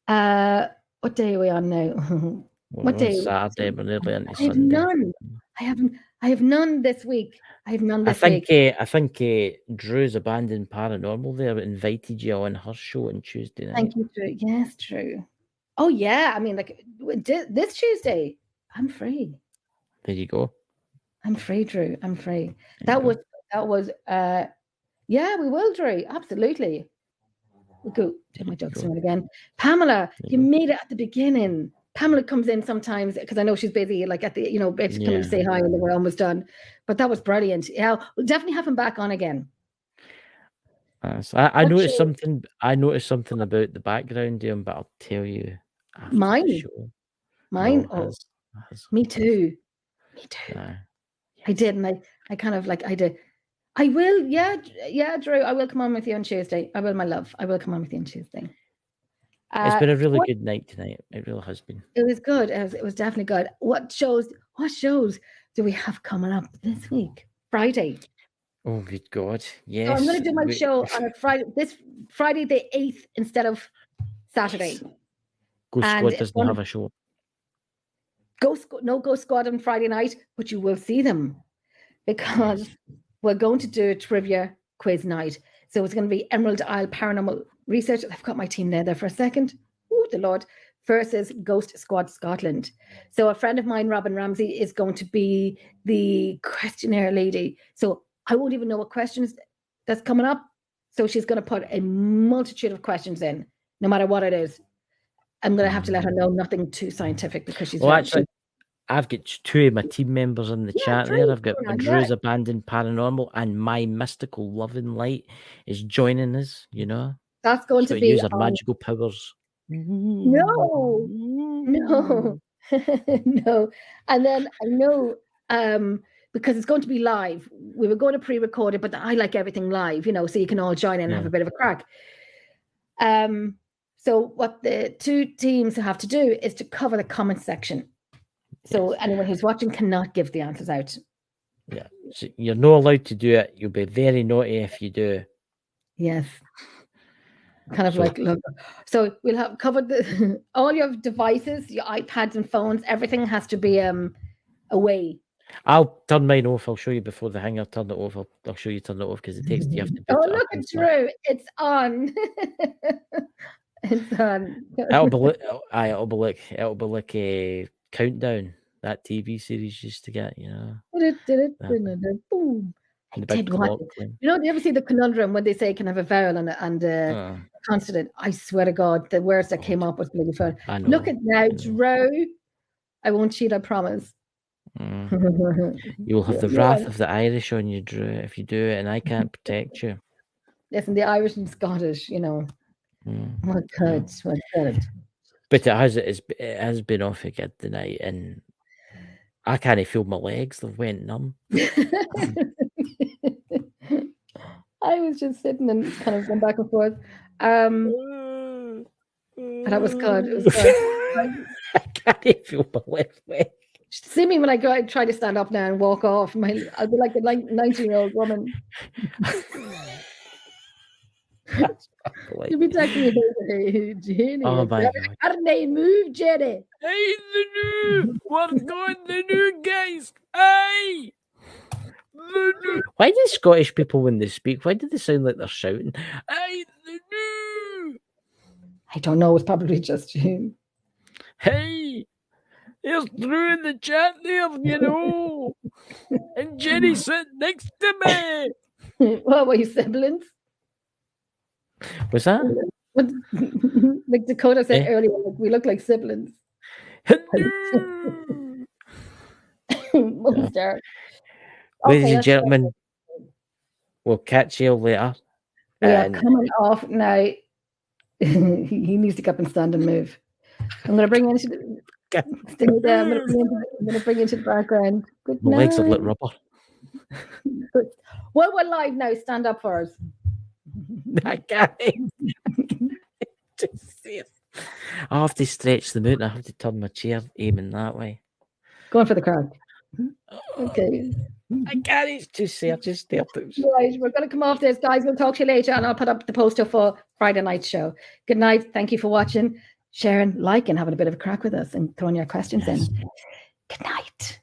What day are we on now? What day? Saturday, but nearly into Sunday. None. I have none this week. I think Drew's abandoned paranormal there invited you on her show on Tuesday night. Thank you, Drew. Yes, Drew. Oh yeah, I mean, like this Tuesday, I'm free. There you go. I'm free, Drew. I'm free. That was. Yeah, we will, Drew. Absolutely. We'll go do my jokes again. Pamela, you made it at the beginning. Pamela comes in sometimes because I know she's busy, like at the, basically coming to say hi and then we're almost done. But that was brilliant. Yeah, we'll definitely have him back on again. So I noticed something. I noticed something about the background there, but I'll tell you. Mine. No, his. Me too. I did, and I kind of I did. I will, yeah, Drew. I will come on with you on Tuesday. I will, my love. I will come on with you on Tuesday. It's been a really good night tonight. It really has been. It was good. It was definitely good. What shows do we have coming up this week? Friday. Oh, good God. So Yes. I'm going to do my show on a Friday, this Friday the 8th instead of Saturday. Ghost And Squad it's doesn't gonna- have a show. No Ghost Squad on Friday night, but you will see them because we're going to do a trivia quiz night. So it's going to be Emerald Isle Paranormal Research. I've got my team there for a second. Oh, the Lord. Versus Ghost Squad Scotland. So a friend of mine, Robin Ramsey, is going to be the questionnaire lady. So I won't even know what questions that's coming up. So she's going to put a multitude of questions in, no matter what it is. I'm going to have to let her know nothing too scientific because she's. Well, actually, I've got two of my team members in the chat there. I've got Drew's Abandoned Paranormal and My Mystical Loving Light is joining us, you know. That's going to be. Use our magical powers. No. No. No. And then I know because it's going to be live. We were going to pre-record it, but I like everything live, you know, so you can all join in and have a bit of a crack. So what the two teams have to do is to cover the comment section. So anyone who's watching cannot give the answers out. Yeah. So you're not allowed to do it. You'll be very naughty if you do. Yes. Kind of like, look. So we'll have covered all your devices, your iPads and phones, everything has to be away. I'll turn mine off. I'll show you before the hanger. Turn it off. I'll show you turn it off because it takes you have to boot Oh, look, it's true. It's on. It's on. It'll be like a countdown that TV series used to get, you know. Boom. I did watch it. You know, do you ever see the conundrum when they say can have a vowel and a consonant? I swear to God, the words that came up was bloody fun. Look at now, Drew. I won't cheat, I promise. You'll have the wrath of the Irish on you, Drew, if you do it, and I can't protect you. Listen, the Irish and Scottish, you know. What good. But it has been off again tonight, and I can't feel my legs. They've went numb. I was just sitting and kind of going back and forth. But that was good. It was good. I can't feel my left leg. See me when I try to stand up now and walk off. I'll be like a 90-year-old woman. You'll be texting me, hey, Jenny. Oh my God. How did they move, Jenny? Hey, the new! What's going the new guys? Hey! Why do Scottish people, when they speak, why do they sound like they're shouting? Hey, the new! I don't know. It's probably just you. Hey, there's Drew in the chat there, you know. And Jenny sitting next to me. What were you, siblings? What's that? Like Dakota said earlier, like, we look like siblings. Monster. Ladies and gentlemen, we'll catch you later. We are coming off now. He needs to get up and stand and move. I'm going to bring into the. Stay there. I'm going to bring into the background. Good night. My legs are like rubber. Well, we're live now. Stand up for us. I can't. I have to stretch them out. I have to turn my chair aiming that way. Going for the crowd. Okay. I can't. It's too sad. Just there. Right, we're going to come off this, guys. We'll talk to you later, and I'll put up the poster for Friday night's show. Good night. Thank you for watching, sharing, liking, having a bit of a crack with us, and throwing your questions in. Good night.